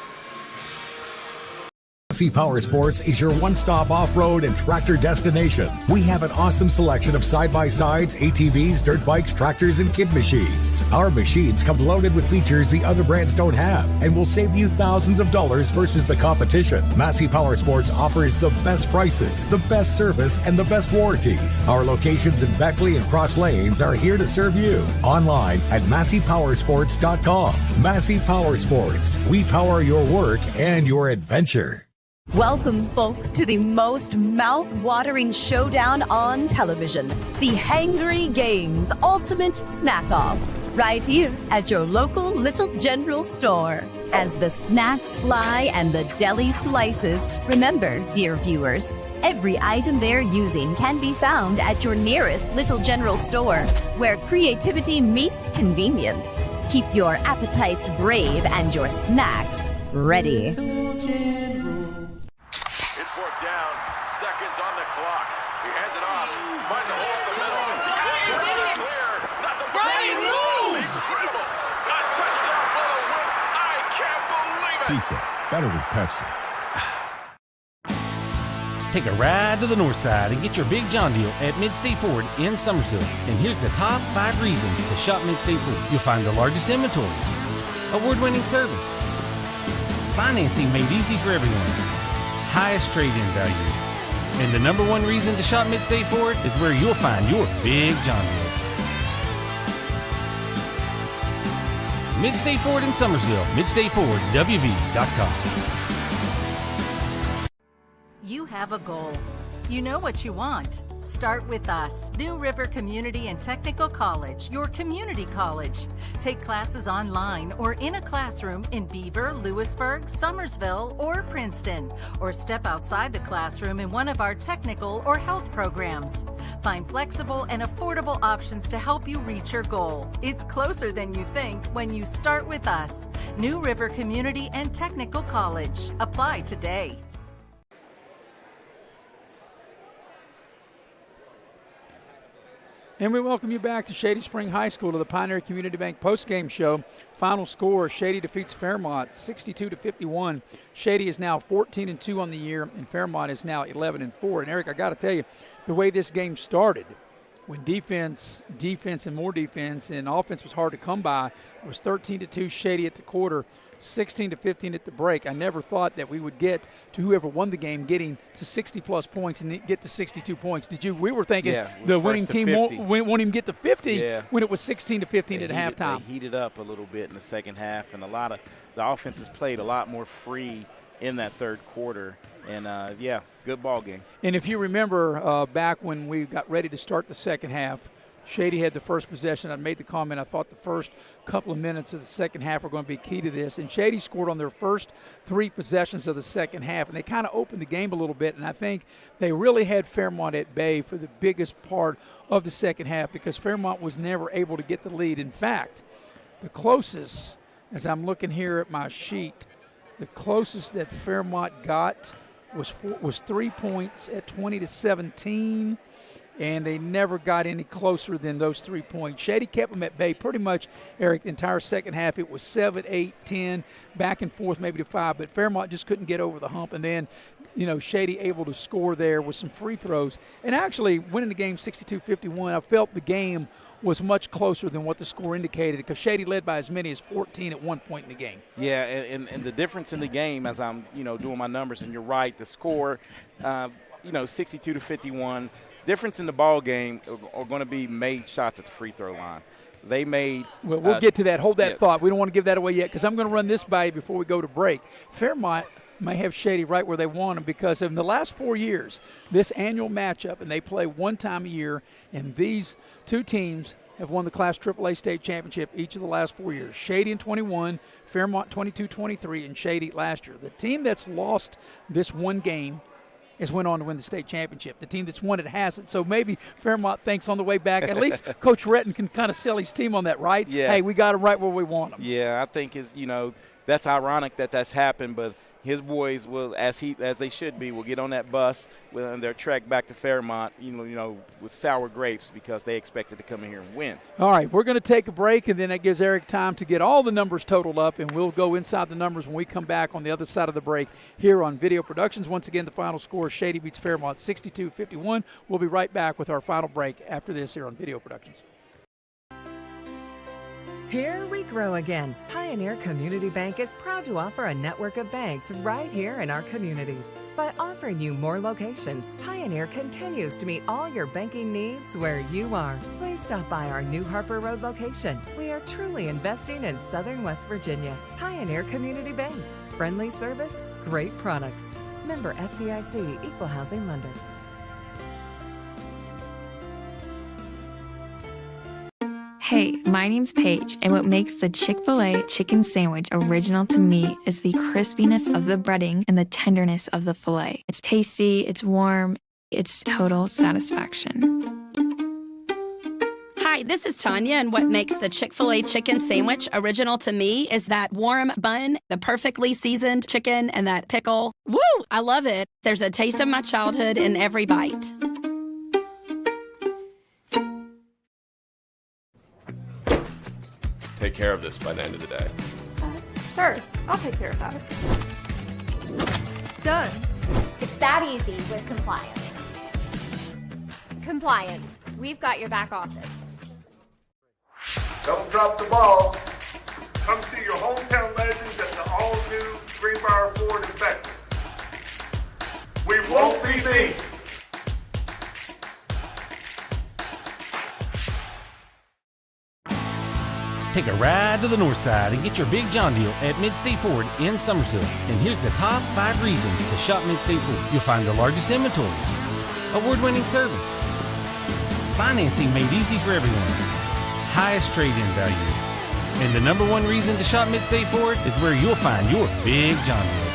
Massey Power Sports is your one-stop off-road and tractor destination. We have an awesome selection of side-by-sides, ATVs, dirt bikes, tractors, and kid machines. Our machines come loaded with features the other brands don't have and will save you thousands of dollars versus the competition. Massey Power Sports offers the best prices, the best service, and the best warranties. Our locations in Beckley and Cross Lanes are here to serve you. Online at MasseyPowersports.com. Massey Power Sports. We power your work and your adventure.
Welcome, folks, to the most mouth-watering showdown on television, the Hangry Games Ultimate Snack-Off. right here at your local Little General store. As the snacks fly and the deli slices, remember, dear viewers, every item they're using can be found at your nearest Little General store, where creativity meets convenience. Keep your appetites brave and your snacks ready.
It's fourth down, seconds on the clock. He hands it off, finds a hole in the middle. Clear, nothing but
Brian moves!
incredible. A touchdown for the win. I can't believe it.
Pizza, better with Pepsi.
Take a ride to the north side and get your Big John deal at Mid-State Ford in Summersville. And here's the top 5 reasons to shop Mid-State Ford. You'll find the largest inventory, award-winning service, financing made easy for everyone, highest trade-in value. And the number 1 reason to shop Mid-State Ford is where you'll find your Big John deal. Mid-State Ford in Summersville, MidStateFordWV.com.
You have a goal. You know what you want. Start with us, New River Community and Technical College, your community college. Take classes online or in a classroom in Beaver, Lewisburg, Summersville, or Princeton, or step outside the classroom in one of our technical or health programs. Find flexible and affordable options to help you reach your goal. It's closer than you think when you start with us, New River Community and Technical College. Apply today.
And we welcome you back to Shady Spring High School to the Pioneer Community Bank postgame show. Final score, Shady defeats Fairmont 62-51. Shady is now 14-2 on the year, and Fairmont is now 11-4. And Eric, I got to tell you, the way this game started, when defense, and more defense, and offense was hard to come by, it was 13-2 Shady at the quarter, 16-15 at the break. I never thought that we would get to whoever won the game getting to 60-plus points and get to 62 points. Did you? We were thinking the winning team won't even get to 50 when it was 16-15 at halftime.
They heated up a little bit in the second half, and a lot of the offenses played a lot more free in that third quarter. And, good ball game.
And if you remember back when we got ready to start the second half, Shady had the first possession. I made the comment, I thought the first couple of minutes of the second half were going to be key to this. And Shady scored on their first 3 possessions of the second half, and they kind of opened the game a little bit. And I think they really had Fairmont at bay for the biggest part of the second half because Fairmont was never able to get the lead. In fact, the closest, as I'm looking here at my sheet, the closest that Fairmont got was 3 points at 20-17. And they never got any closer than those 3 points. Shady kept them at bay pretty much, Eric, the entire second half. It was 7, 8, 10, back and forth maybe to 5. But Fairmont just couldn't get over the hump. And then, Shady able to score there with some free throws. And actually, winning the game 62-51, I felt the game was much closer than what the score indicated because Shady led by as many as 14 at one point in the game.
Yeah, and the difference in the game as I'm, doing my numbers, and you're right, the score, 62-51, difference in the ball game are going to be made shots at the free throw line. They made –
Well, we'll get to that. Hold that thought. We don't want to give that away yet because I'm going to run this by you before we go to break. Fairmont may have Shady right where they want them because in the last 4 years, this annual matchup, and they play one time a year, and these two teams have won the Class AAA state championship each of the last 4 years. Shady in 21, Fairmont 22-23, and Shady last year. The team that's lost this one game has went on to win the state championship. The team that's won it hasn't. So maybe Fairmont thinks on the way back, at least Coach Retton can kind of sell his team on that, right?
Yeah.
Hey, we got them right where we want them.
Yeah, I think that's ironic that that's happened, but his boys will, as they should be, will get on that bus on their trek back to Fairmont, with sour grapes because they expected to come in here and win.
All right, we're going to take a break, and then that gives Eric time to get all the numbers totaled up, and we'll go inside the numbers when we come back on the other side of the break here on Video Productions. Once again, the final score, Shady beats Fairmont 62-51. We'll be right back with our final break after this here on Video Productions.
Here we grow again. Pioneer Community Bank is proud to offer a network of banks right here in our communities. By offering you more locations, Pioneer continues to meet all your banking needs where you are. Please stop by our New Harper Road location. We are truly investing in Southern West Virginia. Pioneer Community Bank. Friendly service, great products. Member FDIC, Equal Housing Lender.
Hey, my name's Paige, and what makes the Chick-fil-A chicken sandwich original to me is the crispiness of the breading and the tenderness of the filet. It's tasty, it's warm, it's total satisfaction.
Hi, this is Tanya, and what makes the Chick-fil-A chicken sandwich original to me is that warm bun, the perfectly seasoned chicken, and that pickle. Woo! I love it. There's a taste of my childhood in every bite.
Take care of this by the end of the day.
Sure, I'll take care of that. Done.
It's that easy with compliance. Compliance, we've got your back office.
Don't drop the ball. Come see your hometown legends at the all-new Greenbrier Ford in Beckman. We won't be beat.
Take a ride to the north side and get your big John deal at Mid-State Ford in Summersville. And here's the top 5 reasons to shop Mid-State Ford. You'll find the largest inventory, award-winning service, financing made easy for everyone, highest trade-in value, and the number 1 reason to shop Mid-State Ford is where you'll find your big John deal.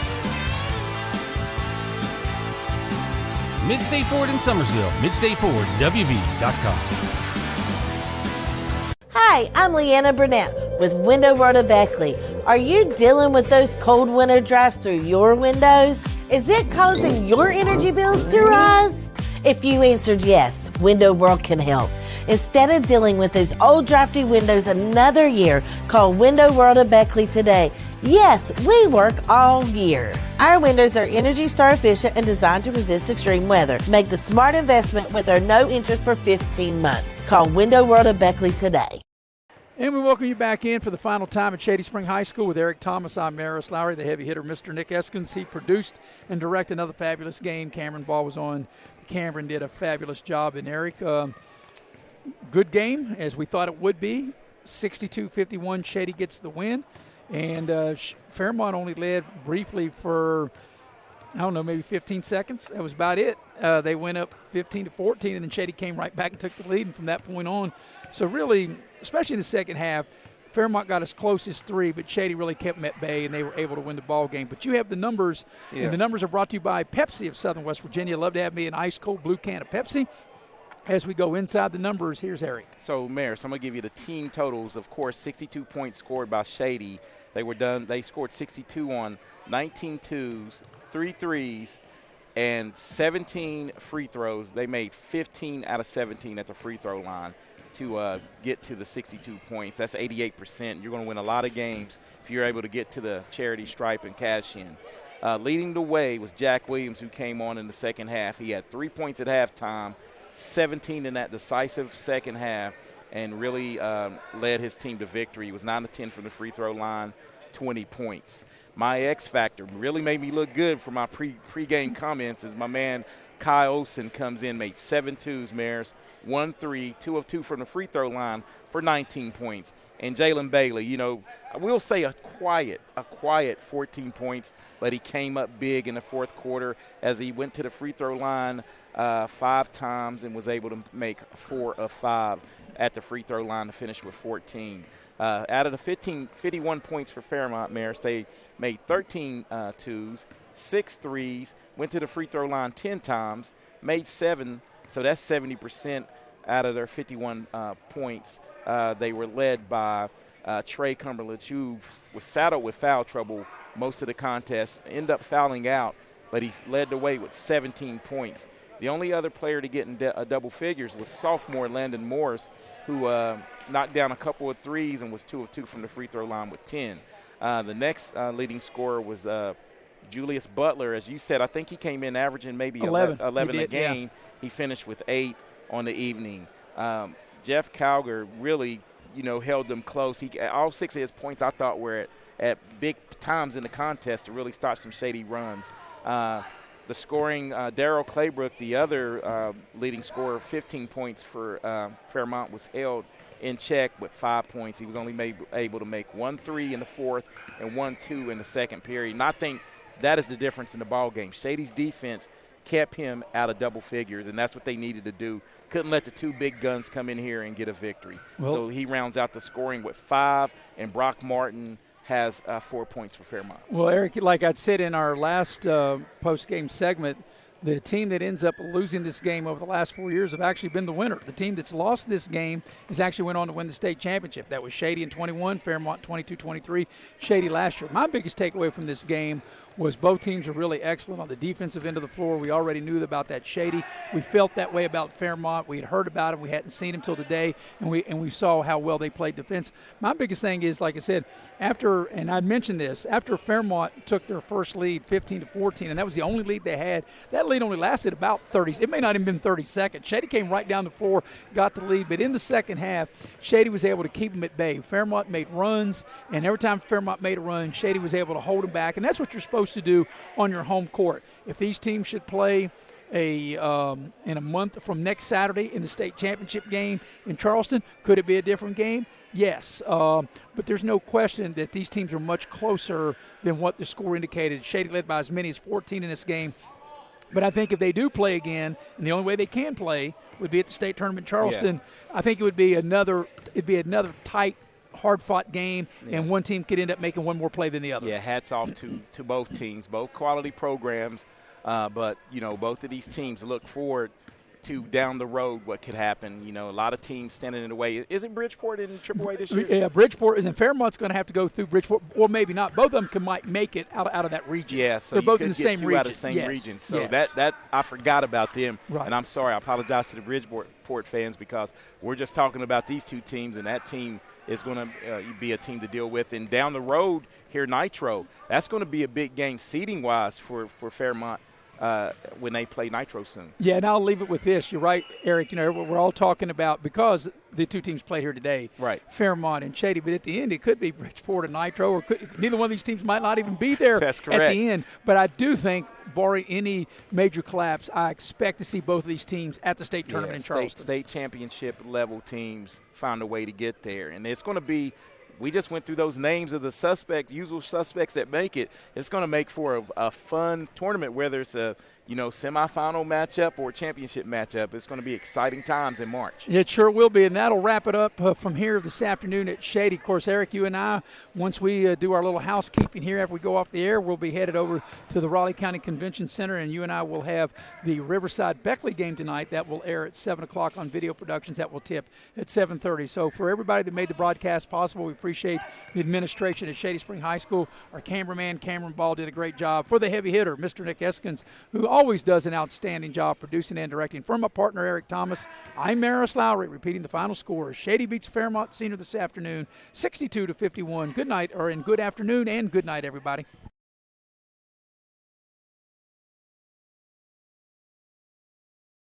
Mid-State Ford in Summersville, MidStateFordWV.com.
Hi, I'm Leanna Burnett with Window World of Beckley. Are you dealing with those cold winter drafts through your windows? Is it causing your energy bills to rise? If you answered yes, Window World can help. Instead of dealing with those old drafty windows another year, call Window World of Beckley today. Yes, we work all year. Our windows are Energy Star efficient and designed to resist extreme weather. Make the smart investment with our no interest for 15 months. Call Window World of Beckley today.
And we welcome you back in for the final time at Shady Spring High School with Eric Thomas. I'm Maris Lowry, the heavy hitter, Mr. Nick Eskins. He produced and directed another fabulous game. Cameron Ball was on. Cameron did a fabulous job. And Eric, good game, as we thought it would be. 62-51, Shady gets the win. And Fairmont only led briefly for, I don't know, maybe 15 seconds. That was about it. They went up 15-14, and then Shady came right back and took the lead. And from that point on, so really, especially in the second half, Fairmont got as close as 3, but Shady really kept them at bay, and they were able to win the ball game. But you have the numbers, and the numbers are brought to you by Pepsi of Southern West Virginia. Love to have me an ice-cold blue can of Pepsi. As we go inside the numbers, here's Eric.
So, Maris, I'm going to give you the team totals. Of course, 62 points scored by Shady. They scored 62 on 19 twos, 3 threes, and 17 free throws. They made 15 out of 17 at the free throw line to get to the 62 points. That's 88%. You're going to win a lot of games if you're able to get to the charity stripe and cash in. Leading the way was Jack Williams, who came on in the second half. He had 3 points at halftime, 17 in that decisive second half, and really led his team to victory. He was 9 of 10 from the free throw line, 20 points. My X factor really made me look good for my pregame comments as my man Kai Olsen comes in, made 7 twos, Maris, 1 3, 2 of 2 from the free throw line for 19 points. And Jalen Bailey, you know, I will say a quiet 14 points, but he came up big in the fourth quarter as he went to the free throw line 5 times and was able to make 4 of 5 at the free throw line to finish with 14. Out of the 51 points for Fairmont, Maris, they made 13 twos, 6 threes, went to the free throw line 10 times, made 7, so that's 70% out of their 51 points. They were led by Trey Cumberledge, who was saddled with foul trouble most of the contest, ended up fouling out, but he led the way with 17 points. The only other player to get in double figures was sophomore Landon Morris, who knocked down a couple of threes and was 2 of 2 from the free throw line with 10. The next leading scorer was Julius Butler. As you said, I think he came in averaging maybe 11 a game. Yeah. He finished with 8 on the evening. Jeff Calger really, held them close. All 6 of his points I thought were at big times in the contest to really stop some Shady runs. The scoring, Darryl Claybrook, the other leading scorer, 15 points for Fairmont, was held in check with 5 points. He was only able to make 1 3 in the fourth and 1 2 in the second period. And I think that is the difference in the ball game. Shady's defense kept him out of double figures, and that's what they needed to do. Couldn't let the two big guns come in here and get a victory.
Well,
so he rounds out the scoring with 5, and Brock Martin has 4 points for Fairmont.
Well, Eric, like I said in our last post-game segment, the team that ends up losing this game over the last 4 years have actually been the winner. The team that's lost this game has actually went on to win the state championship. That was Shady in 21, Fairmont 22-23, Shady last year. My biggest takeaway from this game was both teams are really excellent on the defensive end of the floor. We already knew about that Shady. We felt that way about Fairmont. We had heard about him. We hadn't seen him till today, and we saw how well they played defense. My biggest thing is, like I said, after Fairmont took their first lead 15-14, and that was the only lead they had, that lead only lasted about 30. It may not have been 30 seconds. Shady came right down the floor, got the lead, but in the second half, Shady was able to keep them at bay. Fairmont made runs, and every time Fairmont made a run, Shady was able to hold them back, and that's what you're supposed to do on your home court. If these teams should play in a month from next Saturday in the state championship game in Charleston, could it be a different game? Yes, but there's no question that these teams are much closer than what the score indicated. Shady led by as many as 14 in this game. But I think if they do play again, and the only way they can play would be at the state tournament in Charleston, I think it'd be another tight, hard-fought game, and one team could end up making one more play than the other.
Yeah, hats off to both teams, both quality programs. But, both of these teams look forward to down the road what could happen. A lot of teams standing in the way. Isn't Bridgeport in AAA this year?
Yeah, Bridgeport, and Fairmont's going to have to go through Bridgeport, or maybe not. Both of them might make it out of that region.
Yeah, so
they're both in the same region.
Out of the same region. So that I forgot about them, and I'm sorry. I apologize to the Bridgeport fans because we're just talking about these two teams, and that team is going to be a team to deal with. And down the road here, Nitro, that's going to be a big game seeding-wise for Fairmont when they play Nitro soon.
Yeah, and I'll leave it with this. You're right, Eric. We're all talking about, because the two teams played here today,
right?
Fairmont and Shady, but at the end it could be Bridgeport and Nitro, or neither one of these teams might not even be there.
That's correct.
At the end. But I do think, barring any major collapse, I expect to see both of these teams at the state tournament in Charleston.
State championship level teams find a way to get there, and it's going to be. We just went through those names of the usual suspects that make it. It's going to make for a fun tournament, whether it's a semifinal matchup or championship matchup. It's going to be exciting times in March.
It sure will be, and that'll wrap it up from here this afternoon at Shady. Of course, Eric, you and I, once we do our little housekeeping here after we go off the air, we'll be headed over to the Raleigh County Convention Center, and you and I will have the Riverside-Beckley game tonight. That will air at 7 o'clock on Video Productions. That will tip at 7:30. So for everybody that made the broadcast possible, we appreciate the administration at Shady Spring High School. Our cameraman, Cameron Ball, did a great job. For the heavy hitter, Mr. Nick Eskins, who always does an outstanding job producing and directing. For my partner, Eric Thomas, I'm Maris Lowry, repeating the final score. Shady beats Fairmont Senior this afternoon, 62-51. Good night, or in good afternoon, and good night, everybody.